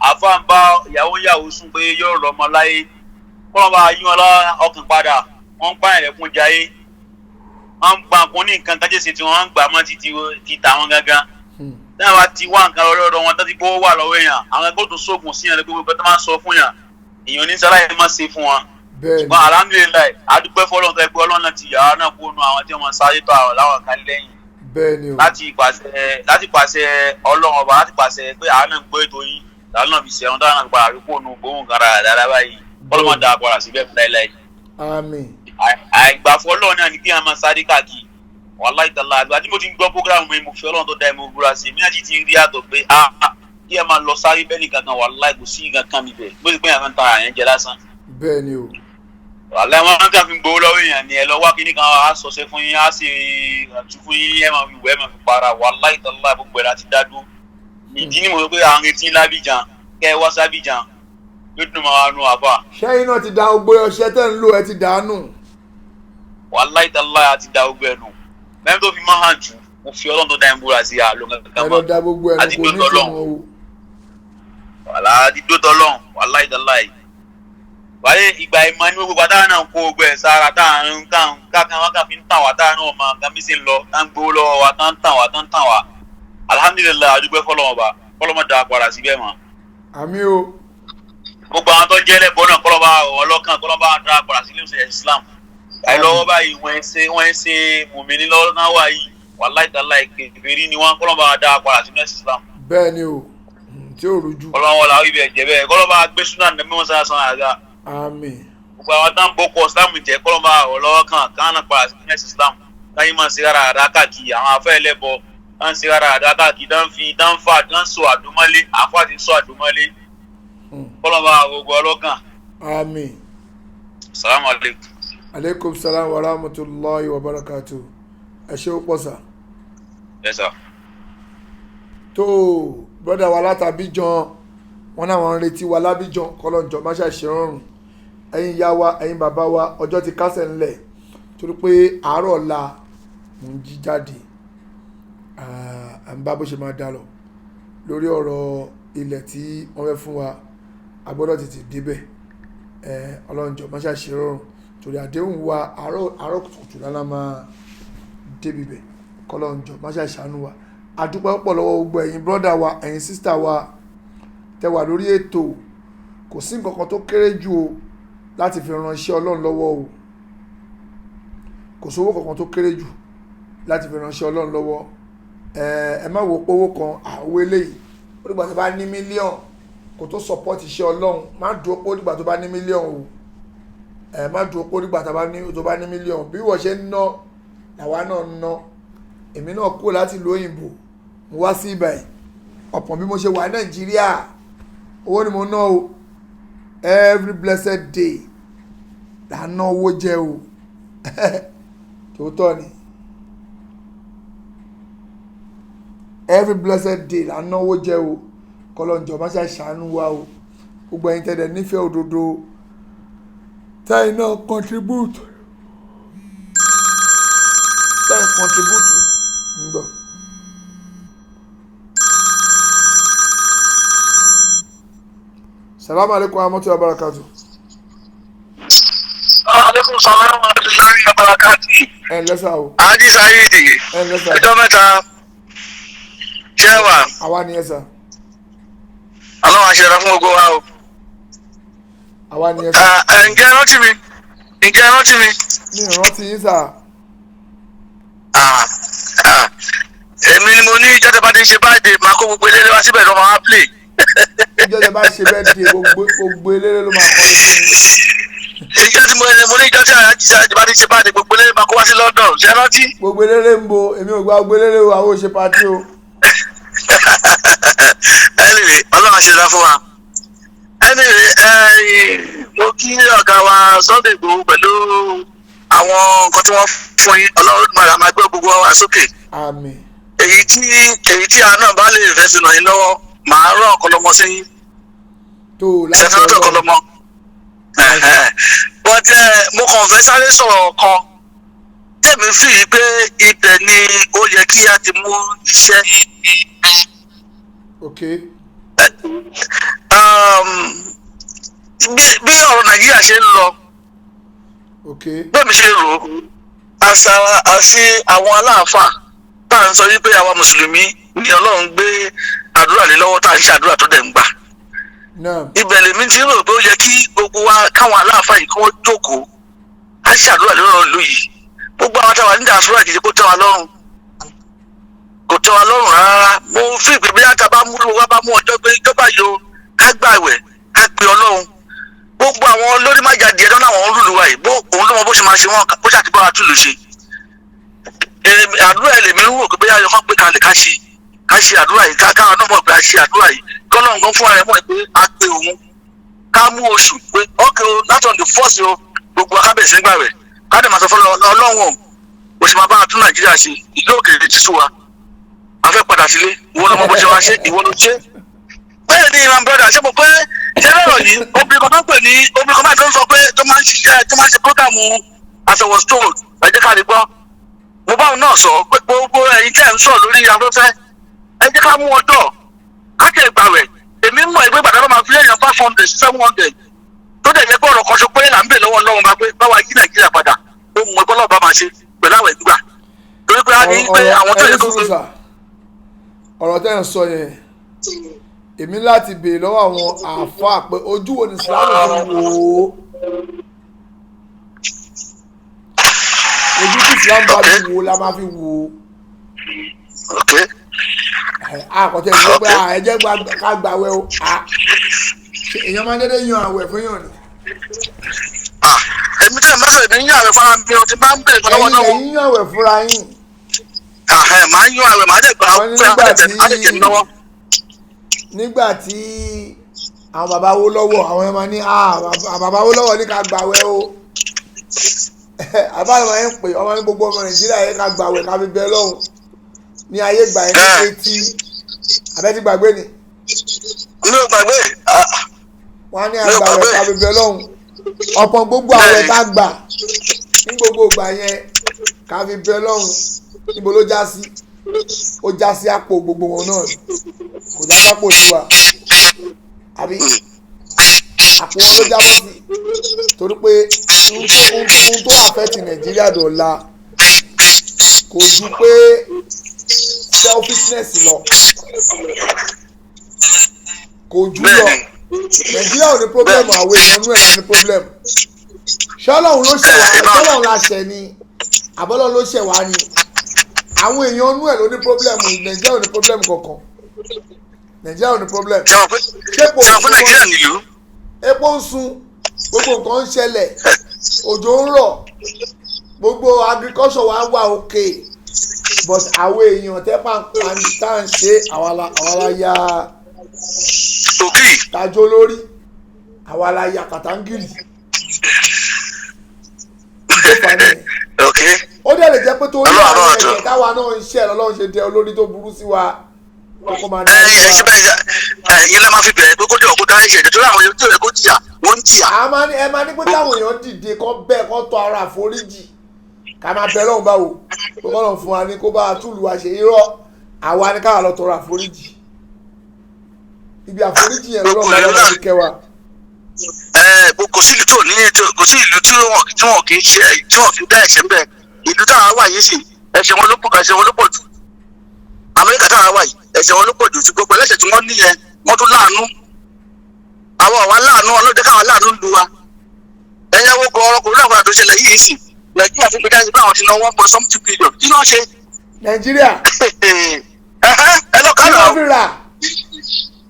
àfà ń bá ìyàwó yàwó sùn pé yóò rọ ọmọ láyé ọlọ́ba yín ọlọ́kàn padà wọ́n ń pa àwọn ẹlẹ́kùn jayé wọ́n ń gba nǹkan ní nǹkan kájẹ́sì tí wọ́n ń gbà mọ́ ti tà wọ́n gangan. tí wọ́n bá ti wá nǹkan lọ́dọ̀ wọn tó ti gbówó wà lọ́wọ́ èèyàn àwọn ẹgbẹ́ tó sóògùn sí yàn lé gbogbo tó máa ń sọ fún yàn èèyàn ní sáláyé má ṣe fún wọn. ṣùgbọ́n alhamdulilayi adúpẹ́ fọlọ́n tó ẹgbẹ́ ọlọ́run ti yàrá náà kó nu àwọn tí wọ́n sáré tó àwọn láwọn kan lẹ́yìn. láti pàṣẹ ọlọ́run ọba láti pàṣẹ pé àwọn náà ń gbọ́ ètò yín láwọn náà fi ṣe àwọn táwọn náà padà rí kó nu gbóhùn kan dáadáa báyìí ọlọ́run dáa padà síbẹ̀ fún láíláí. àmín. àìgbàfọ́ ọlọ́run náà ní kí wọ́n máa sáré káàkiri wàláì tàlà àgbà tí mo ti ń gbọ́ programu mi mo fi ọlọ́run tó da ẹ̀ mo búra sí i mi náà ti rí àtọ̀ pé kí ẹ máa lọ sáré bẹ́ẹ̀ nìkan kan wàláì kò sí nǹkan kan mi bẹ̀ bó ti pé yàrá ń ta àyàn jẹ lásán. bẹ́ẹ̀ ni o. wàláì wọn kàn fi gbowó lọ́wọ́ èèyàn ni ẹ lọ wá kíní kan á sọ̀sẹ̀ fún yín á sì tún fún yín ẹ máa fi wẹ̀ ẹ máa fi para wàláì tàlà gbogbo ẹ̀ láti dá dúró. ìdí ni mo sọ pé à ń retí lábìjan kẹ́ ẹ wá sábìjan yóò dùn máa nu àbá. ṣẹ́yìn náà ti da ogbó ọṣẹ tẹ́ ń lò ẹ ti dànù. wàláì tàlà àti da ogbó ẹ̀ nù mẹ́rin tó fi máa hàn jù mo fi ọlọ́run tó dá ẹ̀ ń búra sí àlọ́ kankan mọ́ àti dótọ́ lọ́hùn wàlá àti dótọ́ lọ́hùn wàlá ìdálá yìí wáyé ìgbà ìmọ̀ ní gbogbo àtàwọn náà ń kó gbẹ sára táwọn kákan wọn kàn fi ń tàn wá táwọn náà máa kàn mí sí ń lọ tá ń gbowó lọ́wọ́ wa tá ń tàn wá alihamudulilayi adúgbò fọlọ́mọba fọlọ́mọ da padà síbẹ̀ mọ́. àmín o. gbogbo àwọn tó jẹ́ lẹ́bọ̀ọ́ náà kọ́lọ́ba ọlọ́kàn kọ́lọ́ba da padà sí ilé Islam àìlọ́wọ́ báyìí wọ́n ń ṣe mùmíní lọ́wọ́ náà wà yìí wàláì tàlà ìkèbèrè ni wọ́n kọ́lọ́ba dá padà sínú ẹ̀sìn Islam. bẹ́ẹ̀ ni o tí ò rújú. ọlọ́wọ́ làwọn ibẹ̀ jẹ́ bẹ́ẹ̀ kọ́lọ́ba gbé súnà ní mímọ́ sára san àga. àmín. gbogbo àwọn tán boko Islam jẹ́ kọ́lọ́ba ọlọ́wọ́ kan kánà padà sínú ẹ̀sìn Islam káyé máa ń ṣe rárá àdá káàkiri àwọn afẹ́ ẹlẹ́bọ máa ń ṣe rárá àdá káàkiri dán sọ àdúmọ́lé àfọ́ àti sọ àdúmọ́lé kọ́lọ́ba gbogbo ọlọ́kàn. àmín. salamu aleykum. aleykum salaam wa rahmatulahi wa barakatu ẹ ṣé ó pọ̀ sà. Yes sir. tó brọ́dà wa látàbíjan wọn náà wọn ń retí wa lábíjan kọlọ́njọ má ṣàṣẹ rọrùn ẹ̀yin ìyá wa ẹ̀yin bàbá wa ọjọ́ ti kásẹ̀ ńlẹ̀ torí pé àárọ̀ ọ̀la mò ń jí jáde à ń bá bó ṣe máa dá lọ lórí ọ̀rọ̀ ilẹ̀ tí wọ́n fẹ́ fún wa a gbọ́dọ̀ tètè débẹ̀ ọlọ́njọ má ṣàṣẹ rọrùn torí àdéhùn wa àárọ̀ kùtùkùtù lálá máa débi bẹ̀ kọ́lọ́njọ má ṣàṣàánú wa àdúpẹ́ pọ̀ lọ́wọ́ gbogbo ẹ̀yin brọ́dà wa ẹ̀yin sísítà wa tẹ́ wà lórí ètò kò sí nǹkan kan tó kéré jù o láti fi ránṣẹ́ Ọlọ́run lọ́wọ́ o kò sówó kankan tó kéré jù láti fi ránṣẹ́ Ọlọ́run lọ́wọ́ ẹ má wo owó kan àwọ̀ eléyìí ó dìgbà tó bá ní mílíọ̀n kò tó sọpọ́tì iṣẹ́ Ọlọ́run má dúró pé ó dìgbà tó bá ní mílíọ̀n o má dúró pé ó dìgbà tó bá ní mílíọ̀n bí wọ́n ṣe ń ná làwa náà ń ná èmi náà kúrò láti ìlú òyìnbó mo wá sí ibà yìí ọ̀pọ̀ bí mo ṣe wà Nàìjíríà owó ni mo ná o every blessed day là ń ná owó jẹ o tòótọ́ ni every blessed day là ń ná owó jẹ o kọlọ́njọ́ má ṣe ṣàánú wa o gbogbo ẹ̀yin tẹ̀lé nífẹ̀ẹ́ òdodo táyì náà contribute ń gbọ́. Salamu alaikum wa rahmatullahi wa barakatuh. Aleykum salaam wa rahmatullahi wa barakatuh. Ẹ lẹ́sà o. Aji Saidi. Ẹ lẹ́sà. Ọjọ́ mẹ́ta. Ṣẹ́wà. Àwa ni ẹ sà. Ọlọ́run àṣẹra fún gbogbo wa o. Àwa ni ẹ sà. Ǹjẹ́ rántí mi? Mi ìrántí yín sà. Èmi ni mo ní ìjọba bá ti ṣe báyìí máa kó gbogbo eléré wá síbẹ̀ lọ́mọ wá play. Ìjọba bá ṣe bẹ́ẹ̀ di gbogbo eléré ló máa kọ́ fún mi. Ìjọ tí mo ní ìjọ tí àjíṣà bá ti ṣe báyìí gbogbo eléré máa kó wá sí London ṣe rántí. Gbogbo eléré ń bo èmi ò gba gbogbo eléré o àwọn ò ṣe pàtí o. Anyway, Ọlọ́run ṣe dá fún wa. anyway mo kí ọ̀gá wa Sunday Igboho pẹ̀lú àwọn nǹkan tí wọ́n fún yín Ọlọ́run máa gbé gbogbo wa sókè. àmín. èyí tí a náà bá lè fẹ́ fi ràn yín lọ́wọ́ màá rán ọ̀kọ́lọ́mọ sí yín. tó láti sẹ́fẹ́ ọ̀kọ́lọ́mọ. but mo kàn fẹ́ sáré sọ̀rọ̀ kan tèmi fi yí pé ibẹ̀ ni ó yẹ kí a ti mú iṣẹ́. okay. bí ọ̀rọ̀ Nàìjíríà ṣe ń lọ okay. bẹ́ẹ̀ mi ṣe rò ó àṣì àwọn aláàfáà tá à ń sọ wípé àwa mùsùlùmí ní Ọlọ́run gbé àdúrà lé lọ́wọ́ tá à ń ṣàdúrà tó dẹ̀ ń gbà. ibẹ̀ lèmi ti rò pé ó yẹ kí gbogbo wa káwọn aláàfáà yìí kí wọ́n jókòó á ṣàdúrà lọ́rọ̀ ìlú yìí gbogbo àwọn táwa nígbà àdúrà ìdíje kó tẹ́ wa lọ́rùn kò tẹ́ wa lọ́rùn rárá. mo fi ìpè bí àtà bá mú lówó bá mú ọjọ́ pé ìjọba yìí ká gbààwẹ̀ ká pe Ọlọ́run gbogbo àwọn olórí májàdí ẹ̀dọ́ náà wọ́n rúlu wa yìí òun ló mọ bó ṣe máa ṣe wọn bó ṣe àti bá wa túlù ṣe. àdúrà ẹlẹ́mi ń wò pé bóyá ọkàn gbé kalẹ̀ ká ṣe àdúrà yìí káwọn náà mọ̀ pé a ṣe àdúrà yìí kọ́nà nǹkan fún ara ẹ̀ mọ̀ pé a pe òun ká mú oṣù pé okay o láti on the first o gbogbo akábẹ̀sí nígbà rẹ̀ ká dẹ̀ máa sọ fọlọ́ Ọlọ́run o ṣe máa bá a tún Nàìjíríà ṣe ìlú òkèèrè ti sú wa a fẹ́ padà sílé ìwọ ló mọ bó ṣe wá ṣe ìwọ ló ṣe. bẹ́ẹ̀ ni ìran brother ṣé mo pé ṣé lọ́rọ̀ yìí obìnrin kan tó ń pè ní obìnrin kan báyìí tó ń sọ pé tó máa ń ṣe prógàmù as I was told ẹ jẹ́ ká lè gbọ́ mo báwọn náà sọ pé gbogbo ẹ̀yin tẹ́ ń sọ lórí afẹ́fẹ́ ẹ jẹ́ ká mú ọjọ́ ká tẹ̀ gbà rẹ̀ èmi mọ̀ ẹgbẹ́ gbàdá ló máa fi èèyàn 500 700 tó dẹ̀ jẹ́ pé ọ̀rọ̀ kan ṣo pé là ń bè lọ́wọ́ Ọlọ́run máa pé báwa yí Nàìjíríà padà ó mú ẹgbẹ́ ọlọ́ọ̀bá máa ṣe pẹ̀lú àwẹ̀ gbígbà torí pé a ní pé àwọn tó yẹ kó fi. ọ̀rọ̀ tẹ́ ń sọ yẹn èmi láti béèrè lọ́wọ́ àwọn àáfàá pé ojú wo ni Islam fi wò ó ojú tí Islam bá fi wò ó la máa fi wò ó. àkọ́tẹ́ ìwé pé ẹ̀jẹ̀ ká gbàwẹ̀ o èèyàn máa ń dédé yan àwẹ̀ fún yàn ni. èmi tẹ́ mẹ́sàn-án èmi ń yan àwẹ̀ fara mi o ti máa ń bẹ̀rẹ̀ lọ́wọ́ náà. ẹ̀yin yan àwẹ̀ fúnra yín. màá yan àwẹ̀ màá dẹ̀ gbà á lọ́wọ́. nígbà tí àwọn bàbá wó lọ́wọ́ àwọn ẹ̀ma ní bàbá wó lọ́wọ́ ní ká gbàwẹ̀ o àbáyọ̀ máa ń pè ọmọ ní gbogbo ọmọ Nàìjíríà yẹn ká gbàwẹ̀ ká fi bẹ lọ́hùn ní ayé gbà yẹn ní etí abẹ́tí gbàgbé ni. mi ò gbàgbé. wọ́n á ní àgbàwẹ̀ ká fi bẹ lọ́hùn ọ̀pọ̀ gbogbo àwẹ̀ tá gbà ní gbogbo ìgbà yẹn ká fi bẹ lọ́hùn níbo ló já sí ó já sí àpò gbogbo wọn náà kò já sápò ìlúwa àbí àpò wọn ló jábọ́ sí torí pé ohun tó àfẹ́tì Nàìjíríà dọ̀la kò ju pé selfishness lọ kò jù lọ Nàìjíríà ò ní problem àwọn èèyàn inú ẹ̀ la ní problem ṣọlọ́run ló ṣẹ̀ wá ṣọlọ́run la ṣẹ̀ ni àbọ́lọ́ ló ṣẹ̀ wá ni àwọn èèyàn inú ẹ̀ ló ní problem Nàìjíríà ò ní problem kankan Nàìjíríà ò ní problem epo ń sun gbogbo nǹkan ń ṣẹlẹ̀ òjò ń rọ̀ gbogbo agriculture wa wà òkè but àwọn èèyàn tẹ́ pàǹpàǹ tá à ń ṣe àwa la ya tajó lórí àwa la ya kàtàngìrì ó dẹ̀ lè jẹ́ pé torí àwọn ẹ̀jẹ̀ táwa náà ń ṣe lọ́lọ́run ṣe dẹ olórí tó burú sí wa kókó máa dá sí wa. ẹ̀yin la máa fi bẹ̀rẹ̀ pé kó jẹ́ òkúta ẹ̀ṣẹ̀ nítorí àwọn èèyàn tó yẹ kó jìyà wọ́n ń jìyà. ẹ máa ní pé táwọn èèyàn dìde kọ́ bẹ́ẹ̀ kọ́ tọ ara àforíjì ká máa bẹ lọ́hùn báwo kó kọ́ lọ́hùn fún wa ní kó bá a túlù wa ṣe irọ́ àwa ní káwa lọ tọrọ àforíjì ibi àforíjì yẹn lọ́wọ́ bá wọn ti kẹ́ wa. kò sí ìlú kò sí ìlú tí wọn kì í ṣe tí wọn fi dá ẹ̀ṣẹ̀ ń bẹ ìlú táwọn wà yìí sì ẹ̀ṣẹ̀ wọn ló pọ̀ jù Amẹ́ríkà táwọn wà yìí ẹ̀ṣẹ̀ wọn ló pọ̀ jù tí gbogbo ẹlẹ́ṣẹ̀ tí wọ́n ní yẹn wọ́n tún láàánú àwọn àwa láàánú ọlọ́dẹ káwọn láàánú ń lu wa ẹ̀yẹ wo gan ọkùnrin náà wà tó ṣẹlẹ̀ yìí sì Nàìjíríà fi gbẹdá sí pé àwọn ti ná 1.something billion kí náà ṣe. Nàìjíríà ẹ lọ kálọ kí ló fi rà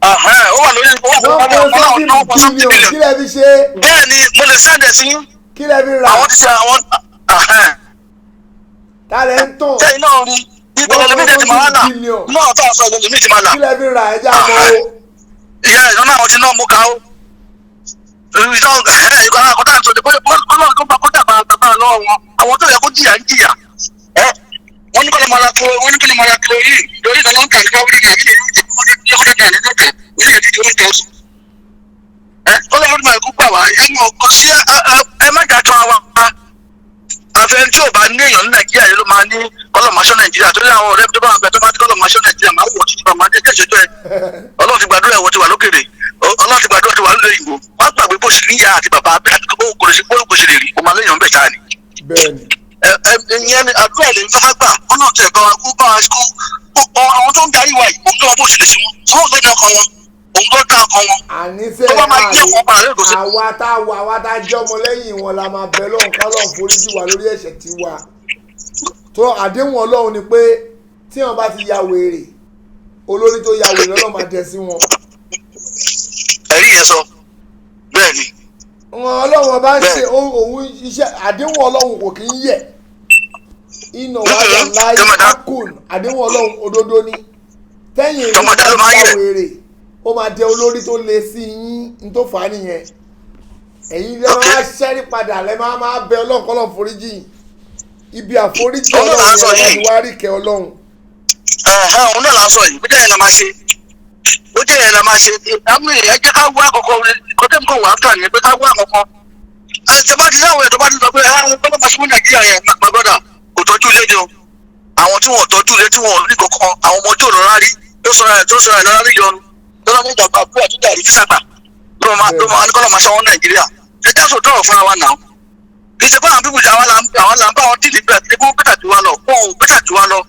ó wà lórí billion kí lẹ fi ṣe. bẹ́ẹ̀ ni mo lè sẹ́ndẹ̀ sí yín. kí lẹ fi rà àwọn ti ṣe àwọn. tálẹ̀ ń tàn. sẹ́yìn náà rí ibo lẹ́lẹ́mí ti máa là náà tó àṣọ lẹ́lẹ́mí ti máa là. kí lẹ fi rà ẹja mọ́ o. ìyá ìnáwó àwọn ti náà mú ká o ìgbà àkọ́tà tó dé ọlọ́run tó bá kó dàgbà bàbá lọ́wọ́ wọn àwọn tó yẹ kó jìyà ń jìyà wọ́n ní kọ́lọ́ mara kúrò yìí lórí ìdáná ń kàlí káwé ní àbílẹ̀ yóò jẹ́ kó wọ́n ní ọkọ̀ dàgbà lọ́kẹ̀ nílẹ̀ ìdíje ó ń tọ́ sí. ọlọ́run máa kú gbà wá kò sí ẹ má jà tán wa àfẹn tí ò bá ní èèyàn ní nàìjíríà yìí ló máa ní kọ́lọ́mọṣọ́ nàìjíríà torí àwọn ọ̀rẹ́ tó bá ń bẹ tó bá ní kọ́lọ́mọṣọ́ nàìjíríà máa wọ̀ títí bá máa dé kéṣejọ́ ẹ ọlọ́run ti gbàdúrà ẹ̀wọ̀n ti wà lókèrè ọlọ́run ti gbàdúrà ti wà lórí ìgbò wọ́n gbàgbé bó ṣe níyà àti bàbá abẹ́ àti kò ṣe lè rí ọmọ aléyàn bẹ̀ sáà ni. ìyẹn ni àdúrà lè fẹ́ gbà ọlọ́run tẹ̀ bá wa kú bá wa kú àwọn tó ń darí wa yìí òun tó wọn bó ṣe lè ṣe wọn sọ́wọ́n lọ́dọ̀ ọkọ wọn òun tó dá ọkọ wọn. àníṣe àwa tá a jẹ́ ọmọ lẹ́yìn wọn la máa bẹ lọ́hùn ká lọ́hùn foríjì wa lórí ẹ̀ṣẹ̀ tiwa tó àdéhùn ọlọ́run ni pé tí wọn bá ti ya wèrè olórí tó ya wèrè lọ́lọ́ máa dẹ sí wọn. ẹ̀rí yẹn sọ bẹ́ẹ̀ ni. ọlọ́run ọba ń ṣe òun iṣẹ́ àdéhùn ọlọ́run kò kí ń yẹ̀ iná wà láyé akun àdéhùn ọlọ́run òdodo ni tẹ́yìn ìlú bá ya wèrè ó máa jẹ olórí tó le sí yín ní tó fà á nìyẹn ẹ̀yin lẹ́ máa ṣẹ́rí padà lẹ́ máa bẹ ọlọ́run kọ́lọ́ foríjì ibi àforíjì ọlọ́run yẹn wá rí kẹ́ ọlọ́run. òun náà là ń sọ yìí bó jẹ́ yẹn la máa ṣe àmì ẹ jẹ́ ká wá àkọ́kọ́ kọ́tẹ́mù kan wà á tà ní pé ká wá àkọ́kọ́ ìjọba ti dáwọ̀ ẹ̀ tó bá ti sọ pé àwọn ọlọ́mọṣẹ́ fún nàìjíríà yẹn my brother kò tọ́jú ilé ni o àwọn tí wọ́n tọ́jú ilé tí wọ́n rí kankan àwọn ọmọ tí ò lọ́ra rí tó sọ̀rọ̀ ẹ̀ lọ́ra rí yọnu lọ́la ní ìjàgbá àbúrò àti ìdàrí físàgbà ló máa ní kọ́lọ́ máa ṣọwọ́ nàìjíríà ẹ já sọ dọ́rọ̀ fúnra wa náà kì í ṣe pé àwọn bíbù àwọn là ń bá wọn dìlì bẹ́ẹ̀ tí wọ́n bẹ́tà jù wá lọ wọn ò bẹ́tà jù wá lọ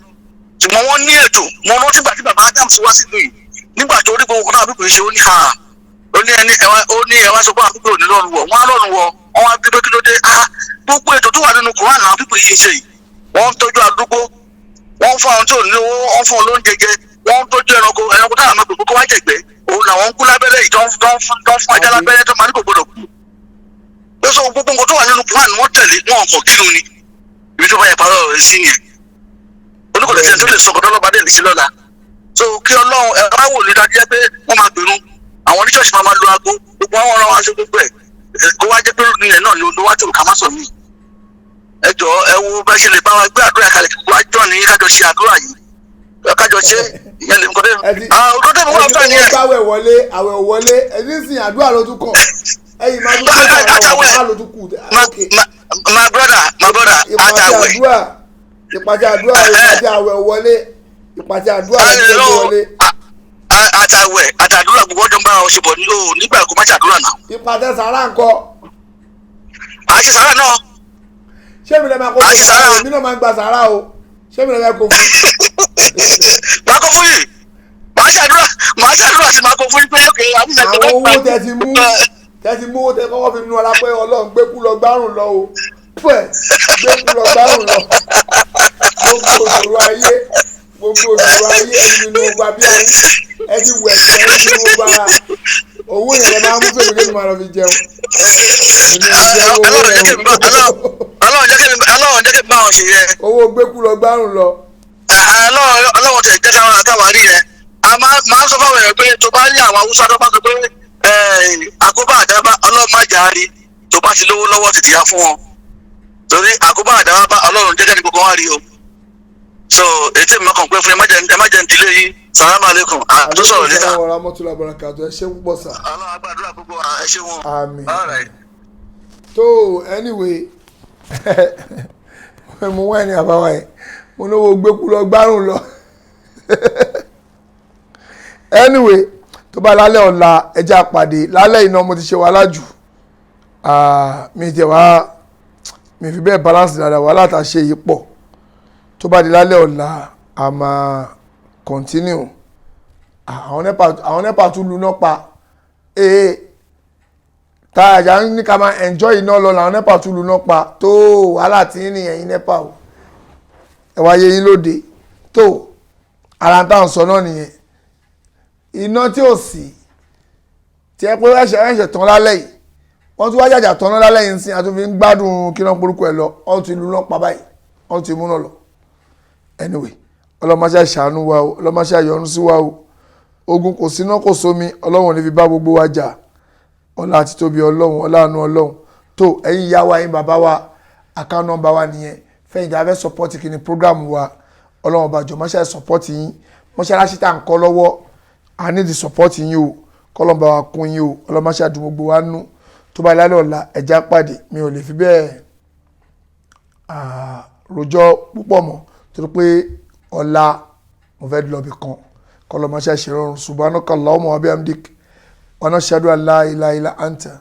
ṣùgbọ́n wọ́n ní ètò wọn rántí gbà tí bàbá Adams wá sílùú yìí nígbà tó rí gbogbo náà bíbù ṣe ó ní ha ó ní ẹwà sọ pé àwọn bíbù ò ní lọ́rùn wọ̀ wọ́n á lọ́rùn wọ̀ wọ́n á bí pé kí ló dé gbogbo ètò tó wà nínú Kùránì náà bíbù yìí ṣe yìí wọ́n ń tọ́jú àdúgbò wọ́n ń fún àwọn tó ní owó wọ́n ń fún olóúnjẹ jẹ wọ́n ń tọ́jú ẹranko táwọn máa gbogbo kó wá jẹ̀gbẹ́ òun làwọn ń kú lábẹ́rẹ́ yìí tó ń fún ajá lábẹ́rẹ́ tó máa ní kò gbọdọ̀ kú. ó sọ gbogbo nǹkan tó wà nínú Quran wọ́n tẹ̀lé wọn kò kírun ni ibi tó bá yẹ parọ́ rẹ̀ sí yẹn. oníkòlè tí tó lè sọ ọ̀dọ́ lọ́ba dé ní sí lọ́la. so kí Ọlọ́run ẹ̀rọ wò ló dájú pé wọ́n máa gbèrú àwọn oníṣọ́ọ̀ṣì máa lo aago gbogbo àwọn ọ̀rọ̀ aṣọ gbogbo ẹ̀ kó wá jẹ́ pé nílẹ̀ náà ló wá tó ká má sọ mí. ẹ jọ ẹ wo bẹ́ẹ̀ ṣe lè bá wa gbé àdúrà kalẹ̀ kí wá jọ ní kájọ ṣe àdúrà yìí kájọ ṣe ìyẹn lè kọ́dé ọ̀dọ́dẹ́ mi wọ́n fẹ́ ni ẹ̀. àwẹ̀ wọlé ẹni sìn àdúrà ló tún kàn ẹ̀yin máa tún kọ́ àwọn ló tún kù. my brother àtàwẹ̀ ìpàdé àdúrà ìpàdé àwẹ̀ wọlé ìpàdé àdúrà wọlé. àtàdúrà gbogbo ọdún bá ọ ṣe bọ̀ nígbà kó má ṣàdúrà náà. ìpàdé sàrà ńkọ́. àṣẹ sàrà náà. ṣé mi lè máa kó fún sàrà mi náà máa ń gba sàrà o ṣé mi lè máa kó fún. máa kó fún yìí máa ṣàdúrà sí máa kó fún yìí pé ókè àwọn owó tẹ ti mú owó tẹ kọ́kọ́ fi nu ọ̀la pé Ọlọ́run gbé kú lọ gbárùn lọ o pẹ̀ gbé kú lọ gbárùn lọ gbogbo òṣòro ayé ẹni nínú ọgbà bí ayé ẹ ti wẹ̀ tẹ́ ẹni nínú ọgbà ara owó yẹn lè máa mú fèmí kí ni màá lọ fi jẹun. Ọlọ́run jẹ́ kí n bá wọn ṣe yẹ. owó gbé kú lọ gbárùn lọ. Ọlọ́run tẹ̀ jẹ́ káwọn rí yẹn a máa ń sọ fáwọn èèyàn pé tó bá ní àwọn Haúsá tó bá sọ pé àkóbá àdábá Ọlọ́run má jà á rí tó bá ti lówó lọ́wọ́ tètè yá fún wọn torí àkóbá àdábá Ọlọ́run jẹ́ kẹ́ni gbogbo wọn rí o so ètò ìmọ̀kàn pé fún ẹ má jẹ́ ń tilé yìí salamu aleykum tó sọ̀rọ̀ níta. àwọn ọ̀rọ̀ amọ̀túnlá barakàtọ̀ ẹ ṣé púpọ̀ sà. Ọlọ́run agbàdúrà gbogbo ẹ ṣé wọn. àmín. tó anyway mo wá ẹni àbáwá yẹn mo ní owó gbẹ́kú lọ gbárùn lọ anyway tó bá lálẹ́ ọ̀la ẹja pàdé lálẹ́ iná mo ti ṣe wàhálà jù mi fi bẹ́ẹ̀ balance dáadáa wàhálà tá a ṣe yìí pọ̀ tó bá di lálẹ́ ọ̀la a máa continue àwọn nepa tún lu náà pa tààjà ní ká máa enjoy iná lọ làwọn nepa tún lu náà pa tó wàhálà tí ní ẹ̀yin nepa o ẹ wáyé yín lóde tó ara táwọn sọ náà nìyẹn iná tí ò sí tí ẹ pé ẹ̀ṣẹ̀ tán lálẹ́ yìí wọ́n tún wá jàjà tán náà lálẹ́ yìí ń sìn àtúnfi ń gbádùn kí náà porúkọ ẹ̀ lọ wọ́n ti lu náà pa báyìí wọ́n ti mú náà lọ anyway ọlọ́mọṣẹ́ ṣàánú wa o ọlọ́mọṣẹ́ yọ́nú sí wa o ogun kò síná kò sómi ọlọ́run ní fi bá gbogbo wa jà ọlá àti tóbi ọlọ́run ọlá àánú ọlọ́run tó ẹ̀yin ìyá wa ẹ̀yin bàbá wa account number wa nìyẹn fẹ́yìn tí a fẹ́ support kí ni program wa ọlọ́run ọba jọ mọ́ṣẹ́ support yín mọ́ṣáláṣí tá à ń kọ́ lọ́wọ́ a need the support yín o kọ́lọ́n bá wa kún yín o ọlọ́mọṣẹ́ àdúgbò gbogbo wa nú tó bá lálẹ́ ọ̀la ẹja pàdé mi ò lè fi bẹ́ẹ̀ rojọ́ púpọ̀ mọ́ torí pé ọ̀la mo fẹ́ lọ bì kan kọ́lọ́mọṣẹ́ ṣe rọrùn subhanaka Allahumma wa bihamdik wa nashhadu an la ilaha illa anta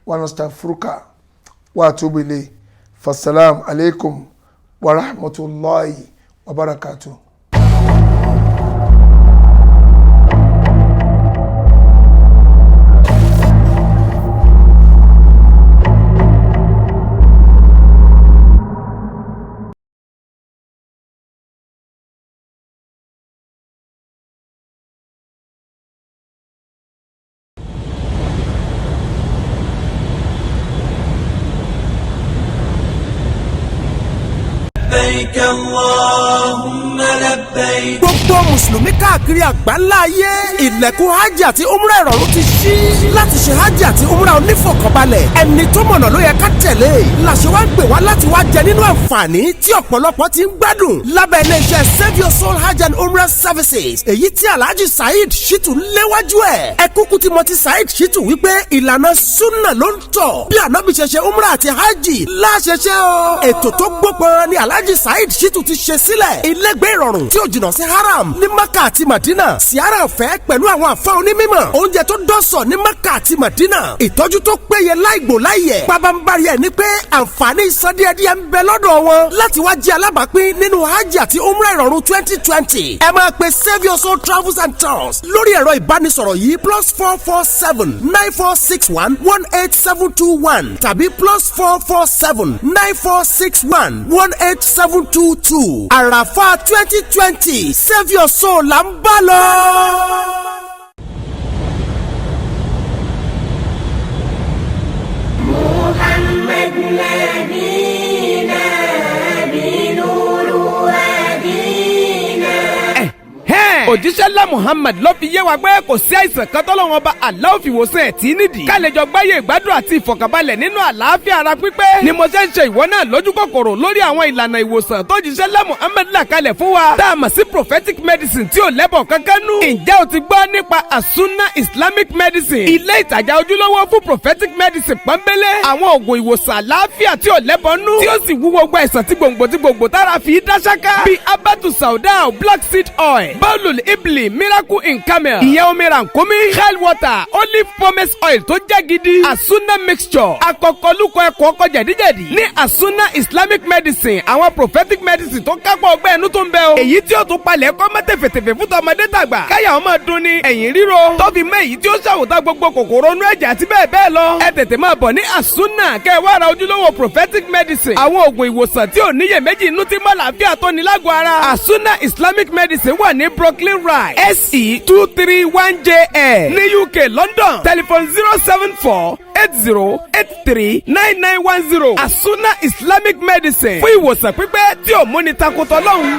wa nastaghfiruka wa atubu ilayk fasalam alaikum wa rahmatullahi wa barakatuh. لبيك اللهم لبيك. gbogbo mùsùlùmí káàkiri àgbáńlá ayé ilẹ̀kùn hajj àti umrah ìrọ̀rùn ti ṣí láti ṣe hajj àti umrah onífọ̀kànbalẹ̀ ẹni tó mọ̀nà ló yẹ ká tẹ̀lé làṣẹ wá ń gbé wá láti wá jẹ nínú àǹfààní tí ọ̀pọ̀lọpọ̀ ti ń gbádùn lábẹ́ iléeṣẹ́ Save Your Soul Hajj and Umrah Services èyí tí Alhaji Saheed Shittu léwájú ẹ̀ ẹ kúkú ti mọ̀ ti Saheed Shittu wípé ìlànà sunna ló ń tọ̀ bí ànábì ṣe ṣe umrah àti hajj láṣẹṣẹ o ètò tó gbópọn ni Alhaji Saheed Shittu ti ṣe sílẹ̀ ilégbé ìrọ̀rùn tí ò jìnnà sí haram ní Maka àti Madina siara ọ̀fẹ́ pẹ̀lú àwọn àfa onímọ̀ oúnjẹ tó dọ́sọ̀ ní Maka àti Madina ìtọ́jú tó péye láìgbò láìyẹ̀ pabambari ẹ̀ ní pé àǹfààní ìsọdíẹ̀díẹ̀ ń bẹ lọ́dọ̀ wọn láti wá jẹ́ alábàápín nínú hajj àti umrah ìrọ̀rùn 2020 ẹ máa pe Save Your Soul Travels and Tours lórí ẹ̀rọ ìbánisọ̀rọ̀ yìí +447 9461 18721 tàbí +447 9461 18722 àràfà 2020 Save Your Soul là ń bá lọ. محمد نبينا بنور هدينا. òjíṣẹ́ ńlá Muhammad ló fi yé wa pé kò sí àìsàn kan tọ́lọ́run ọba Allah fi wòsàn ẹ̀ tí nídìí. ká lè jọ gbáyé ìgbádùn àti ìfọ̀kànbalẹ̀ nínú àlàáfíà ara pípé. ni mo ṣe ń ṣe ìwọ náà lójú kòkòrò lórí àwọn ìlànà ìwòsàn tó jíṣẹ́ ńlá Muhammad là kalẹ̀ fún wa. tá a mọ̀ sí prophetic medicine tí ò lẹ́bọ̀ kankan nú. ǹjẹ́ o ti gbọ́ nípa As-Sunnah Islamic Medicine? ilé ìtajà ojúlówó fún prophetic medicine pọ́nbélé. àwọn òògùn ìwòsàn àlàáfíà tí ò lẹ́bọ̀ nú. tí ó sì wúwo gba ìsàn tí gbòǹgbò tára fi dá ṣáká. bíi abatu sauda black seed oil bọ́ọ̀lù ibli miracle in camel ìyẹn omi rànkómi hell water olive pomace oil tó jẹ́ gidi As-Sunnah mixture akọkọlùkọ ẹ̀kọ́ ọkọ jẹ̀díjẹ̀dí ní As-Sunnah Islamic Medicine àwọn prophetic medicine tó kápọ̀ ọgbẹ́ ẹnu tó ń bẹ o èyí tí ó tún palẹ̀ ẹ̀kọ́ mẹ́tẹ̀fẹ̀tẹ̀fẹ̀ fún tọmọdé tàgbà káyà ọmọ dun ni ẹ̀yìn ríro tó fi mẹ́ èyí tí ó ṣàwòtá gbogbo kòkòrò inú ẹ̀jẹ̀ àti bẹ́ẹ̀ bẹ́ẹ̀ lọ ẹ tètè máa bọ̀ ní As-Sunnah kẹ́ ẹ wá ra ojúlówó prophetic medicine àwọn oògùn ìwòsàn tí ò níyèméjì inú tí mọ́ làáfíà tó ní lágọ̀ọ́ ara As-Sunnah Islamic Medicine wà ní Brooklyn Ride SE231JL ní UK London telephone 07480839910 As-Sunnah Islamic Medicine fún ìwòsàn pípẹ́ tí ò múni takotọ́ lọ́hùn.